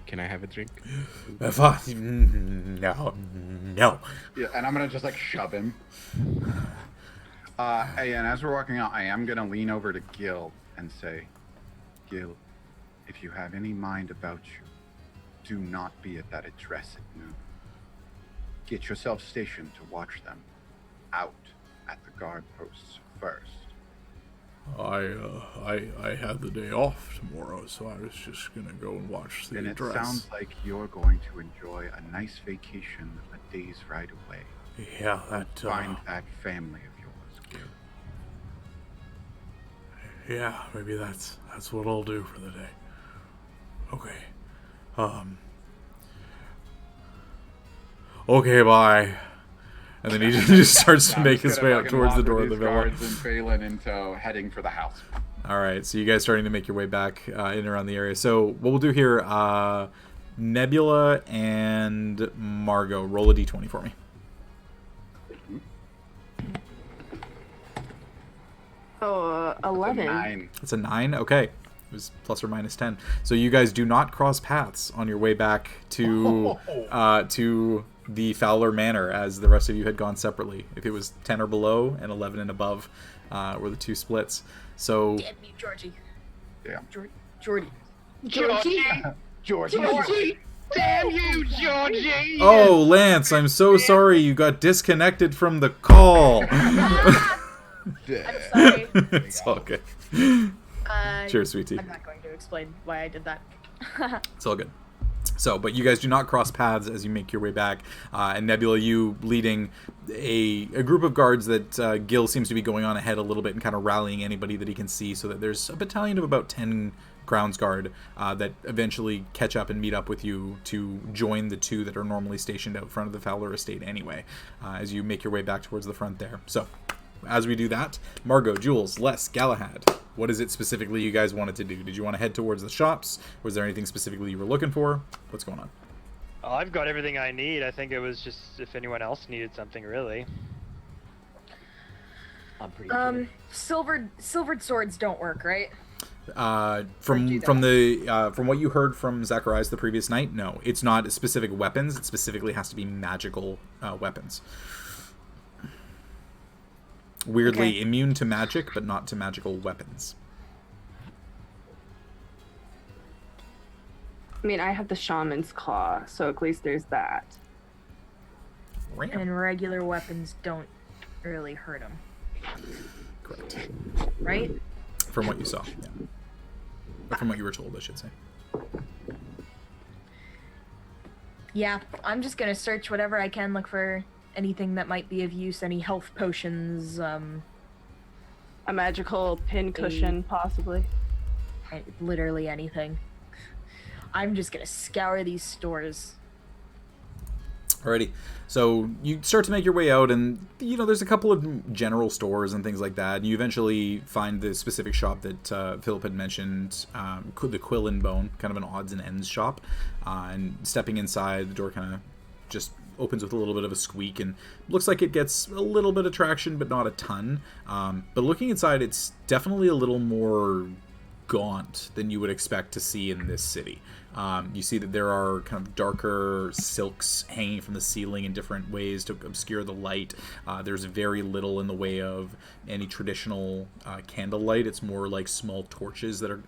Can I have a drink? No. Yeah, and I'm gonna just shove him. And as we're walking out, I am gonna lean over to Gil and say, Gil, if you have any mind about you, do not be at that address at noon. Get yourself stationed to watch them out at the guard posts first. I had the day off tomorrow, so I was just gonna go and watch the address. And it sounds like you're going to enjoy a nice vacation a day's ride away. Yeah, that Find that family of yours, Gil. Yeah, maybe that's what I'll do for the day. Okay. Okay, bye. And then he just starts to make his way up towards the door of the villa. Guards and Phelan into heading for the house. All right, so you guys starting to make your way back in and around the area. So what we'll do here, Nebula and Margot, roll a d20 for me. Oh, 11. 9. It's a 9. Okay, it was plus or minus 10. So you guys do not cross paths on your way back to the Fowler Manor, as the rest of you had gone separately. If it was 10 or below and 11 and above were the two splits. So Damn you, Georgie. Yeah. Georgie. Georgie. Damn you, Georgie! oh, Lance, I'm so sorry you got disconnected from the call. I'm sorry. It's all good. Cheers, sweetie. I'm not going to explain why I did that. It's all good. So, but you guys do not cross paths as you make your way back. And Nebula, you leading a group of guards that Gil seems to be going on ahead a little bit and kind of rallying anybody that he can see, so that there's a battalion of about 10 grounds guard that eventually catch up and meet up with you to join the two that are normally stationed out front of the Fowler estate anyway, as you make your way back towards the front there. So, as we do that, Margot, Jules, Les, Galahad, what is it specifically you guys wanted to do? Did you want to head towards the shops? Was there anything specifically you were looking for? What's going on? Oh, I've got everything I need. I think it was just if anyone else needed something, really. I'm pretty sure. Silvered swords don't work, right? From what you heard from Zacharias the previous night, no, it's not specific weapons. It specifically has to be magical weapons. Weirdly immune to magic, but not to magical weapons. I mean, I have the shaman's claw, so at least there's that. And regular weapons don't really hurt them. Correct. Right? from what you saw. Yeah. Or from what you were told, I should say. Yeah, I'm just gonna search whatever I can, look for anything that might be of use, any health potions, A magical pin cushion, possibly. literally anything. I'm just gonna scour these stores. Alrighty, so you start to make your way out, and there's a couple of general stores and things like that. And you eventually find the specific shop that Philip had mentioned, the Cuillin Bone, kind of an odds and ends shop. And stepping inside, the door kind of just opens with a little bit of a squeak, and looks like it gets a little bit of traction, but not a ton. But looking inside, it's definitely a little more gaunt than you would expect to see in this city. You see that there are kind of darker silks hanging from the ceiling in different ways to obscure the light. There's very little in the way of any traditional candlelight. It's more like small torches that are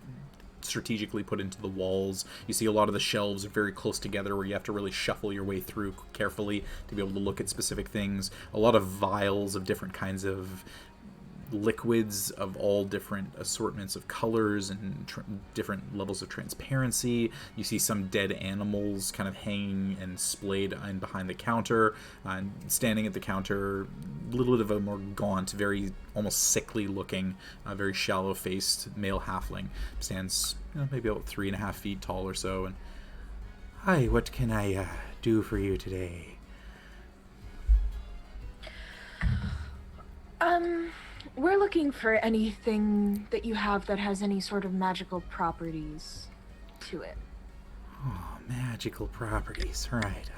strategically put into the walls. You see a lot of the shelves are very close together where you have to really shuffle your way through carefully to be able to look at specific things. A lot of vials of different kinds of liquids of all different assortments of colors and different levels of transparency. You see some dead animals kind of hanging and splayed in behind the counter. And standing at the counter, a little bit of a more gaunt, very almost sickly looking, very shallow faced male halfling stands maybe about 3.5 feet tall or so. And hi, what can I do for you today? We're looking for anything that you have that has any sort of magical properties to it. Oh, magical properties. Right,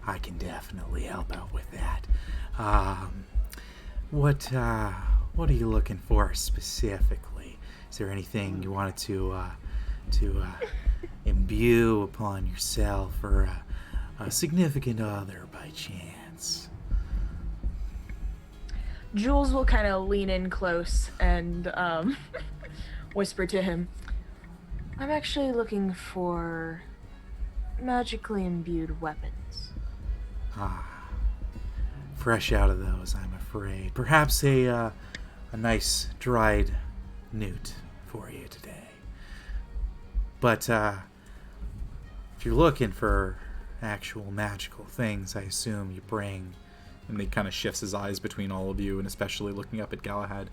I can definitely help out with that. What are you looking for specifically? Is there anything you wanted to imbue upon yourself or a significant other by chance? Jules will kind of lean in close and whisper to him, I'm actually looking for magically imbued weapons. Fresh out of those, I'm afraid. Perhaps a nice dried newt for you today. But if you're looking for actual magical things, I assume you bring... And he kind of shifts his eyes between all of you, and especially looking up at Galahad.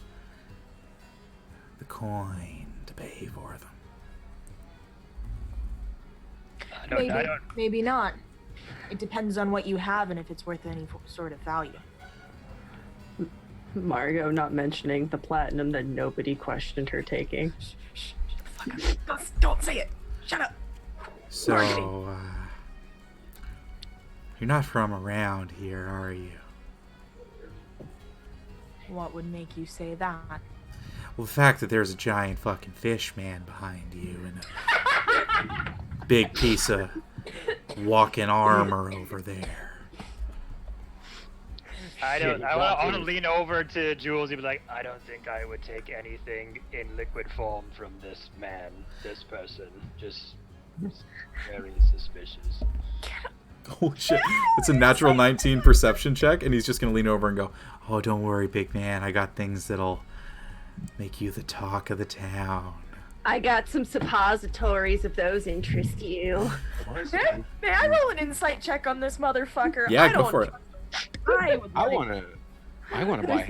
The coin to pay for them. Maybe not. It depends on what you have and if it's worth any sort of value. Margot not mentioning the platinum that nobody questioned her taking. Shh, don't say it. Shut up. So, you're not from around here, are you? What would make you say that? Well, the fact that there's a giant fucking fish man behind you and a big piece of walking armor over there. I want to lean over to Jules and be like, I don't think I would take anything in liquid form from this man, this person. Just very suspicious. Oh shit. It's a natural 19 perception check, and he's just going to lean over and go, oh, don't worry, big man. I got things that'll make you the talk of the town. I got some suppositories if those interest you. May I roll an insight check on this motherfucker? Yeah, go for it. I want to buy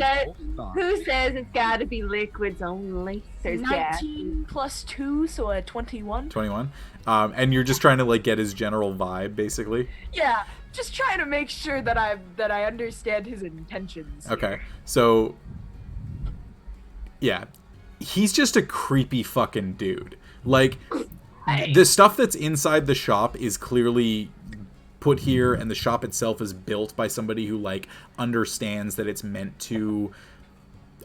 Who says it's got to be liquids only? There's 19 plus 2, so a 21. 21. And you're just trying to like get his general vibe, basically. Yeah, just trying to make sure that I understand his intentions. Okay, here. so yeah, he's just a creepy fucking dude. Like, the stuff that's inside the shop is clearly put here, and the shop itself is built by somebody who like understands that it's meant to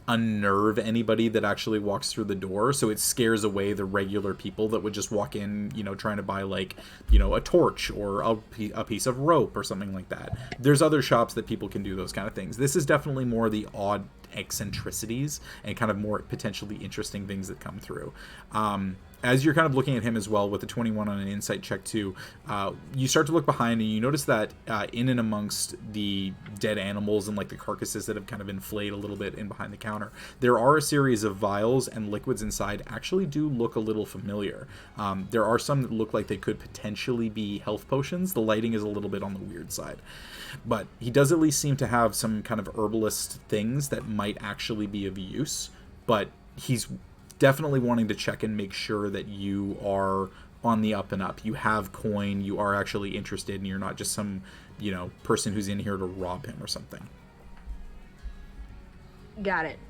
unnerve anybody that actually walks through the door, so it scares away the regular people that would just walk in, trying to buy like, a torch or a piece of rope or something like that. There's other shops that people can do those kind of things. This is definitely more the odd eccentricities and kind of more potentially interesting things that come through. as you're kind of looking at him as well with the 21 on an insight check too, you start to look behind and you notice that in and amongst the dead animals and like the carcasses that have kind of inflated a little bit in behind the counter, there are a series of vials and liquids inside actually do look a little familiar. There are some that look like they could potentially be health potions. The lighting is a little bit on the weird side. But he does at least seem to have some kind of herbalist things that might actually be of use, but he's definitely wanting to check and make sure that you are on the up and up. You have coin, you are actually interested, and you're not just some, person who's in here to rob him or something. Got it.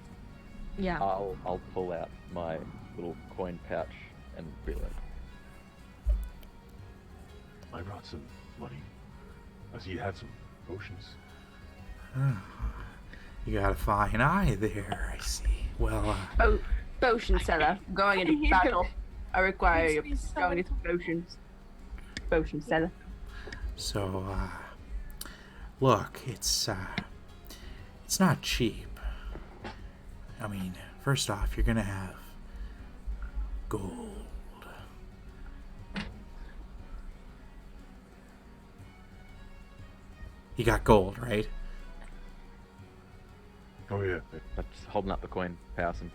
Yeah. I'll pull out my little coin pouch and Relent. I brought some money. I see you have some potions. You got a fine eye there, I see. Well, Potion seller. Going into battle. I require you going into potions. Potion seller. So, look, it's not cheap. I mean, first off, you're gonna have gold. You got gold, right? Oh yeah. I'm just holding up the coin pouch and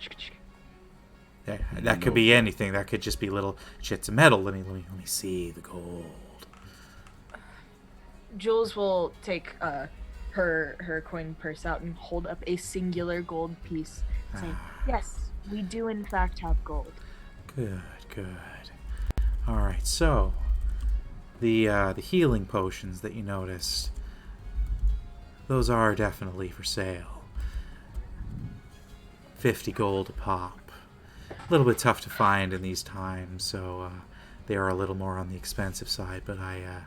That could be anything. That could just be little shits of metal. Let me see the gold. Jules will take her coin purse out and hold up a singular gold piece, saying, "Yes, we do in fact have gold." Good. All right, so the healing potions that you noticed, those are definitely for sale. 50 gold a pop. A little bit tough to find in these times, so they are a little more on the expensive side, but I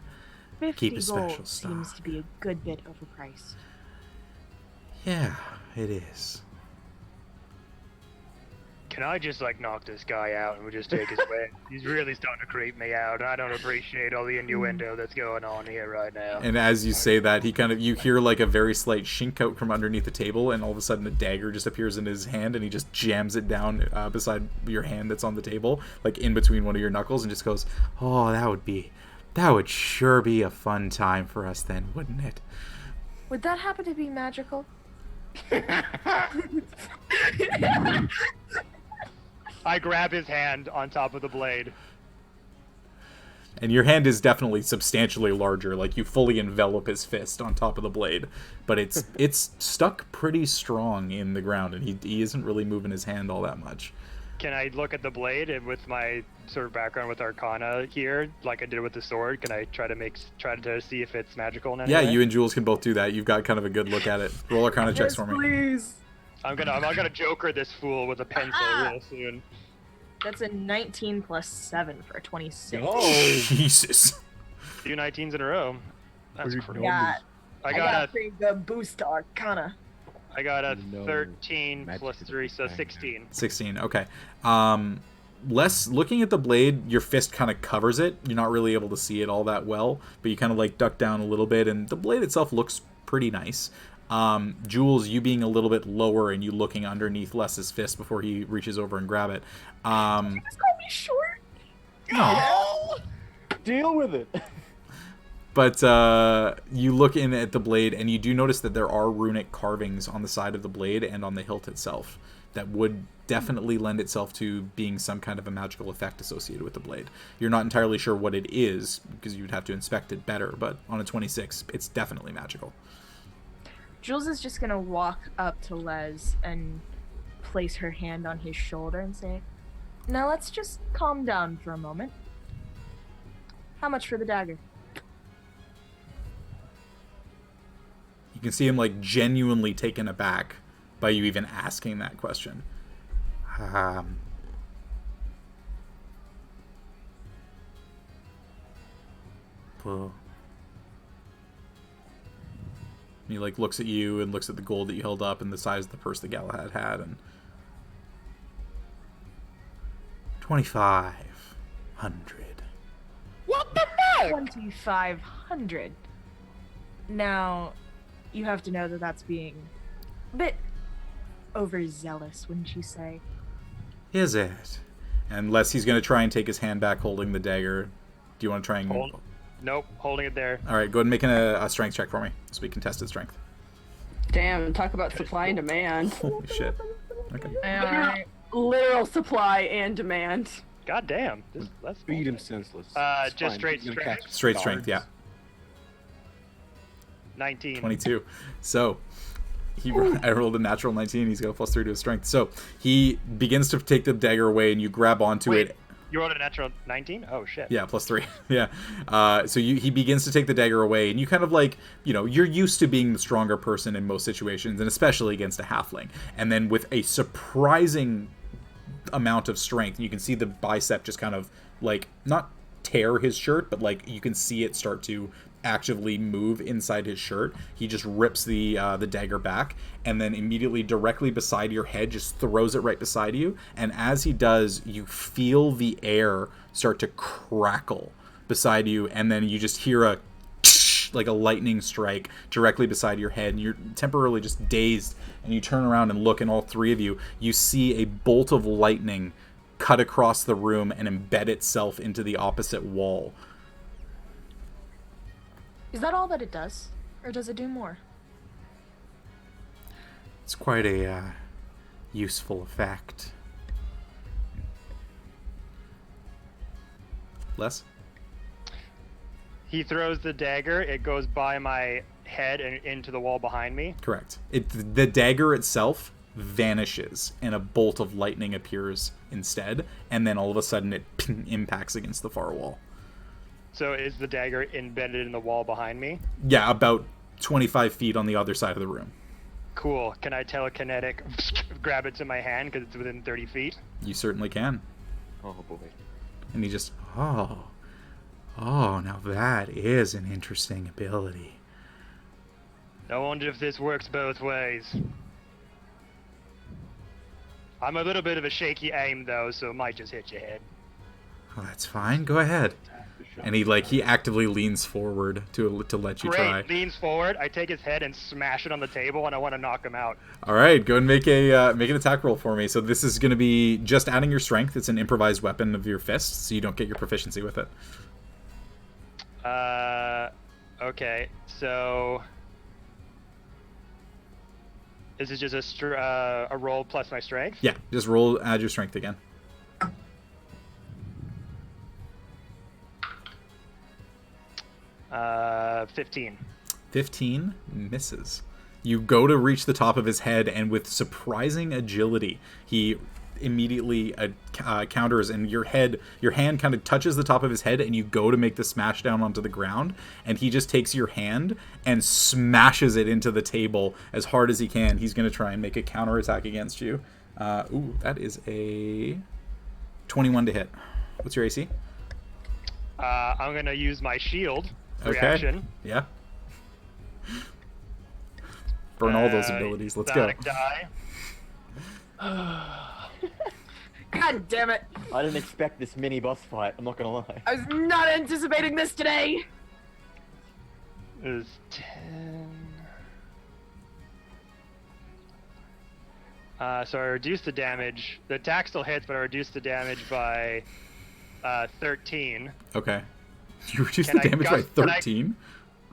keep a special gold stock. seems to be a good bit overpriced. Yeah, it is. Can I just knock this guy out and we'll just take his way? He's really starting to creep me out. I don't appreciate all the innuendo that's going on here right now. And as you say that, you hear a very slight shink out from underneath the table, and all of a sudden a dagger just appears in his hand, and he just jams it down beside your hand that's on the table, in between one of your knuckles, and just goes, "Oh, that would sure be a fun time for us then, wouldn't it?" Would that happen to be magical? I grab his hand on top of the blade. And your hand is definitely substantially larger, you fully envelop his fist on top of the blade, but it's stuck pretty strong in the ground, and he isn't really moving his hand all that much. Can I look at the blade, and with my sort of background with Arcana here, like I did with the sword, can I try to see if it's magical in any way? Yeah, you and Jules can both do that. You've got kind of a good look at it. Roll Arcana checks for me. Please. I'm gonna joker this fool with a pencil real soon. That's a 19 plus 7 for a 26. Oh, Jesus. 2 19s in a row. That's Pretty crazy. Yeah, I got got a pretty good boost to Arcana. a 13 plus 3, so 16. 16, okay. Looking at the blade, your fist kind of covers it. You're not really able to see it all that well, but you kind of duck down a little bit, and the blade itself looks pretty nice. Jules, you being a little bit lower and you looking underneath Les's fist before he reaches over and grab it. You just call me short? No. deal with it. But you look in at the blade, and you do notice that there are runic carvings on the side of the blade and on the hilt itself that would definitely lend itself to being some kind of a magical effect associated with the blade. You're not entirely sure what it is, because you'd have to inspect it better, but on a 26, it's definitely magical. Jules is just gonna walk up to Les and place her hand on his shoulder and say, "Now let's just calm down for a moment. How much for the dagger?" You can see him genuinely taken aback by you even asking that question. Well, He looks at you and looks at the gold that you held up and the size of the purse that Galahad had, and 2,500. What the heck? 2,500. Now, you have to know that that's being a bit overzealous, wouldn't you say? Is it? Unless he's going to try and take his hand back holding the dagger. Do you want to try and... Nope, holding it there. All right, go ahead and make a strength check for me so we can test his strength. Damn, talk about supply and demand. Holy shit. Okay. Literal supply and demand. God damn. That's Beat him senseless. Just straight strength. Straight strength, yeah. 19. 22. So, I rolled a natural 19. He's got a +3 to his strength. So, he begins to take the dagger away, and you grab onto it. You rolled a natural 19? Oh, shit. Yeah, +3. Yeah. So he begins to take the dagger away, and you kind of like, you're used to being the stronger person in most situations, and especially against a halfling. And then with a surprising amount of strength, you can see the bicep just kind of like, not tear his shirt, but like you can see it start to actively move inside his shirt. He just rips the dagger back, and then immediately directly beside your head just throws it right beside you. And as he does, you feel the air start to crackle beside you, and then you just hear a like a lightning strike directly beside your head, and you're temporarily just dazed, and you turn around and look, and all three of you see a bolt of lightning cut across the room and embed itself into the opposite wall. Is that all that it does? Or does it do more? It's quite a useful effect. Les? He throws the dagger, it goes by my head and into the wall behind me. Correct. The dagger itself vanishes, and a bolt of lightning appears instead, and then all of a sudden it impacts against the far wall. So is the dagger embedded in the wall behind me? Yeah, about 25 feet on the other side of the room. Cool. Can I telekinetic grab it to my hand because it's within 30 feet? You certainly can. Oh boy. And he just, oh, now that is an interesting ability. I wonder if this works both ways. I'm a little bit of a shaky aim though, so it might just hit your head. Oh, that's fine. Go ahead. And he actively leans forward to let you try. Great. Leans forward. I take his head and smash it on the table, and I want to knock him out. All right, go and make an attack roll for me. So this is going to be just adding your strength. It's an improvised weapon of your fist, so you don't get your proficiency with it. Okay. So is it just a roll plus my strength? Yeah, just add your strength again. 15. 15 misses. You go to reach the top of his head, and with surprising agility, he immediately counters, and your hand kind of touches the top of his head, and you go to make the smash down onto the ground, and he just takes your hand and smashes it into the table as hard as he can. He's going to try and make a counterattack against you. That is a 21 to hit. What's your AC? I'm going to use my shield reaction. Yeah. Burn all those abilities. Let's go. Die. God damn it! I didn't expect this mini boss fight, I'm not gonna lie. I was not anticipating this today! It was 10. So I reduced the damage. The attack still hits, but I reduced the damage by 13. Okay. You reduced the damage by 13?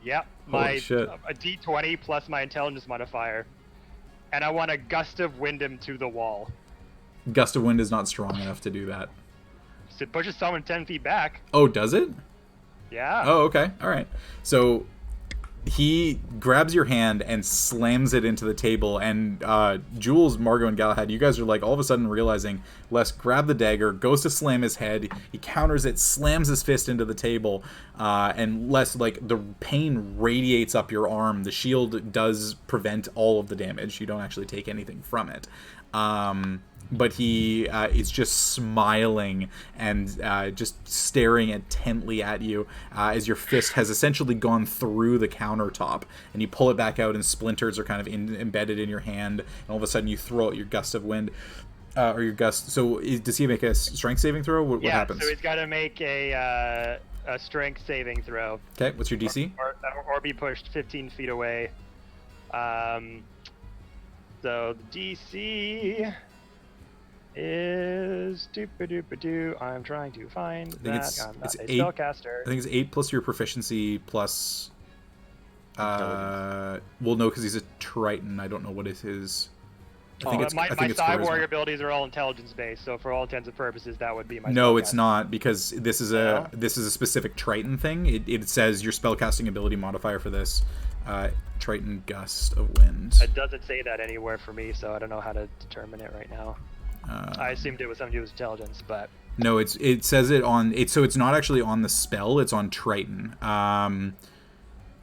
Yep. Holy shit. A d20 plus my intelligence modifier. And I want a gust of wind him to the wall. Gust of wind is not strong enough to do that. So it pushes someone 10 feet back. Oh, does it? Yeah. Oh, okay. All right. So he grabs your hand and slams it into the table, and Jules, Margot, and Galahad, you guys are like all of a sudden realizing Les grabbed the dagger, goes to slam his head, he counters it, slams his fist into the table, and Les, like, the pain radiates up your arm. The shield does prevent all of the damage. You don't actually take anything from it. But he is just smiling and just staring intently at you as your fist has essentially gone through the countertop, and you pull it back out and splinters are kind of embedded in your hand, and all of a sudden you throw out your gust of wind, or your gust. So does he make a strength saving throw? What happens? So he's got to make a strength saving throw. Okay, what's your DC? Or be pushed 15 feet away. So the DC is doop-a-doop-a-doo. I'm trying to find that. I'm not a 8. spellcaster. I think it's 8 plus your proficiency plus. Well, no, because he's a Triton. I don't know what is his. I think it's. My I think it's Psy charisma. Warrior abilities are all intelligence based, so for all intents and purposes, that would be my. No, it's spellcaster. not, because this is a specific Triton thing. It says your spellcasting ability modifier for this, Triton Gust of Wind. It doesn't say that anywhere for me, so I don't know how to determine it right now. I assumed it was something to do with intelligence, but No, it says it on it, so it's not actually on the spell. It's on Triton.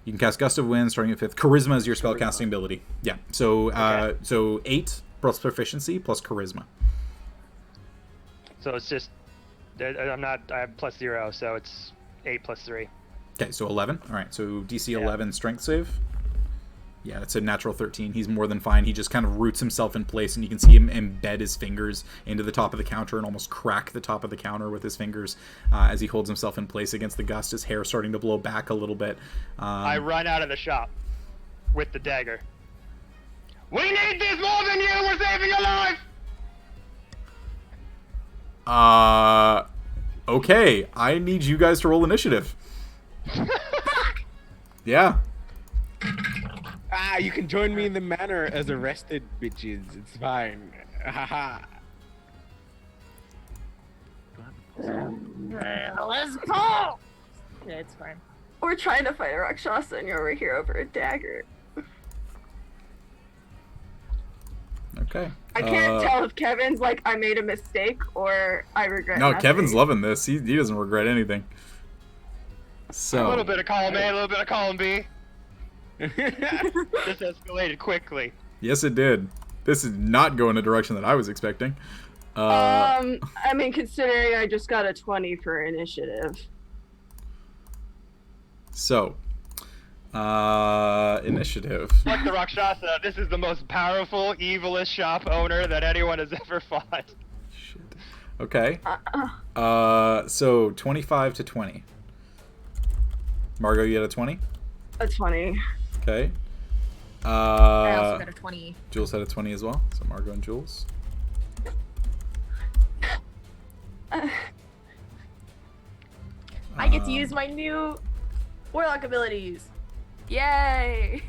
You can cast Gust of Wind starting at 5th. Charisma is your spellcasting ability. Yeah. So so 8 plus proficiency plus charisma. so it's just I have +0, so it's 8 plus 3. Okay, so 11. All right, so DC 11 strength save. Yeah, it's a natural 13. He's more than fine. He just kind of roots himself in place, and you can see him embed his fingers into the top of the counter and almost crack the top of the counter with his fingers as he holds himself in place against the gust, his hair starting to blow back a little bit. I run out of the shop with the dagger. We need this more than you! We're saving your life! Okay, I need you guys to roll initiative. Yeah. You can join me in the manor as arrested bitches. It's fine. Haha. Let's go! Yeah, it's fine. We're trying to fight a Rakshasa and you're over here over a dagger. Okay. I can't tell if Kevin's like, I made a mistake or I regret No, nothing. Kevin's loving this. He doesn't regret anything. So A little bit of column A, a little bit of column B. This escalated quickly. Yes, it did. This is not going a direction that I was expecting. I mean, considering I just got a 20 for initiative. So, initiative. Like the Rakshasa, this is the most powerful, evilest shop owner that anyone has ever fought. Shit. Okay. So 25 to 20. Margot, you had a 20? A 20. Okay. I also got a 20. Jules had a 20 as well. So Margot and Jules. I get to use my new warlock abilities. Yay!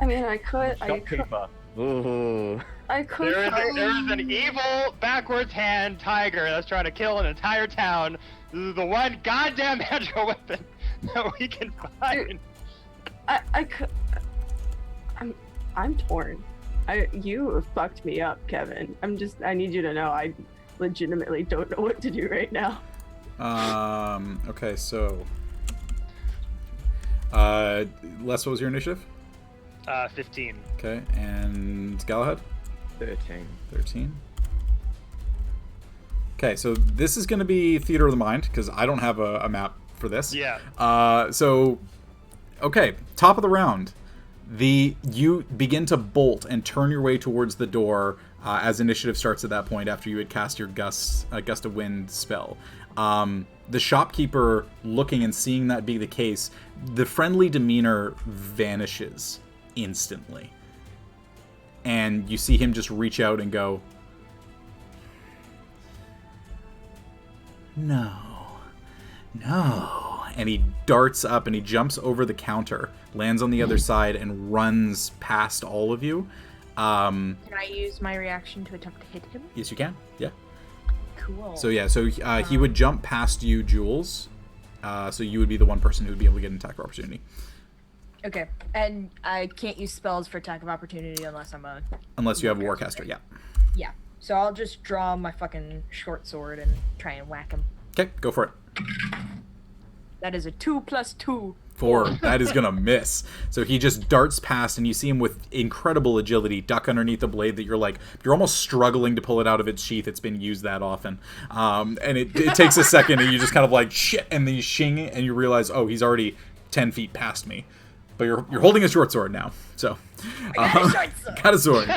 I mean, I could. Ooh. I could. There is an evil, backwards hand tiger that's trying to kill an entire town. This is the one goddamn magical weapon that we can find. Dude, I could. I'm torn. You have fucked me up, Kevin. I need you to know I legitimately don't know what to do right now. Okay, so Les, what was your initiative? 15. Okay, and Galahad? 13. Okay, so this is going to be Theater of the Mind, because I don't have a map for this. Yeah. So, okay, top of the round. You begin to bolt and turn your way towards the door as initiative starts at that point after you had cast your gust of wind spell. The shopkeeper, looking and seeing that be the case, the friendly demeanor vanishes instantly. And you see him just reach out and go, No. And he darts up and he jumps over the counter, lands on the other side, and runs past all of you. Can I use my reaction to attempt to hit him? Yes, you can. Yeah. Cool. So he would jump past you, Jules. So you would be the one person who would be able to get an attack of opportunity. Okay, and I can't use spells for attack of opportunity unless I'm a... Unless you have a Warcaster, yeah. Yeah, so I'll just draw my fucking short sword and try and whack him. Okay, go for it. That is a 2 + 2. 4. That is gonna miss. So he just darts past, and you see him with incredible agility duck underneath the blade that you're almost struggling to pull it out of its sheath. It's been used that often, and it takes a second, and you just kind of like shit, and then you shing, and you realize, oh, he's already 10 feet past me. But you're holding a short sword now, so got a sword.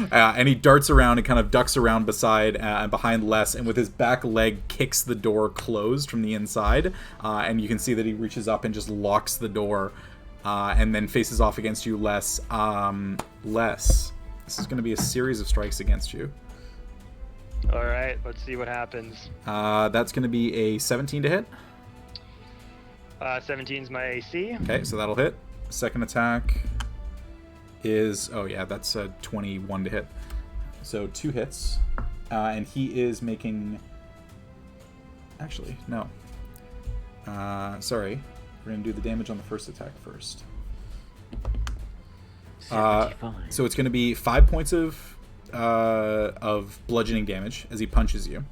And he darts around and kind of ducks around beside and behind Les, and with his back leg kicks the door closed from the inside. And you can see that he reaches up and just locks the door, and then faces off against you, Les. Les, this is going to be a series of strikes against you. All right, let's see what happens. That's going to be a 17 to hit. 17's my AC. Okay, so that'll hit. Second attack is... Oh, yeah, that's a 21 to hit. So 2 hits. And he is making... Actually, no. Sorry. We're going to do the damage on the first attack first. So it's going to be 5 points of bludgeoning damage as he punches you.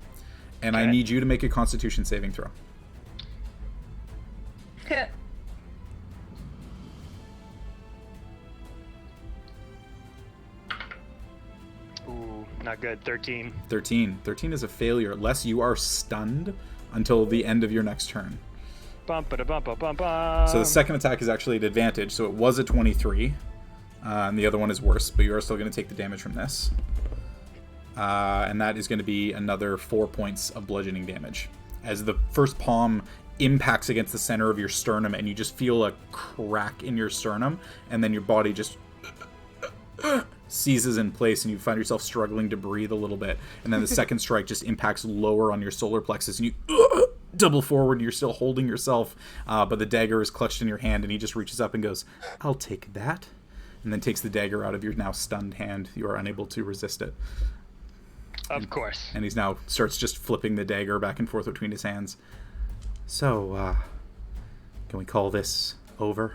And I need you to make a Constitution saving throw. Hit. Ooh, not good. 13. 13 is a failure, unless you are stunned until the end of your next turn. Bum, ba, bum, bum, bum, bum. So the second attack is actually at advantage, so it was a 23. And the other one is worse, but you are still going to take the damage from this. And that is going to be another 4 points of bludgeoning damage. As the first palm impacts against the center of your sternum, and you just feel a crack in your sternum, and then your body just seizes in place, and you find yourself struggling to breathe a little bit. And then the second strike just impacts lower on your solar plexus, and you double forward, and you're still holding yourself, but the dagger is clutched in your hand, and he just reaches up and goes, "I'll take that," and then takes the dagger out of your now stunned hand. You are unable to resist it. Of course. And he's now starts just flipping the dagger back and forth between his hands. So, can we call this over?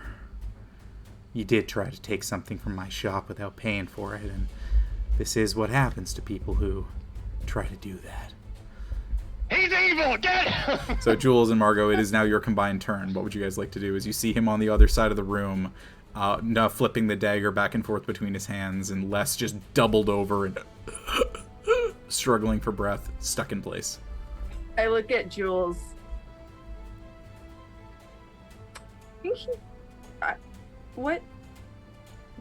You did try to take something from my shop without paying for it, and this is what happens to people who try to do that. He's evil! Get him! So, Jules and Margot, it is now your combined turn. What would you guys like to do? As you see him on the other side of the room, now flipping the dagger back and forth between his hands, and Les just doubled over and struggling for breath, stuck in place. I look at Jules. What?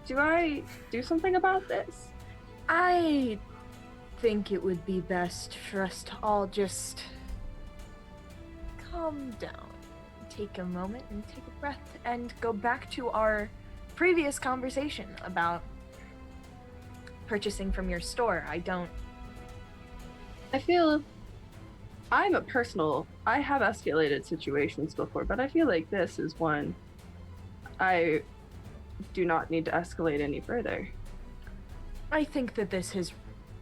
Do I do something about this? I think it would be best for us to all just calm down, take a moment and take a breath, and go back to our previous conversation about purchasing from your store. I feel I have escalated situations before, but I feel like this is one I do not need to escalate any further. I think that this has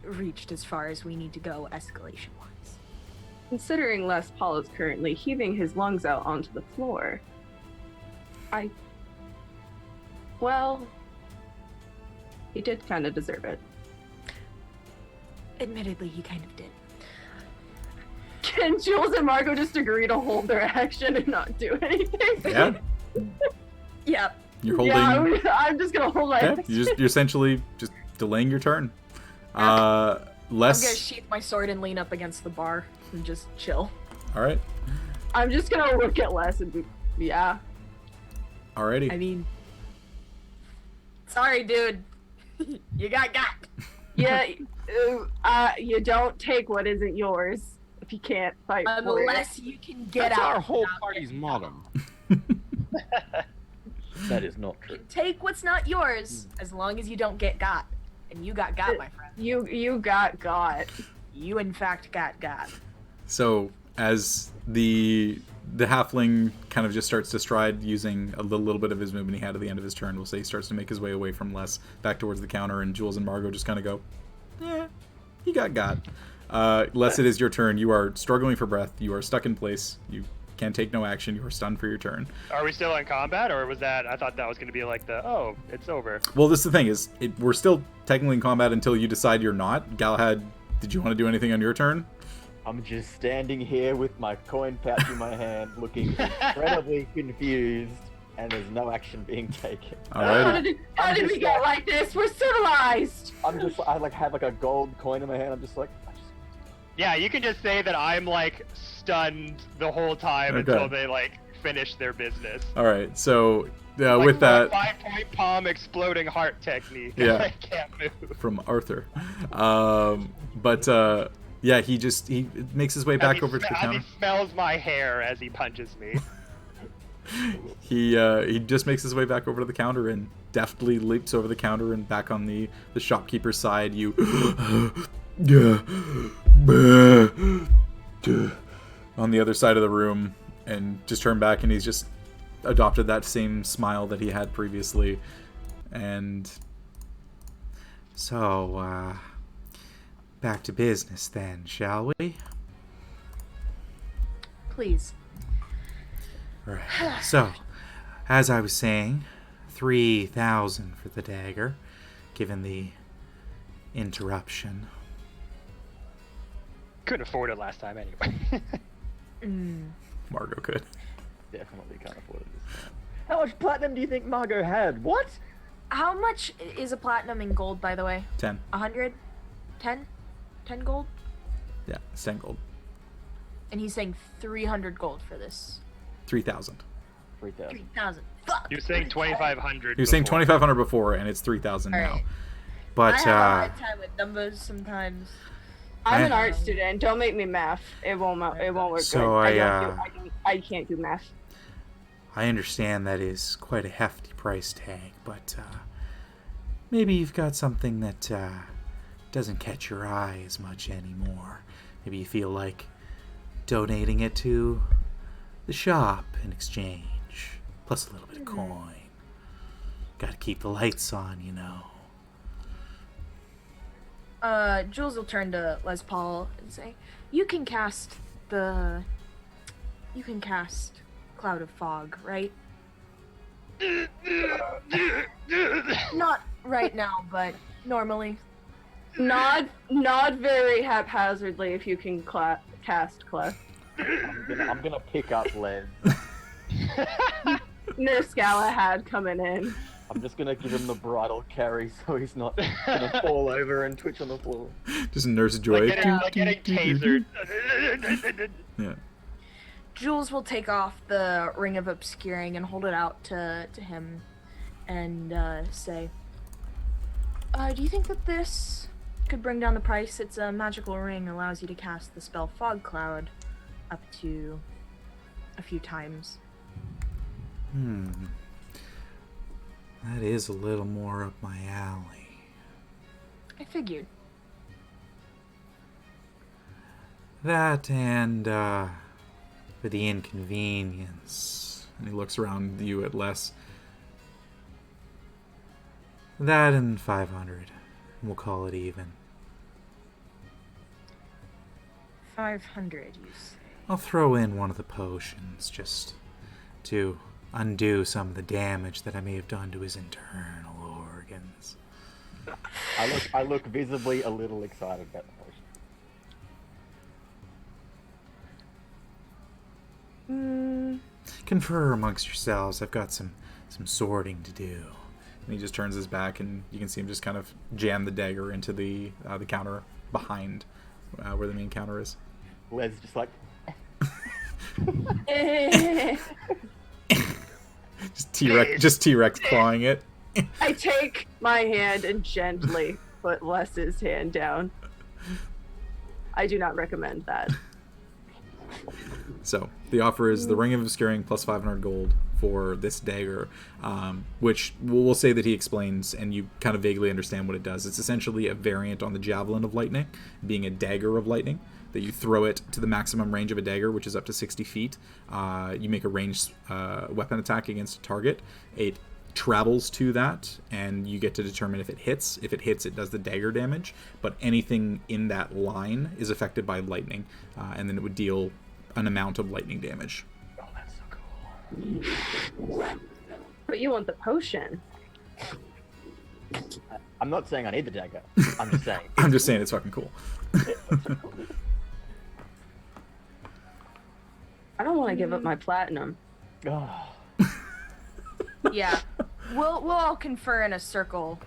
reached as far as we need to go escalation-wise. Considering Les Paul is currently heaving his lungs out onto the floor, well, he did kind of deserve it. Admittedly, he kind of did. Can Jules and Margot just agree to hold their action and not do anything? Yeah. Yep. You're holding. Yeah, I'm just gonna hold my action. You're essentially just delaying your turn. Les. I'm gonna sheath my sword and lean up against the bar and just chill. All right. I'm just gonna look at Les and be, yeah. Alrighty. I mean, sorry, dude. You got. Yeah. You don't take what isn't yours if you can't fight for it. Unless you can get That's out. our whole party's motto. That is not true. Take what's not yours, as long as you don't get got. And you got got, my friend. You got. You in fact got. So as the halfling kind of just starts to stride, using a little bit of his movement he had at the end of his turn, we'll say he starts to make his way away from Les back towards the counter, and Jules and Margot just kind of go, he got. Les, it is your turn. You are struggling for breath. You are stuck in place. You can take no action. You are stunned for your turn. Are we still in combat, or was that? I thought that was going to be like it's over. Well, this is the thing is, we're still technically in combat until you decide you're not. Galahad, did you want to do anything on your turn? I'm just standing here with my coin pouch in my hand, looking incredibly confused, and there's no action being taken. All right. How did we get like this? We're civilized. I have like a gold coin in my hand. I'm just like. Yeah, you can just say that I'm like stunned the whole time until they like finish their business. All right. So like with that 5-point palm exploding heart technique. Yeah. I can't move. From Arthur. Yeah, he makes his way back over to the counter. He smells my hair as he punches me. He just makes his way back over to the counter and deftly leaps over the counter and back on the shopkeeper's side. You on the other side of the room, and just turned back, and he's just adopted that same smile that he had previously. And so, back to business then, shall we? Please. Right. So, as I was saying, 3,000 for the dagger, given the interruption. Couldn't afford it last time anyway. Margot could. Definitely can't afford it this time. How much platinum do you think Margot had? What? How much is a platinum in gold, by the way? 10. 100? 10? 10 gold? Yeah, it's 10 gold. And he's saying 300 gold for this. 3,000. 3,000. 3,000. Fuck! You're saying 2,500. You're saying 2,500 before, and it's 3,000 now. Alright. But, I have a hard time with numbers sometimes. I'm an art student. Don't make me math. It won't work So good. I can't do math. I understand that is quite a hefty price tag, but maybe you've got something that doesn't catch your eye as much anymore. Maybe you feel like donating it to the shop in exchange, plus a little bit of coin. Gotta keep the lights on, you know. Jules will turn to Les Paul and say, You can cast Cloud of Fog, right? Not right now, but normally. Nod very haphazardly if you can cast Clef. I'm gonna pick up Les. Nurse Galahad coming in. I'm just gonna give him the bridal carry so he's not gonna fall over and twitch on the floor. Just Nurse Joy. Like getting tasered. Yeah. Jules will take off the Ring of Obscuring and hold it out to him and say, do you think that this could bring down the price? It's a magical ring, allows you to cast the spell Fog Cloud up to a few times. That is a little more up my alley. I figured. That and, for the inconvenience. And he looks around you at Les. That and 500. We'll call it even. 500, you say? I'll throw in one of the potions, just to undo some of the damage that I may have done to his internal organs. I look visibly a little excited about the potion. Confer amongst yourselves. I've got some sorting to do. And he just turns his back, and you can see him just kind of jam the dagger into the counter behind where the main counter is. Les just like... Just T-Rex clawing it. I take my hand and gently put Les's hand down. I do not recommend that. So the offer is the Ring of Obscuring plus 500 gold for this dagger, which we'll say that he explains, and you kind of vaguely understand what it does. It's essentially a variant on the Javelin of Lightning, being a dagger of lightning, that you throw it to the maximum range of a dagger, which is up to 60 feet. You make a ranged weapon attack against a target. It travels to that, and you get to determine if it hits. If it hits, it does the dagger damage, but anything in that line is affected by lightning, and then it would deal an amount of lightning damage. Oh, that's so cool. But you want the potion. I'm not saying I need the dagger. I'm just saying. I'm just saying it's fucking cool. I don't want to give up my platinum. Oh. Yeah. We'll all confer in a circle.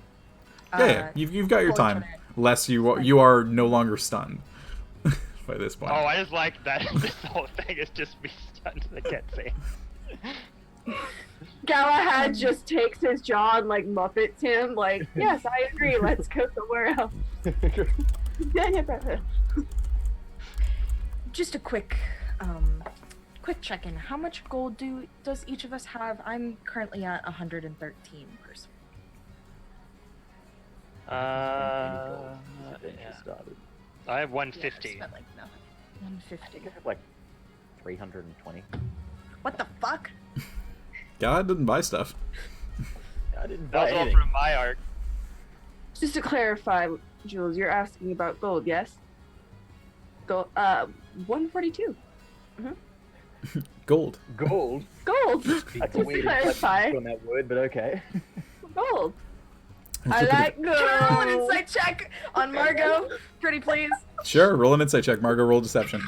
Yeah, you've got your time. Less you are no longer stunned by this point. Oh, I just like that this whole thing is just me stunned to the Ketsy. Galahad just takes his jaw and like muppets him, like, yes, I agree, let's go somewhere else. Just a quick check-in. How much gold does each of us have? I'm currently at 113 personally. Yeah. I have Yeah, 150. spent like nothing. 150. I have like 320. What the fuck? God didn't buy stuff. I didn't That buy was all anything. from my arc. Just to clarify, Jules, you're asking about gold, yes? Gold, 142. Gold. Gold. Gold! That's Just a to weird clarify. inflection on that word, but okay. Gold. Let's I look at like Can I roll an gold. insight check on Margot? Pretty please. it. Sure, roll an insight check. Margot, roll deception.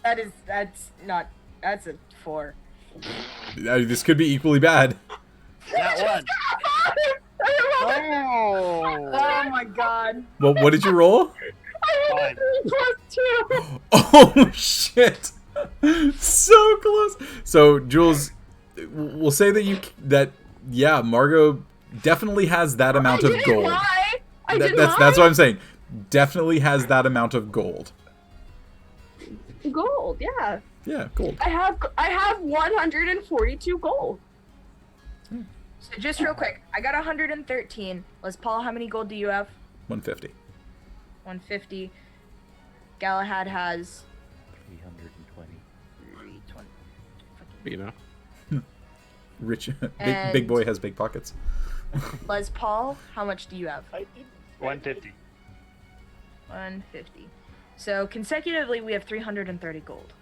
That's a 4. This could be equally bad. That one. Oh my god. Well, what did you roll? I rolled 3 +2. Oh, shit. So close. So, Jules, we'll say that Margot definitely has that amount of gold. Lie. I That- didn't that's lie. that's what I'm saying. Definitely has that amount of gold. Gold, yeah. Yeah, gold. I have 142 gold. So just real quick, I got 113. Les Paul, how many gold do you have? 150. 150. Galahad has 320. 320. You know. Rich, And- big boy has big pockets. Les Paul, how much do you have? 150. 150. So consecutively, we have 330 gold.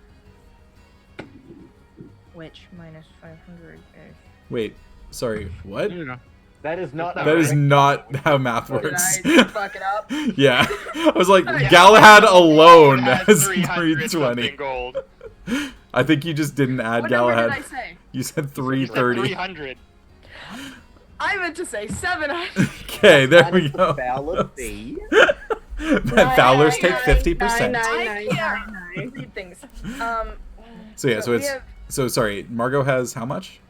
Which minus 500 is. Wait, sorry, what? No. That is not. That is not how math Did works. I fuck it up? Yeah, I was like, Yeah. Galahad alone It has has 300 320. something gold. I think you just didn't add What number Galahad. did I say? You said It's like 330. 300. I meant to say 700. Okay, there we go. Fowler B. Fowlers take 50%. I can't read things. So yeah, so we it's have- so sorry. Margot has how much?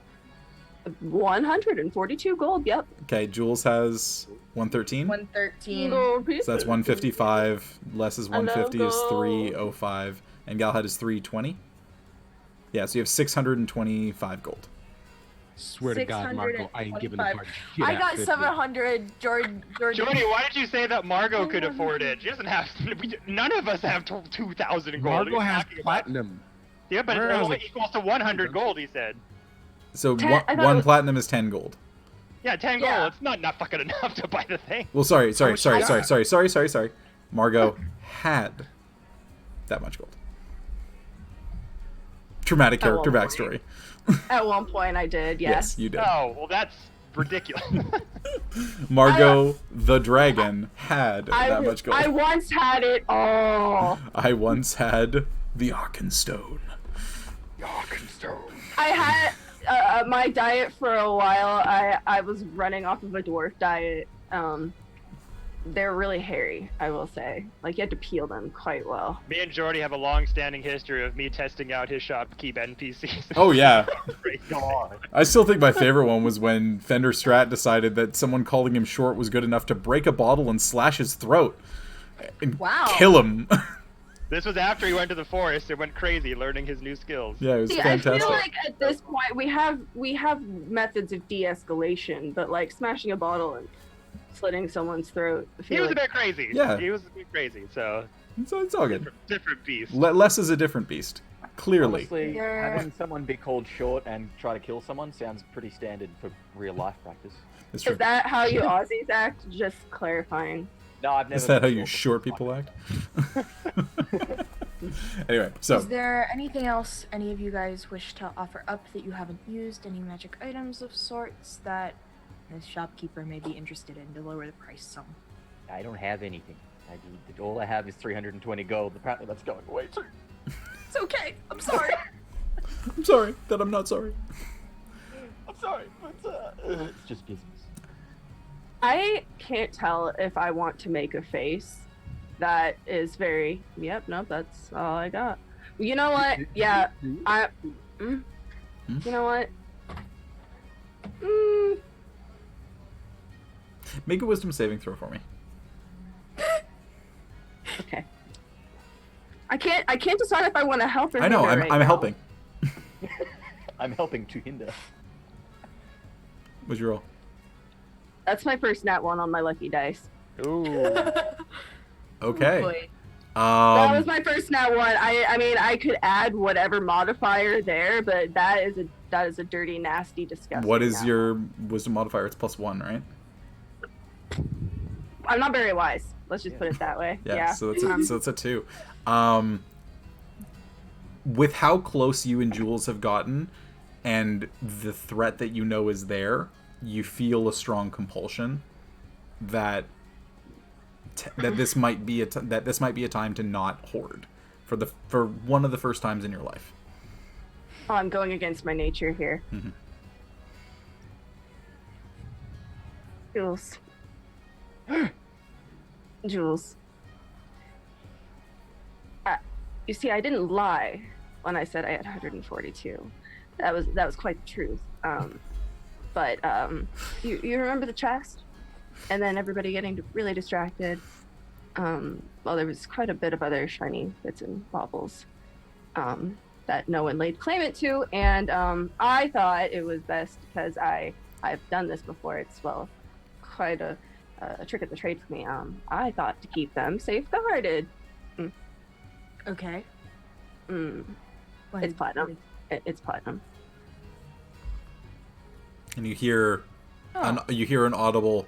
142 gold, yep. Okay, Jules has 113. 113. Gold So that's 155. Less is 150 is gold. 305, and Galahad is 320. Yeah, so you have 625 gold. Swear to God, Marco, I ain't giving a 625. fuck. Shit I at got 50. 700. Jordan. Jody, why did you say that Margot could afford it? She doesn't have. None of us have 2,000 gold. Marco What are you has talking about? platinum. Yeah, but Where it else? only equals to 100 gold, he said. So I thought it one was- platinum is 10 gold. Yeah, 10 Yeah. gold. It's not fucking enough to buy the thing. Well, sorry. much Sorry. Margot had that much gold. Traumatic At one character point. backstory. At one point I did, yes. You did. Oh, well, that's ridiculous. Margot the dragon had that much gold. I once had it all. I once had the Arkenstone. I had my diet for a while. I was running off of a dwarf diet. They're really hairy, I will say. Like, you had to peel them quite well. Me and Jordy have a long-standing history of me testing out his shopkeep NPCs. Oh yeah. God. I still think my favorite one was when Fender Strat decided that someone calling him short was good enough to break a bottle and slash his throat. And Wow. kill him. This was after he went to the forest and went crazy learning his new skills. Yeah, it was See, I fantastic. feel like at this point we have methods of de-escalation, but like smashing a bottle and slitting someone's throat. I He feel was a like bit crazy. Yeah. He was a bit crazy, so It's all good. different beast. Less is a different beast. Clearly. Honestly, Yeah. having someone be called short and try to kill someone sounds pretty standard for real life practice. It's true. is that how you Aussies act? Just clarifying. No, I've never. Is that how been you short people act? Anyway, so Is there anything else any of you guys wish to offer up that you haven't used? Any magic items of sorts that this shopkeeper may be interested in to lower the price some? I don't have anything. All I have is 320 gold. Apparently, that's going away too. It's okay. I'm sorry. I'm sorry that I'm not sorry. I'm sorry, but it's just business. I can't tell if I want to make a face that is very, yep, nope, that's all I got. You know what? Yeah, you know what? Make a wisdom saving throw for me. Okay. I can't decide if I want to help or I know, hinder I'm right now. helping. I'm helping to hinder. What's your roll? That's my first nat one on my lucky dice. Ooh. Okay. Boy. That was my first nat 1. I mean, I could add whatever modifier there, but that is a dirty, nasty, disgusting. What is nat your one. wisdom modifier? It's +1, right? I'm not very wise. Let's just put it that way. Yeah. So it's a 2. With how close you and Jules have gotten, and the threat that you know is there, you feel a strong compulsion that this might be a time to not hoard for one of the first times in your life. Oh, I'm going against my nature here. Mm-hmm. Jules. Jules. You see, I didn't lie when I said I had 142. That was quite the truth. But you remember the chest? And then everybody getting really distracted. Well, there was quite a bit of other shiny bits and baubles that no one laid claim to, and I thought it was best because I've done this before. It's quite a trick of the trade for me. I thought to keep them safeguarded. Okay. It's platinum. It's platinum. And you hear an audible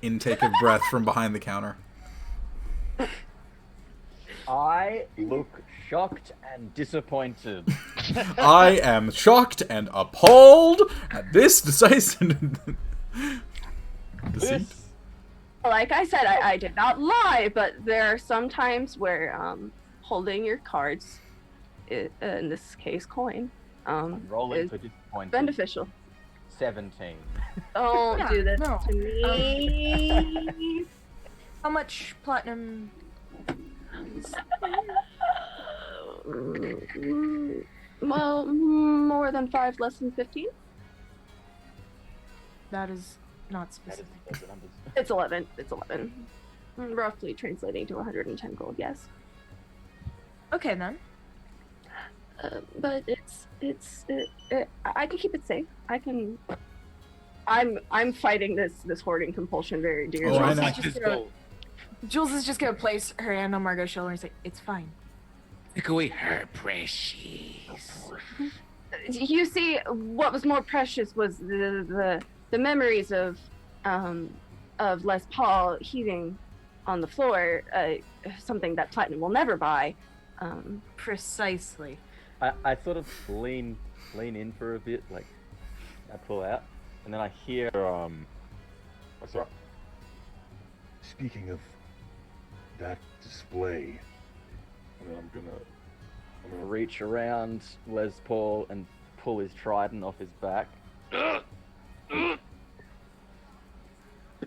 intake of breath from behind the counter. I look shocked and disappointed. I am shocked and appalled at this decisive deceit. Like I said, I did not lie, but there are some times where holding your cards, in this case coin, I'm rolling is for disappointed. beneficial. 17. Don't do this no. to me. How much platinum? Well, more than 5, less than 15. That is not specific. Those are numbers. It's 11. It's 11. Roughly translating to 110 gold, yes. Okay then. But I can keep it safe. I'm fighting this hoarding compulsion very dearly. Oh, I know. Jules is just gonna place her hand on Margot's shoulder and say, "It's fine." Take away her precious. You see, what was more precious was the memories of Les Paul heaving on the floor, something that platinum will never buy. Precisely. I sort of lean in for a bit, like I pull out, and then I hear What's up? Speaking of that display, I'm gonna reach around Les Paul and pull his trident off his back.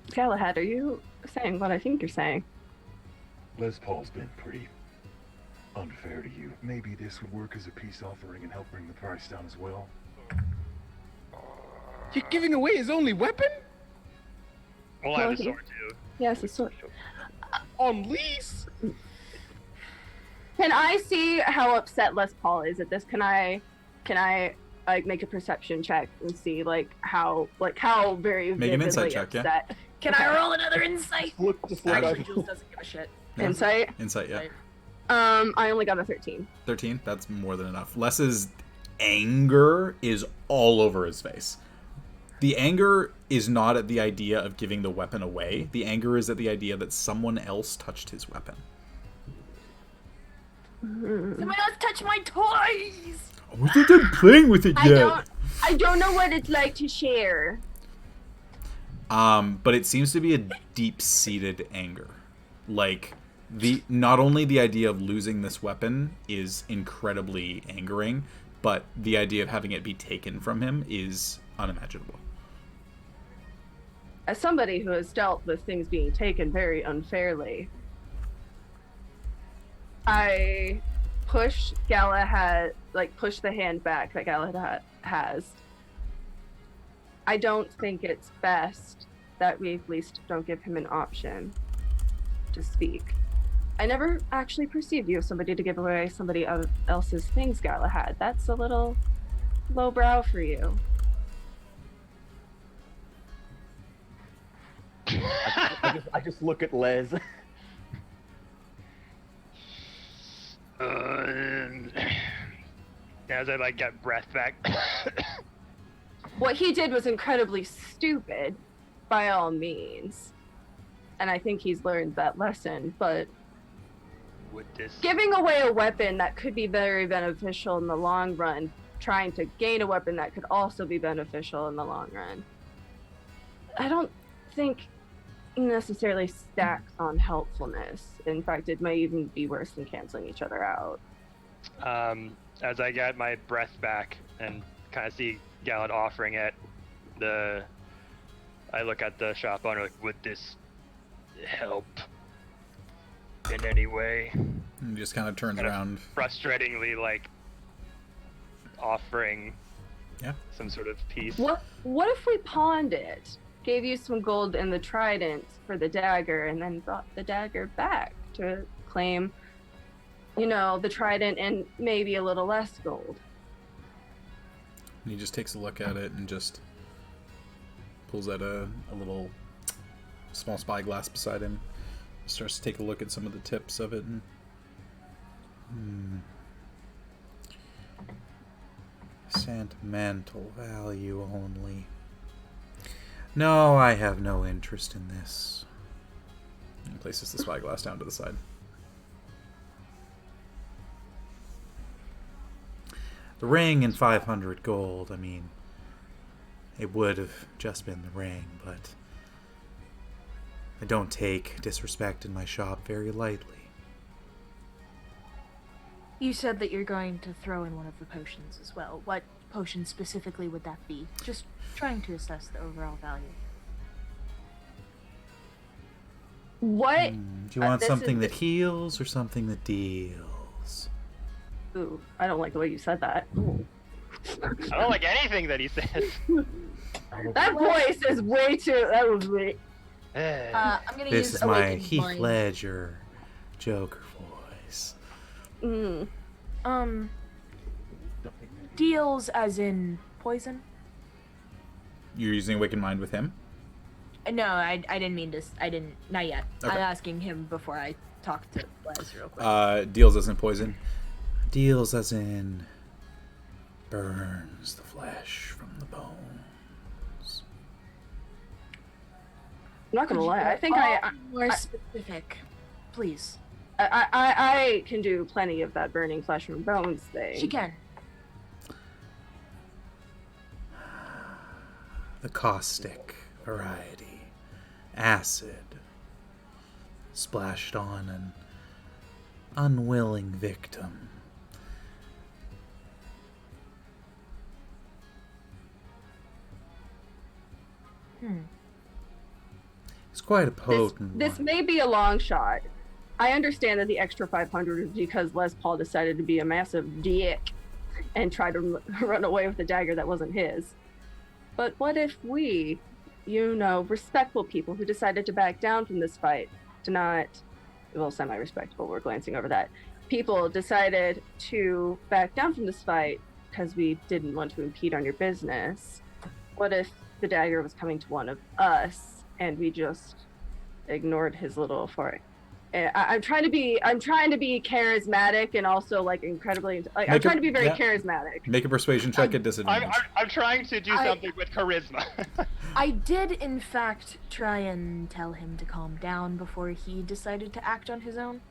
Galahad, are you saying what I think you're saying? Les Paul's been pretty unfair to you. Maybe this would work as a peace offering and help bring the price down as well. You're giving away his only weapon? Well, I have a sword too. Yes, a sword. On lease? Can I see how upset Les Paul is at this? Can I like make a perception check and see how very Make an insight check, upset? yeah. Can I roll another insight? Just look Actually, over. Jules doesn't give a shit. Yeah. Insight? Yeah. I only got a 13. 13? That's more than enough. Les's anger is all over his face. The anger is not at the idea of giving the weapon away. The anger is at the idea that someone else touched his weapon. Someone else touch my toys! I wasn't done playing with it yet. I don't know what it's like to share. But it seems to be a deep-seated anger. Like, not only the idea of losing this weapon is incredibly angering, but the idea of having it be taken from him is unimaginable. As somebody who has dealt with things being taken very unfairly, I push Galahad, push the hand back that Galahad has. I don't think it's best that we at least don't give him an option to speak. I never actually perceived you as somebody to give away somebody else's things, Galahad. That's a little lowbrow for you. I just look at Les. As I get breath back. What he did was incredibly stupid, by all means. And I think he's learned that lesson, but giving away a weapon that could be very beneficial in the long run, trying to gain a weapon that could also be beneficial in the long run, I don't think necessarily stacks on helpfulness. In fact, it may even be worse than canceling each other out. As I get my breath back and kind of see Gallant offering it, I look at the shop owner would this help in any way? And just kind of turns around. Frustratingly, offering some sort of piece. What if we pawned it? Gave you some gold and the trident for the dagger, and then brought the dagger back to claim, the trident and maybe a little less gold. And he just takes a look at it and just pulls out a little small spyglass beside him. Starts to take a look at some of the tips of it and sentimental value only. No, I have no interest in this. And places the spyglass down to the side. The ring and 500 gold, I mean, it would have just been the ring, but I don't take disrespect in my shop very lightly. You said that you're going to throw in one of the potions as well. What potion specifically would that be? Just trying to assess the overall value. What? Do you want something that heals or something that deals? Ooh, I don't like the way you said that. Ooh. I don't like anything that he says. That voice is way too. That was way. I'm gonna This use is my Awakened Heath Mind. Ledger Joker voice. Deals as in poison? You're using Awakened Mind with him? No, I didn't mean to. I didn't. Not yet. Okay. I'm asking him before I talk to Les real quick. Deals as in poison. Deals as in burns the flesh from the bones. I'm not gonna lie. I think more specific, please. I can do plenty of that burning flesh and bones thing. She can. The caustic variety. Acid. Splashed on an unwilling victim. It's quite a potent This one. may be a long shot. I understand that the extra 500 is because Les Paul decided to be a massive dick and try to run away with the dagger that wasn't his. But what if we, respectful people who decided to back down from this fight, semi-respectable, we're glancing over that. People decided to back down from this fight because we didn't want to impede on your business. What if the dagger was coming to one of us and we just ignored his little foray? I'm trying to be charismatic and also incredibly I'm trying to be very charismatic. Make a persuasion check at disadvantage. I'm trying to do something with charisma. I did, in fact, try and tell him to calm down before he decided to act on his own.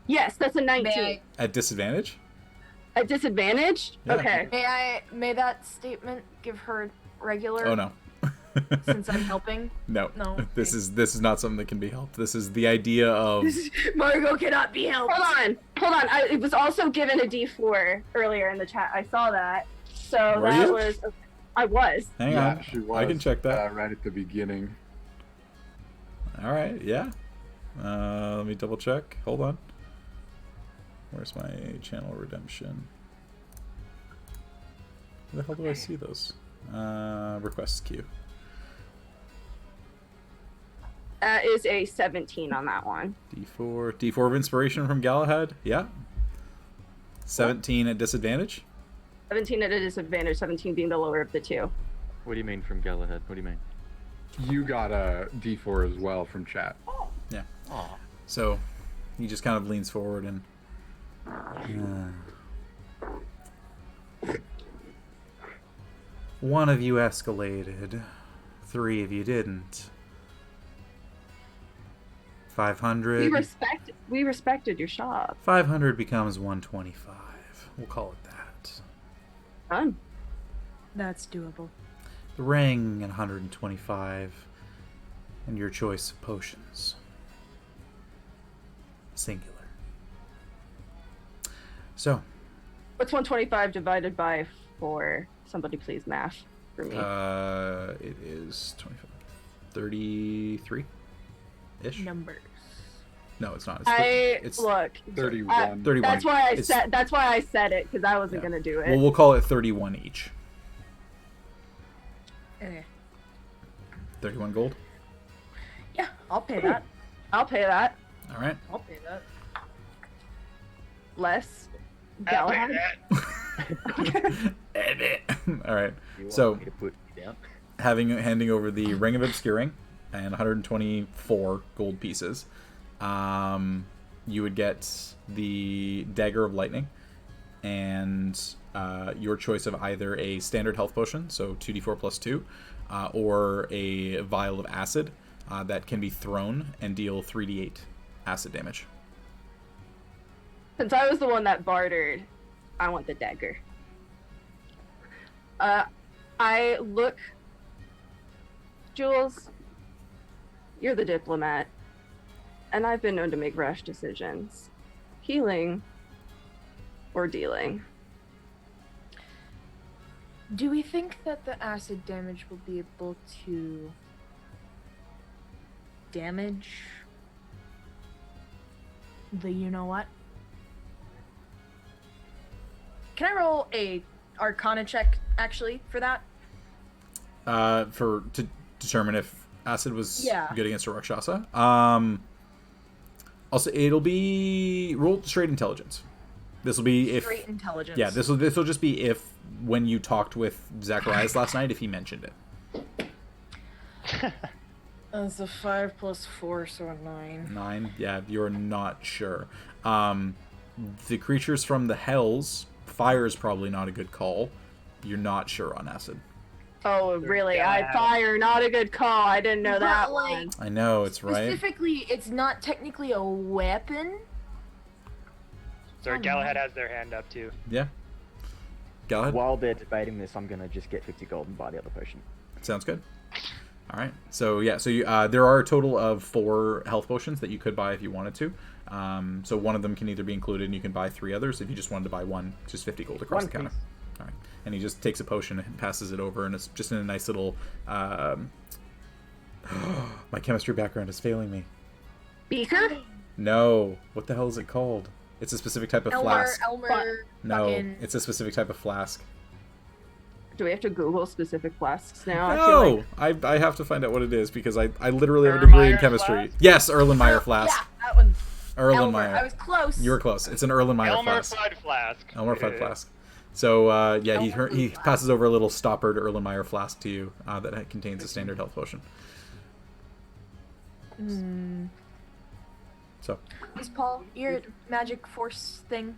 Yes, that's a 19. At disadvantage? At disadvantage? Yeah. Okay. May that statement give her regular? Oh no. Since I'm helping? No. Okay. This is not something that can be helped. This is the idea of Margot cannot be helped. Hold on. It was also given a D4 earlier in the chat. I saw that. So Were that you? was. I was. Hang on. She was, I can check that. right at the beginning. All right. Yeah. Let me double check. Hold on. Where's my channel redemption? Where the hell do I see those? Requests queue. That is a 17 on that one. D4 of inspiration from Galahad. Yeah. 17 at disadvantage. 17 at a disadvantage, 17 being the lower of the two. What do you mean from Galahad? What do you mean? You got a D4 as well from chat. Yeah. So he just kind of leans forward and One of you escalated. 3 of you didn't. 500. We respected your shop. 500 becomes 125. We'll call it that. Done. That's doable. The ring and 125. And your choice of potions. Singular. So. What's 125 divided by 4? Somebody please math for me. It is 25. 33-ish? Numbers. No, it's not. It's look. 31. 31. That's why I said it, because I wasn't gonna do it. Well, we'll call it 31 each. Okay. 31 gold? Yeah, I'll pay that. I'll pay that. All right. I'll pay that. Less. I'll pay Galahad. that. All right. You So, want me to put it down? handing over the Ring of Obscuring and 124 gold pieces, you would get the Dagger of Lightning and your choice of either a standard health potion, so 2d4 plus 2, or a vial of acid that can be thrown and deal 3d8 acid damage. Since I was the one that bartered, I want the dagger. I look... Jules, you're the diplomat, and I've been known to make rash decisions. Healing or dealing. Do we think that the acid damage will be able to damage the you-know-what? Can I roll a Arcana check, actually, for that? To determine if acid was good against a Rakshasa. Also, it'll be roll straight intelligence. This will be if Straight intelligence. Yeah, this will just be if when you talked with Zacharias last night, if he mentioned it. That's a 5 plus 4, so a 9. 9. Yeah, you're not sure. The creatures from the Hells, fire is probably not a good call. You're not sure on acid. Oh, really? Fire, not a good call. I didn't know that one. I know, it's right. Specifically, it's not technically a weapon. Sorry, Galahad has their hand up too. Yeah. Go ahead. While they're debating this, I'm gonna just get 50 gold and buy the other potion. Sounds good. All right. So yeah. So you, there are a total of 4 health potions that you could buy if you wanted to. So one of them can either be included, and you can buy 3 others. If you just wanted to buy one, just 50 gold across the counter. All right. And he just takes a potion and passes it over, and it's just in a nice little. My chemistry background is failing me. Beaker? No. What the hell is it called? It's a specific type of flask. No, it's a specific type of flask. Do we have to Google specific flasks now? No, I have to find out what it is because I literally have a degree in chemistry. Flask? Yes, Erlenmeyer flask. Yeah, that one. Erlenmeyer. I was close. You were close. It's an Erlenmeyer flask. Elmer flask. Elmer flask. So yeah, he passes over a little stoppered Erlenmeyer flask to you that contains a standard health potion. So. Is Paul, your magic force thing,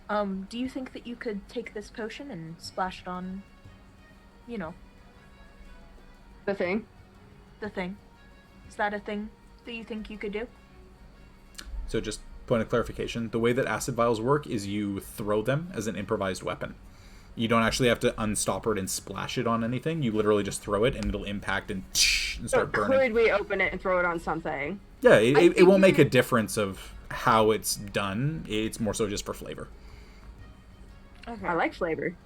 do you think that you could take this potion and splash it on, you know... The thing? The thing. Is that a thing that you think you could do? So just point of clarification, the way that acid vials work is you throw them as an improvised weapon. You don't actually have to unstopper it and splash it on anything. You literally just throw it and it'll impact and start burning. Could we open it and throw it on something? Yeah, it won't make a difference of how it's done. It's more so just for flavor. Okay. I like flavor.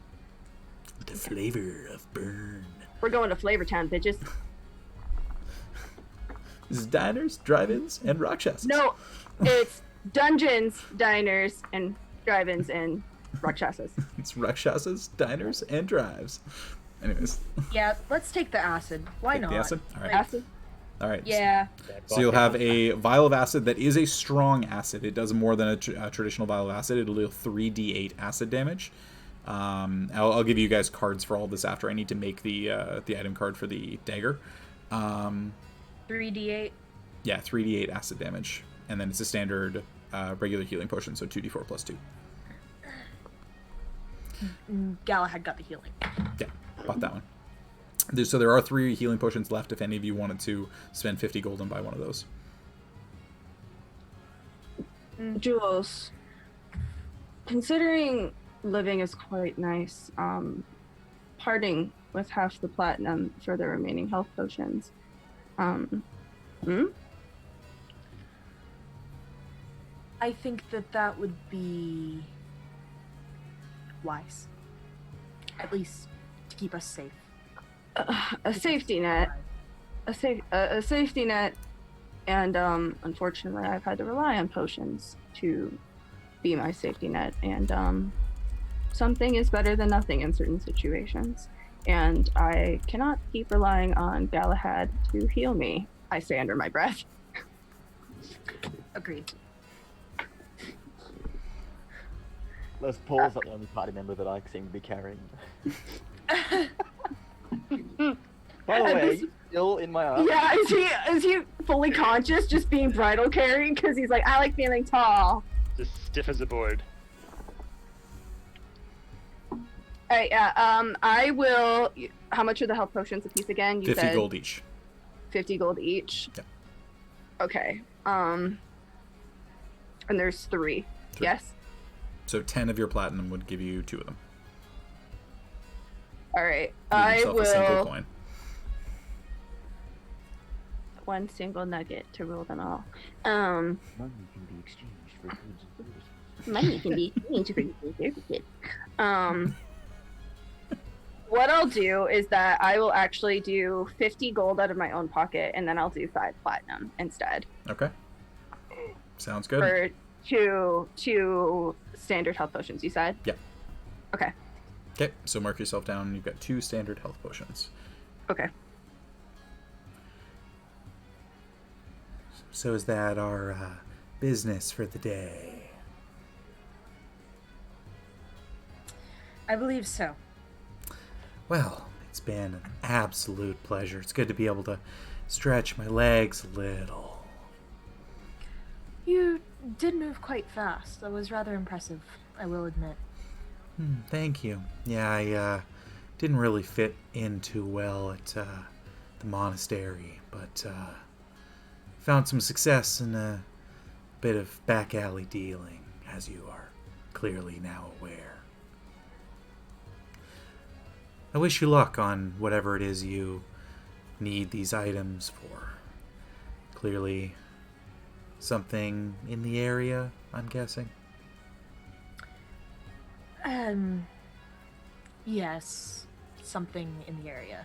The flavor of burn. We're going to Flavor Town, bitches. This is diners, drive-ins, and Rakshasas. No, it's dungeons, diners, and drive-ins and Rakshasas. It's Rakshasas, diners, and drives. Anyways. Yeah, let's take the acid. Why Take not? the acid? All right. Acid? All right. Yeah. So you'll have a vial of acid that is a strong acid. It does more than a traditional vial of acid. It'll deal 3d8 acid damage. I'll give you guys cards for all this after. I need to make the item card for the dagger. 3d8? Yeah, 3d8 acid damage. And then it's a standard regular healing potion, so 2d4 plus 2. Galahad got the healing. Yeah, bought that one. So there are 3 healing potions left if any of you wanted to spend 50 gold and buy one of those. Jules, considering living is quite nice, parting with half the platinum for the remaining health potions. I think that would be wise. At least to keep us safe. A safety net. A safety net. And unfortunately, I've had to rely on potions to be my safety net. And something is better than nothing in certain situations. And I cannot keep relying on Galahad to heal me, I say under my breath. Agreed. Les Paul's not the only party member that I seem to be carrying. By the way, are you still in my arms? Yeah, is he fully conscious, just being bridal carrying? Because he's like, I like feeling tall. Just stiff as a board. Alright, yeah, I will... How much are the health potions a piece again? You 50 said gold each. 50 gold each? Yeah. Okay, and there's 3. Yes? So 10 of your platinum would give you 2 of them. Alright, Give I yourself a single will... coin. 1 single nugget to rule them all. Money can be exchanged for goods and services. Money can be exchanged for goods and services. What I'll do is that I will actually do 50 gold out of my own pocket, and then I'll do 5 platinum instead. Okay. Sounds good. For two standard health potions, you said? Yeah. Okay. Okay, so mark yourself down. You've got 2 standard health potions. Okay. So is that our business for the day? I believe so. Well, it's been an absolute pleasure. It's good to be able to stretch my legs a little. You did move quite fast. That was rather impressive, I will admit. Thank you. Yeah, I didn't really fit in too well at the monastery, but found some success in a bit of back alley dealing, as you are clearly now aware. I wish you luck on whatever it is you need these items for. Clearly something in the area, I'm guessing. Yes, something in the area.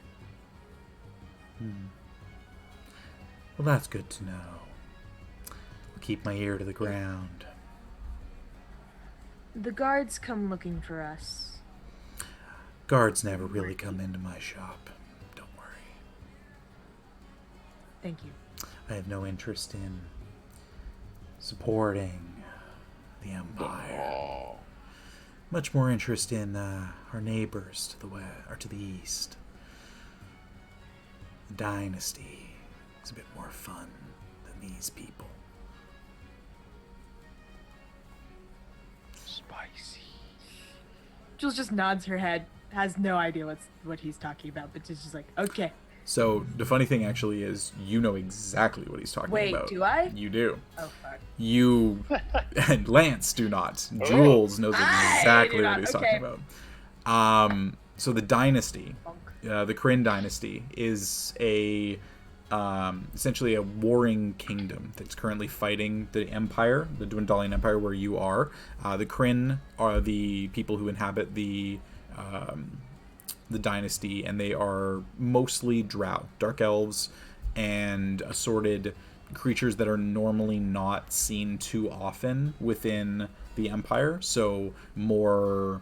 Well, that's good to know. I'll keep my ear to the ground. The guards come looking for us. Guards never really come into my shop. Don't worry. Thank you. I have no interest in supporting the Empire. Much more interest in our neighbors to the west or to the east. The dynasty is a bit more fun than these people. Spicy. Jules just nods her head, has no idea what he's talking about, but just like, okay. So the funny thing actually is you know exactly what he's talking about. Wait, do I? You do. Oh, fuck. You and Lance do not. Jules knows exactly what he's talking about. So the dynasty, the Kryn dynasty, is a essentially a warring kingdom that's currently fighting the Empire, the Dwendalian Empire, where you are. The Kryn are the people who inhabit the dynasty, and they are mostly drow, dark elves, and assorted creatures that are normally not seen too often within the Empire. So more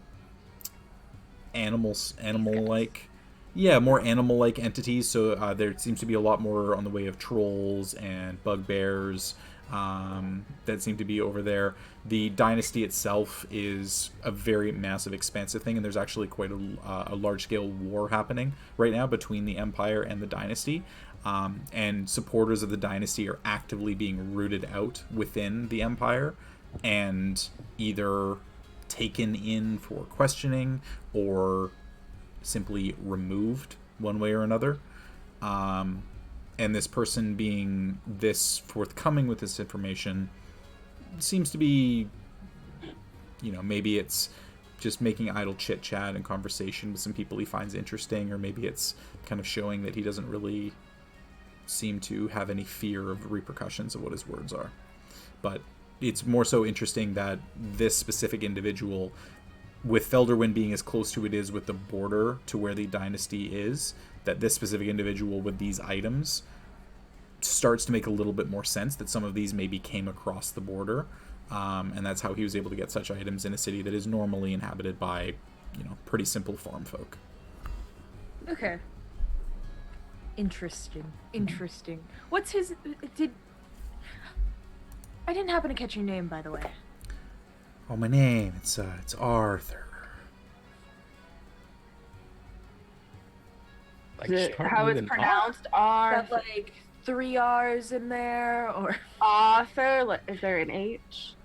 animal-like. Yeah, more animal-like entities. So there seems to be a lot more on the way of trolls and bugbears that seem to be over there. The dynasty itself is a very massive, expansive thing, and there's actually quite a large-scale war happening right now between the Empire and the dynasty. And supporters of the dynasty are actively being rooted out within the Empire and either taken in for questioning or simply removed one way or another. And this person being this forthcoming with this information seems to be, maybe it's just making idle chit-chat and conversation with some people he finds interesting, or maybe it's kind of showing that he doesn't really seem to have any fear of the repercussions of what his words are. But it's more so interesting that this specific individual, with Felderwind being as close to it is with the border to where the dynasty is, that this specific individual with these items starts to make a little bit more sense, that some of these maybe came across the border, and that's how he was able to get such items in a city that is normally inhabited by, pretty simple farm folk. Okay. Interesting. What's his... I didn't happen to catch your name, by the way. Oh, my name, it's Arthur. How it's pronounced? Got like 3 R's in there, or Arthur? Is there an H?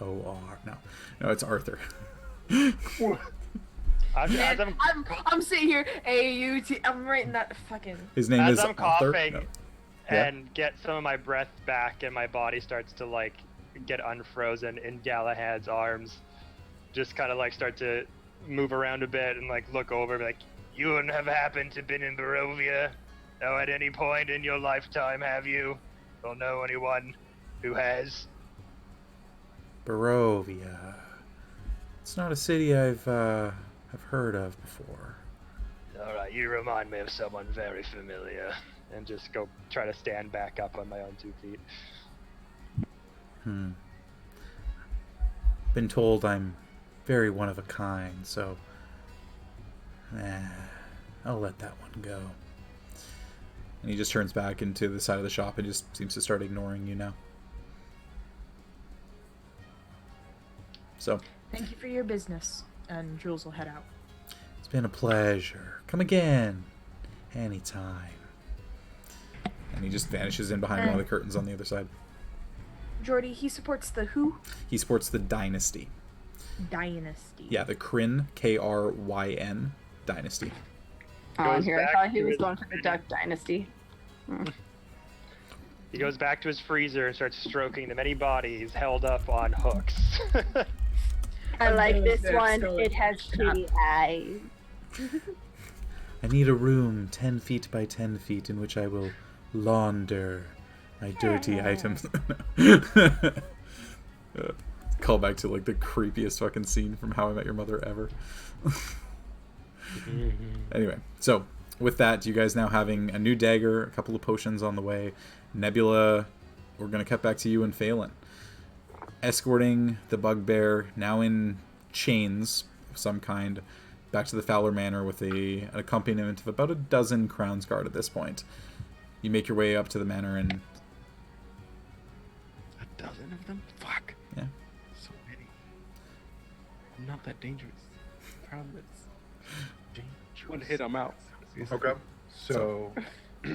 Author. No, it's Arthur. I'm sitting here, A-U-T. I'm writing that fucking... His name is I'm Arthur. coughing No. and get some of my breath back, and my body starts to like get unfrozen in Galahad's arms. Just kind of like start to move around a bit and like look over, like, you wouldn't have happened to been in Barovia, no, at any point in your lifetime, have you? Don't know anyone who has. Barovia. It's not a city I've heard of before. All right, you remind me of someone very familiar. And just go try to stand back up on my own 2 feet. Been told I'm very one of a kind, so I'll let that one go. And he just turns back into the side of the shop and just seems to start ignoring you now. So, Thank you for your business, and Jules will head out. It's been a pleasure. Come again. Anytime. and he just vanishes in behind one of the curtains on the other side. Jordy, he supports the who? He supports the dynasty. Dynasty. Yeah, the Kryn, Kryn dynasty. Oh, Goes here I back thought he to was his- going for the Duck Dynasty. He goes back to his freezer and starts stroking the many bodies held up on hooks. I like this They're one. still It has pretty eyes. I need a room 10 feet by 10 feet in which I will launder my dirty items. Call back to like the creepiest fucking scene from How I Met Your Mother ever. Anyway, so with that, you guys now having a new dagger, a couple of potions on the way. Nebula, we're going to cut back to you and Phelan. Escorting the bugbear, now in chains of some kind, back to the Fowler Manor with an accompaniment of about a dozen Crown's Guard at this point. You make your way up to the manor and... A dozen of them? Fuck. Yeah. So many. I'm not that dangerous. Promise. One hit, I'm out. Okay. So,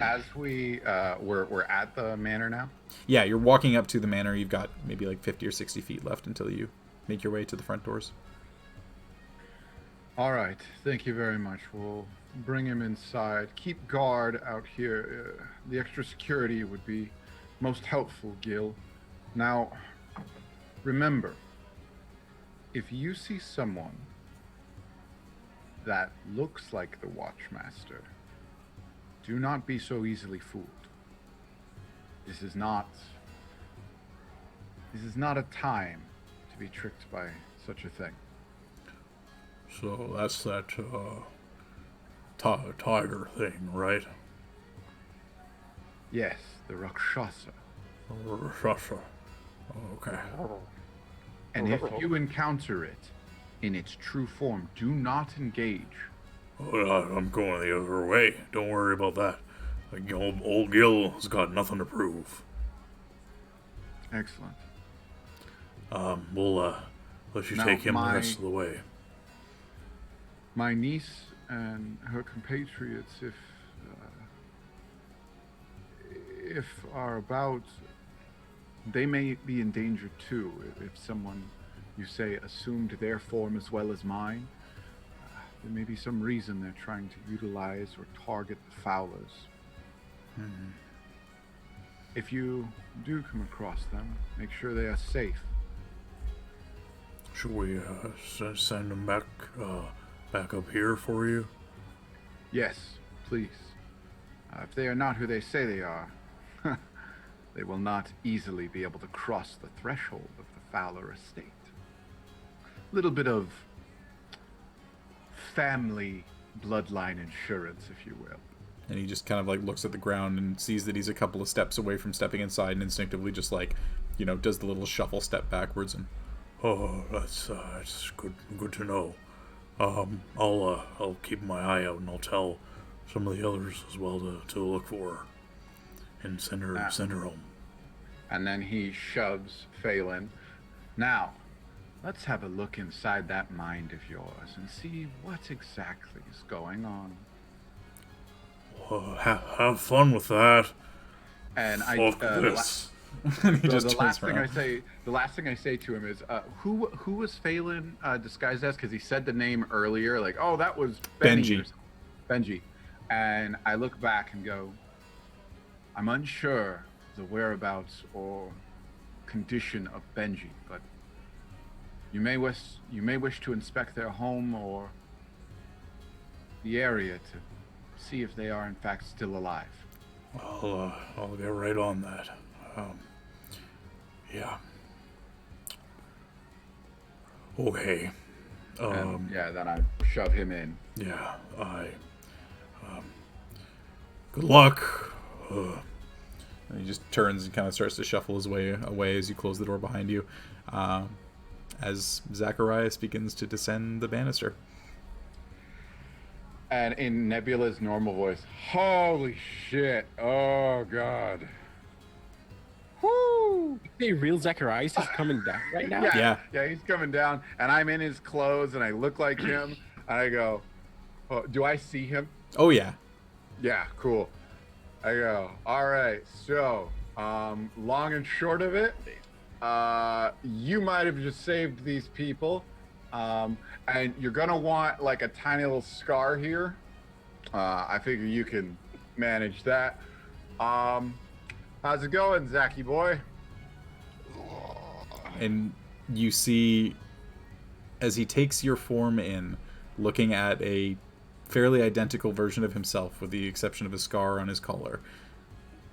as we're at the manor now. Yeah, you're walking up to the manor. You've got maybe like 50 or 60 feet left until you make your way to the front doors. All right. Thank you very much. We'll bring him inside. Keep guard out here. The extra security would be most helpful, Gil. Now, remember, if you see someone that looks like the Watchmaster, do not be so easily fooled. This is not a time to be tricked by such a thing. So that's that tiger thing, right? Yes, the Rakshasa. Rakshasa. Okay. And if you encounter it in its true form, do not engage. Well, I'm going the other way. Don't worry about that. Like, old Gil has got nothing to prove. Excellent. We'll let you Now, take him the rest of the way. My niece and her compatriots, if are about they may be in danger too. If someone, you say, assumed their form as well as mine, there may be some reason they're trying to utilize or target the Fowlers. If you do come across them, make sure they are safe. Should we send them back up here for you? Yes, please. If they are not who they say they are, they will not easily be able to cross the threshold of the Fowler estate. Little bit of family bloodline insurance, if you will. And he just kind of like looks at the ground and sees that he's a couple of steps away from stepping inside, and instinctively just like, does the little shuffle step backwards. And oh, that's good to know. I'll keep my eye out, and I'll tell some of the others as well to look for her and send her home. And then he shoves Phelan. Now, let's have a look inside that mind of yours and see what exactly is going on. Have fun with that. And Fuck this. and he just the turns around. last thing I say to him is, who was Phelan disguised as? Because he said the name earlier, like, oh, that was Benji. Benji. And I look back and go, I'm unsure the whereabouts or condition of Benji, but you may wish to inspect their home or the area to see if they are in fact still alive. I'll get right on that. Yeah. Okay. Then I shove him in. Yeah, good luck. And he just turns and kind of starts to shuffle his way away as you close the door behind you, as Zacharias begins to descend the banister. And in Nebula's normal voice, holy shit, oh god. Whoo! The real Zacharias is coming down right now? Yeah, he's coming down, and I'm in his clothes, and I look like him, and I go, oh, do I see him? Oh yeah. Yeah, cool. I go, all right, so, long and short of it, you might have just saved these people, and you're gonna want like a tiny little scar here. I figure you can manage that. How's it going, Zachy boy? And you see, as he takes your form in, looking at a fairly identical version of himself, with the exception of a scar on his collar,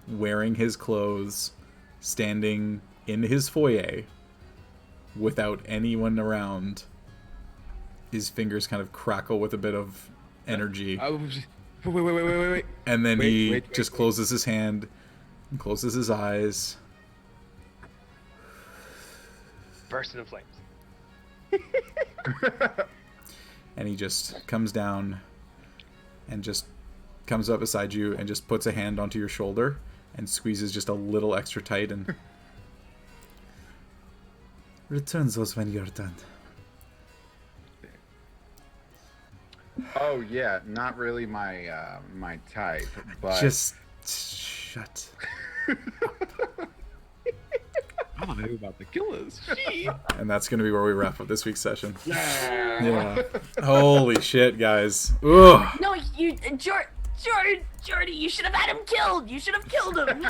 wearing his clothes, standing in his foyer, without anyone around. His fingers kind of crackle with a bit of energy. Wait. And then he just wait. closes his hand and closes his eyes. Burst into flames. And he just comes down and just comes up beside you and just puts a hand onto your shoulder and squeezes just a little extra tight and return those when you're done. Oh yeah, not really my my type, but Just shut. I'm about to kill us. And that's going to be where we wrap up this week's session. Yeah. Holy shit, guys. Ugh. No, Jordy, you should have had him killed. You should have killed him.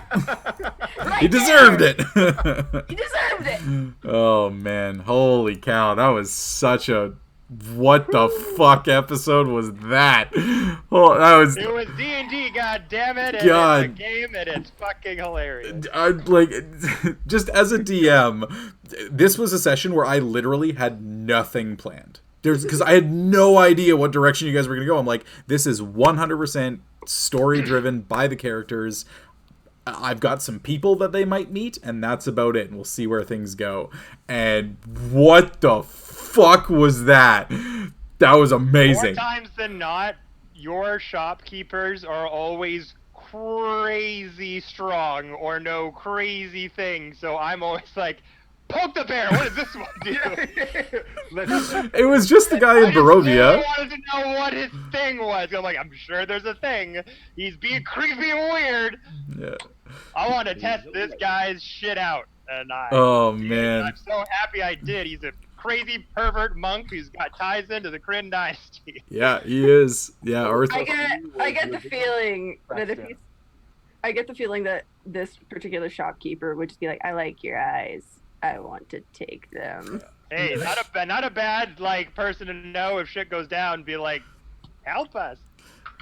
Right He deserved there. it. He deserved it. Oh, man. Holy cow. That was such a... What the fuck episode was that? Oh, that was... It was D&D, goddammit, and God. it's a game, and it's fucking hilarious. Like, just as a DM, this was a session where I literally had nothing planned. Because I had no idea what direction you guys were going to go. I'm like, this is 100% story-driven by the characters. I've got some people that they might meet, and that's about it. And we'll see where things go. And what the fuck was that? That was amazing. More times than not, your shopkeepers are always crazy strong or know crazy things. So I'm always like, poke the bear. What does this one do? It was just the guy in Barovia. I wanted to know what his thing was. I'm like, I'm sure there's a thing. He's being creepy and weird. Yeah. I want to test this guy's shit out. and I. Oh did. man. I'm so happy I did. He's a crazy pervert monk who's got ties into the Kryn dynasty. Yeah, he is. Yeah, Arthur. I get the feeling that if he's, I get the feeling that this particular shopkeeper would just be like, I like your eyes. I want to take them. Hey, not a bad like person to know if shit goes down. Be like, help us.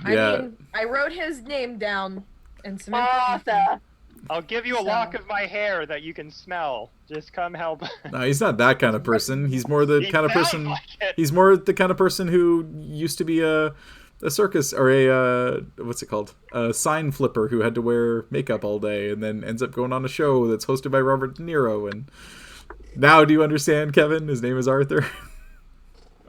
Yeah. I mean, I wrote his name down and some Arthur. I'll give you a lock of my hair that you can smell. Just come help. No, he's not that kind of person. He's more the He kind of sounds person. like it. He's more the kind of person who used to be a circus or a what's it called? A sign flipper who had to wear makeup all day and then ends up going on a show that's hosted by Robert De Niro. And now, do you understand, Kevin? His name is Arthur.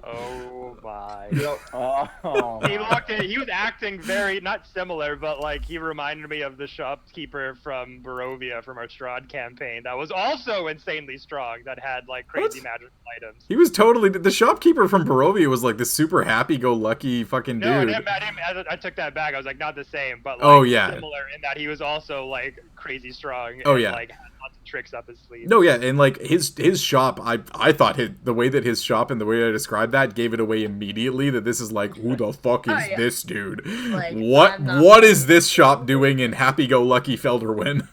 Oh my. Oh, He was acting very, not similar, but like he reminded me of the shopkeeper from Barovia from our Strahd campaign that was also insanely strong, that had like crazy magical items. He was totally the shopkeeper from Barovia was like this super happy-go-lucky fucking No, dude. I took that back. I was like, not the same, but like Oh, yeah. similar in that he was also like crazy strong. Oh, and, yeah. Like had lots of tricks up his sleeve. No, yeah, and like his shop, I thought the way that his shop and the way I described that gave it away immediately that this is like, who the fuck is Oh, yeah. this dude? Like, what I'm not- what is this shop doing in happy-go-lucky Felderwin?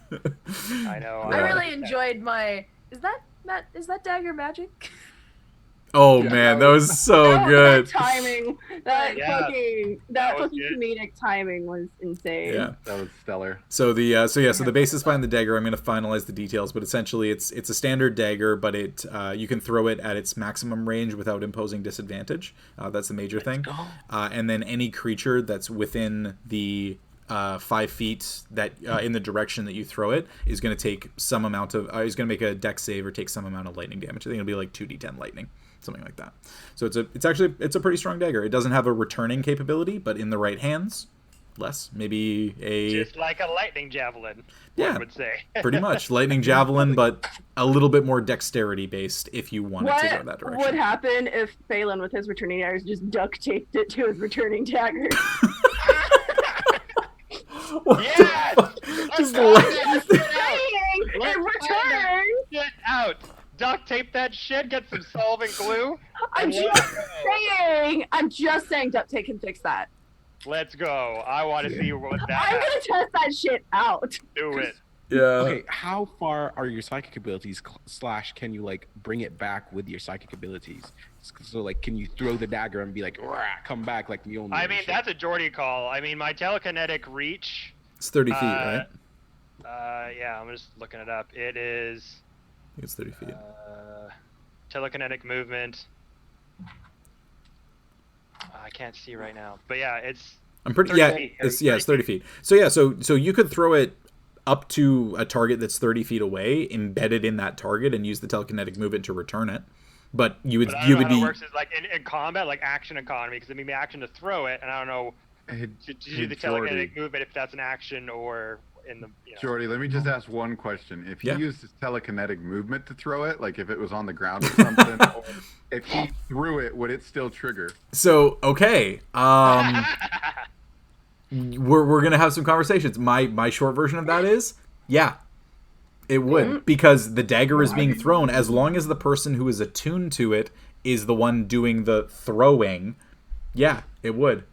I know. I really enjoyed my. Is that dagger magic? Oh man, that was so good. That timing, that Yeah, fucking that was fucking good. comedic timing was insane. Yeah. That was stellar. So the basis behind the dagger, I'm going to finalize the details, but essentially it's a standard dagger, but it you can throw it at its maximum range without imposing disadvantage. That's the major thing. And then any creature that's within the 5 feet that in the direction that you throw it is going to take some amount of is going to make a dex save or take some amount of lightning damage. I think it'll be like 2d10 lightning, something like that. So it's a pretty strong dagger. It doesn't have a returning capability, but in the right hands, less. Maybe a Just like a lightning javelin, Yeah. one would say. pretty much lightning javelin, but a little bit more dexterity based if you wanted to go that What direction. would happen if Phelan with his returning daggers just duct taped it to his returning dagger? Yes! Just Let's let- Saying, Let's in find that return, shit out. Duct tape that shit. Get some solvent glue. I'm and just saying duct tape can fix that. Let's go. I want to see what I'm that gonna test that shit out. do it. Yeah. Okay, how far are your psychic abilities? / can you like bring it back with your psychic abilities? So like, can you throw the dagger and be like, "Rah," come back like Mjolnir? I and mean, shit? that's a Geordie call. I mean, my telekinetic reach. It's 30 feet, right? Yeah, I'm just looking it up. It is I think it's 30 feet. telekinetic movement. I can't see right now, but yeah, it's. I'm pretty 30 feet. it's 30 feet. So yeah, so you could throw it up to a target that's 30 feet away, embedded in that target, and use the telekinetic movement to return it. But you would But I don't know how be it works is like in combat, like action economy, because I mean, the action to throw it, and I don't know to do the telekinetic movement if that's an action or in the. You know. Jordy, let me just ask one question. If he Yeah. used his telekinetic movement to throw it, like if it was on the ground or something, or if he threw it, would it still trigger? So okay, we're gonna have some conversations. My short version of that is yeah, it would, because the dagger is being thrown. As long as the person who is attuned to it is the one doing the throwing, yeah, it would.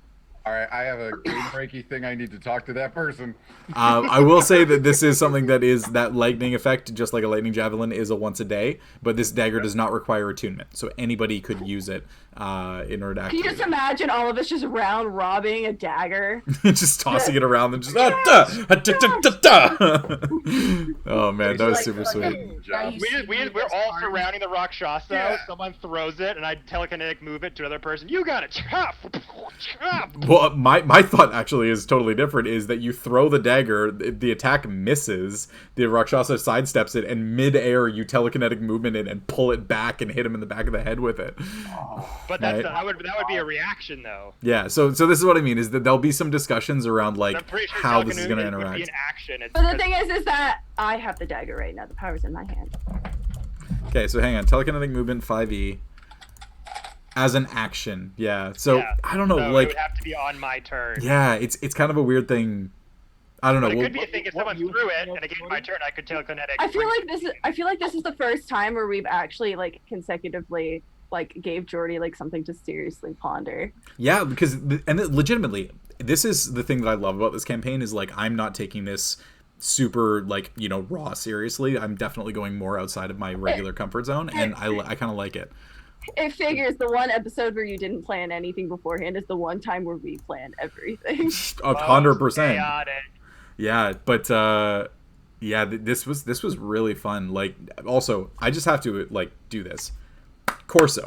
All right, I have a game breaky thing. I need to talk to that person. I will say that this is something that is that lightning effect, just like a lightning javelin, is a once a day. But this dagger does not require attunement, so anybody could use it in order to Can you activate just imagine all of us just round robbing a dagger? it. Just tossing it around and just oh man, that was super sweet. We're all surrounding the Rakshasa. Yeah. Someone throws it, and I telekinetic move it to another person. You got it. Chop, chop. Well, my thought actually is totally different. Is that you throw the dagger, the attack misses, the Rakshasa sidesteps it, and mid-air you telekinetic movement it and pull it back and hit him in the back of the head with it. But Right. that would be a reaction though. Yeah, so this is what I mean, is that there'll be some discussions around like I'm pretty sure how this is going to telekinetic would be interact. an action. It's But the because- thing is that I have the dagger right now. The power's in my hand. Okay, so hang on, telekinetic movement 5e as an action. Yeah, so yeah. I don't know, So it like would have to be on my turn. yeah, it's kind of a weird thing. I don't know. But it We'll, could be a thing if someone threw it and it gave my turn, I could telekinetic. I feel like this is the first time where we've actually like consecutively like gave Jordy like something to seriously ponder. yeah, because legitimately, this is the thing that I love about this campaign is like I'm not taking this super like raw seriously. I'm definitely going more outside of my regular comfort zone, and I kind of like it. It figures the one episode where you didn't plan anything beforehand is the one time where we plan everything. 100%. Yeah, but yeah, this was really fun. Like, also, I just have to like do this. Corso,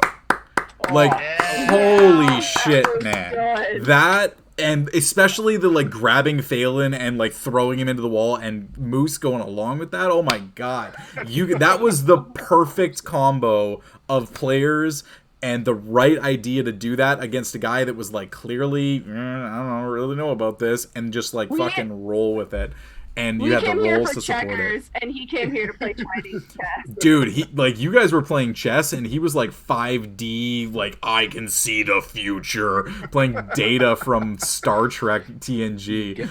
like, holy shit, man, that. And especially the like grabbing Phelan and like throwing him into the wall and Moose going along with that. Oh my god. That was the perfect combo of players and the right idea to do that against a guy that was like clearly, I don't really know about this, and just like fucking roll with it. And you had the rolls to support it. And he came here to play Chinese chess. Dude, you guys were playing chess, and he was like 5D, like I can see the future, playing Data from Star Trek TNG.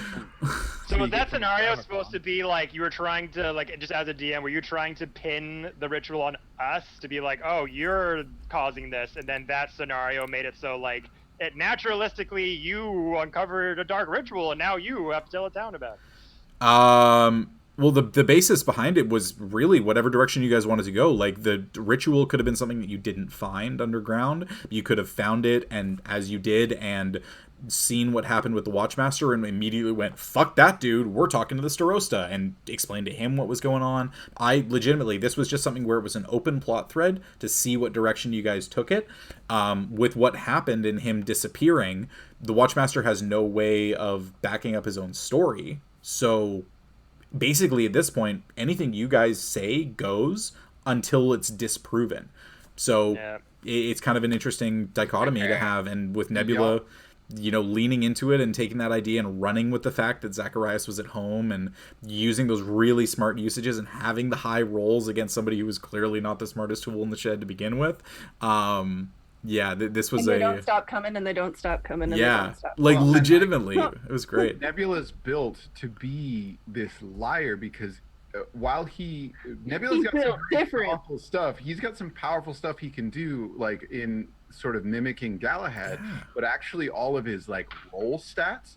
So was that scenario supposed to be like you were trying to like just as a DM, were you trying to pin the ritual on us to be like, oh, you're causing this, and then that scenario made it so like it naturalistically you uncovered a dark ritual, and now you have to tell it down about it. Well, the basis behind it was really whatever direction you guys wanted to go. Like, the ritual could have been something that you didn't find underground. You could have found it, and as you did, and seen what happened with the Watchmaster, and immediately went, fuck that dude, we're talking to the Starosta, and explained to him what was going on. This was just something where it was an open plot thread to see what direction you guys took it. With what happened in him disappearing, the Watchmaster has no way of backing up his own story. So basically at this point, anything you guys say goes until it's disproven. So it's kind of an interesting dichotomy to have. And with Nebula, leaning into it and taking that idea and running with the fact that Zacharias was at home and using those really smart usages and having the high rolls against somebody who was clearly not the smartest tool in the shed to begin with. Yeah, this was they don't stop coming, and they don't stop coming, and they don't stop like coming. Legitimately, it was great. Nebula's built to be this liar because while Nebula's got some powerful stuff, he's got some powerful stuff he can do, like in sort of mimicking Galahad, but actually all of his like roll stats,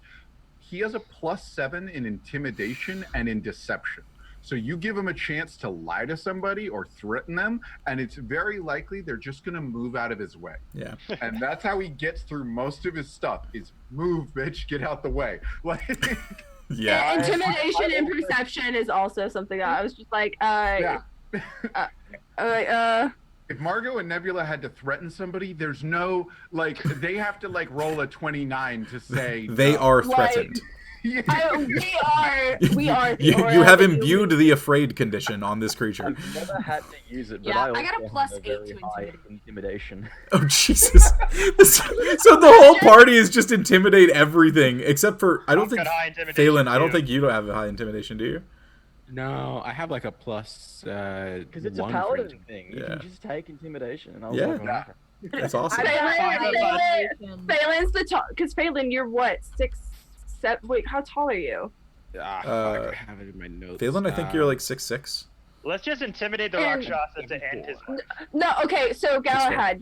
he has a +7 in intimidation and in deception. So you give him a chance to lie to somebody or threaten them, and it's very likely they're just going to move out of his way. Yeah. And that's how he gets through most of his stuff is move, bitch, get out the way. Like, yeah. Intimidation and perception is also something I was just like, if Margot and Nebula had to threaten somebody, there's no, like, they have to, like, roll a 29 to say... They are threatened. We are. You have imbued the afraid condition on this creature. I've never had to use it, but Yeah, I I got a also have +8 very to high intimidation. Oh, Jesus. So the whole party is just intimidate everything, except for, I don't think, Phelan, I don't think you don't have a high intimidation, do you? No, I have like a plus. Because it's a paladin thing. You can just take intimidation, and I was like, okay. That's awesome. Phelan's the tall, because Phelan, you're what, 6'7"? Wait, how tall are you? I have it in my notes. Phelan, I think you're like 6'6". Let's just intimidate the Rakshasa to end his life. No, okay, so Galahad,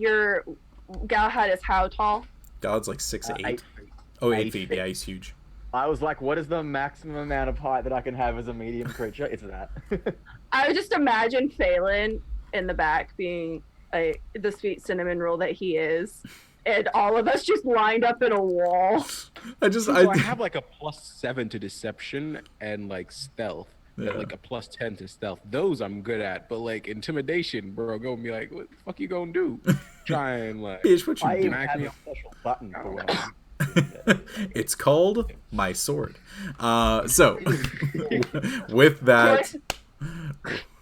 Galahad is how tall? Galad's like 6'8". 8 feet. Oh, 8 feet. Yeah, he's huge. I was like, what is the maximum amount of height that I can have as a medium creature? It's that. I would just imagine Phelan in the back being the sweet cinnamon roll that he is, and all of us just lined up in a wall. I have like a +7 to deception and like stealth. Yeah. Like a +10 to stealth. Those I'm good at, but like intimidation, bro, gonna be like, what the fuck you gonna do? Try and like, bitch, what you I do? have a special button for when I'm it's called my sword. So with that,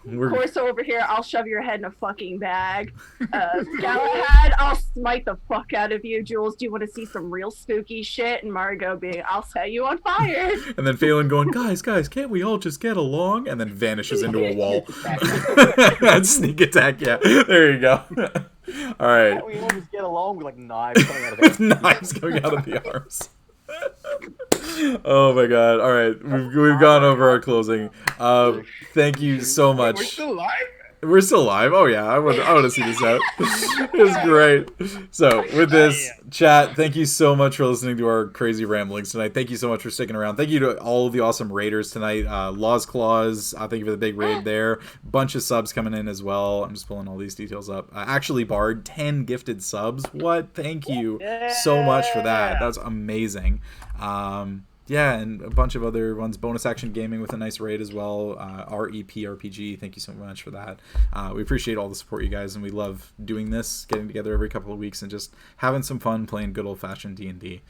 Corso over here, I'll shove your head in a fucking bag. Galahad, I'll smite the fuck out of you. Jules, do you want to see some real spooky shit? And Margot being, I'll set you on fire. And then Phelan going, guys, can't we all just get along? And then vanishes into a wall. Sneak attack, yeah. There you go. All right. We all just get along with like knives coming out of it. Knives coming out of the arms. Oh my god. All right. We've gone over our closing. Thank you so much. We're still alive. We're still live. Oh yeah, I want to see this out. It was great. So with this chat, thank you so much for listening to our crazy ramblings tonight. Thank you so much for sticking around. Thank you to all of the awesome raiders tonight. Laws Claws, thank you for the big raid there. Bunch of subs coming in as well. I'm just pulling all these details up. Actually, Bard, 10 gifted subs. What? Thank you so much for that. That's amazing. Yeah, and a bunch of other ones. Bonus Action Gaming with a nice raid as well. REPRPG, thank you so much for that. We appreciate all the support, you guys, and we love doing this, getting together every couple of weeks and just having some fun playing good old-fashioned D&D.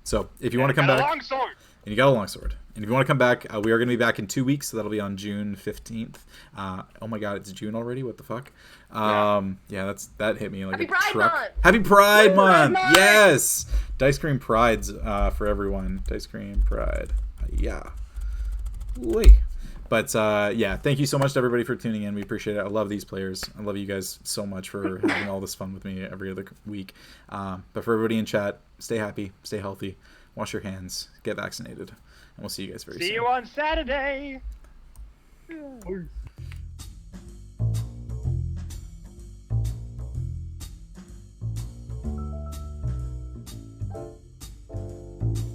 So if you want to come back... Longsword. And you got a longsword. And if you want to come back, we are going to be back in 2 weeks, so that'll be on June 15th. Oh my god, it's June already? What the fuck? Yeah, that hit me like Happy a Pride truck. Month! Happy Pride Month! Pride Month! Yes! Dicecream Prides for everyone. Dicecream Pride. Yeah. Wait. But yeah, thank you so much to everybody for tuning in. We appreciate it. I love these players. I love you guys so much for having all this fun with me every other week. But for everybody in chat, stay happy, stay healthy, wash your hands, get vaccinated, and we'll see you guys very soon. See you on Saturday. Peace.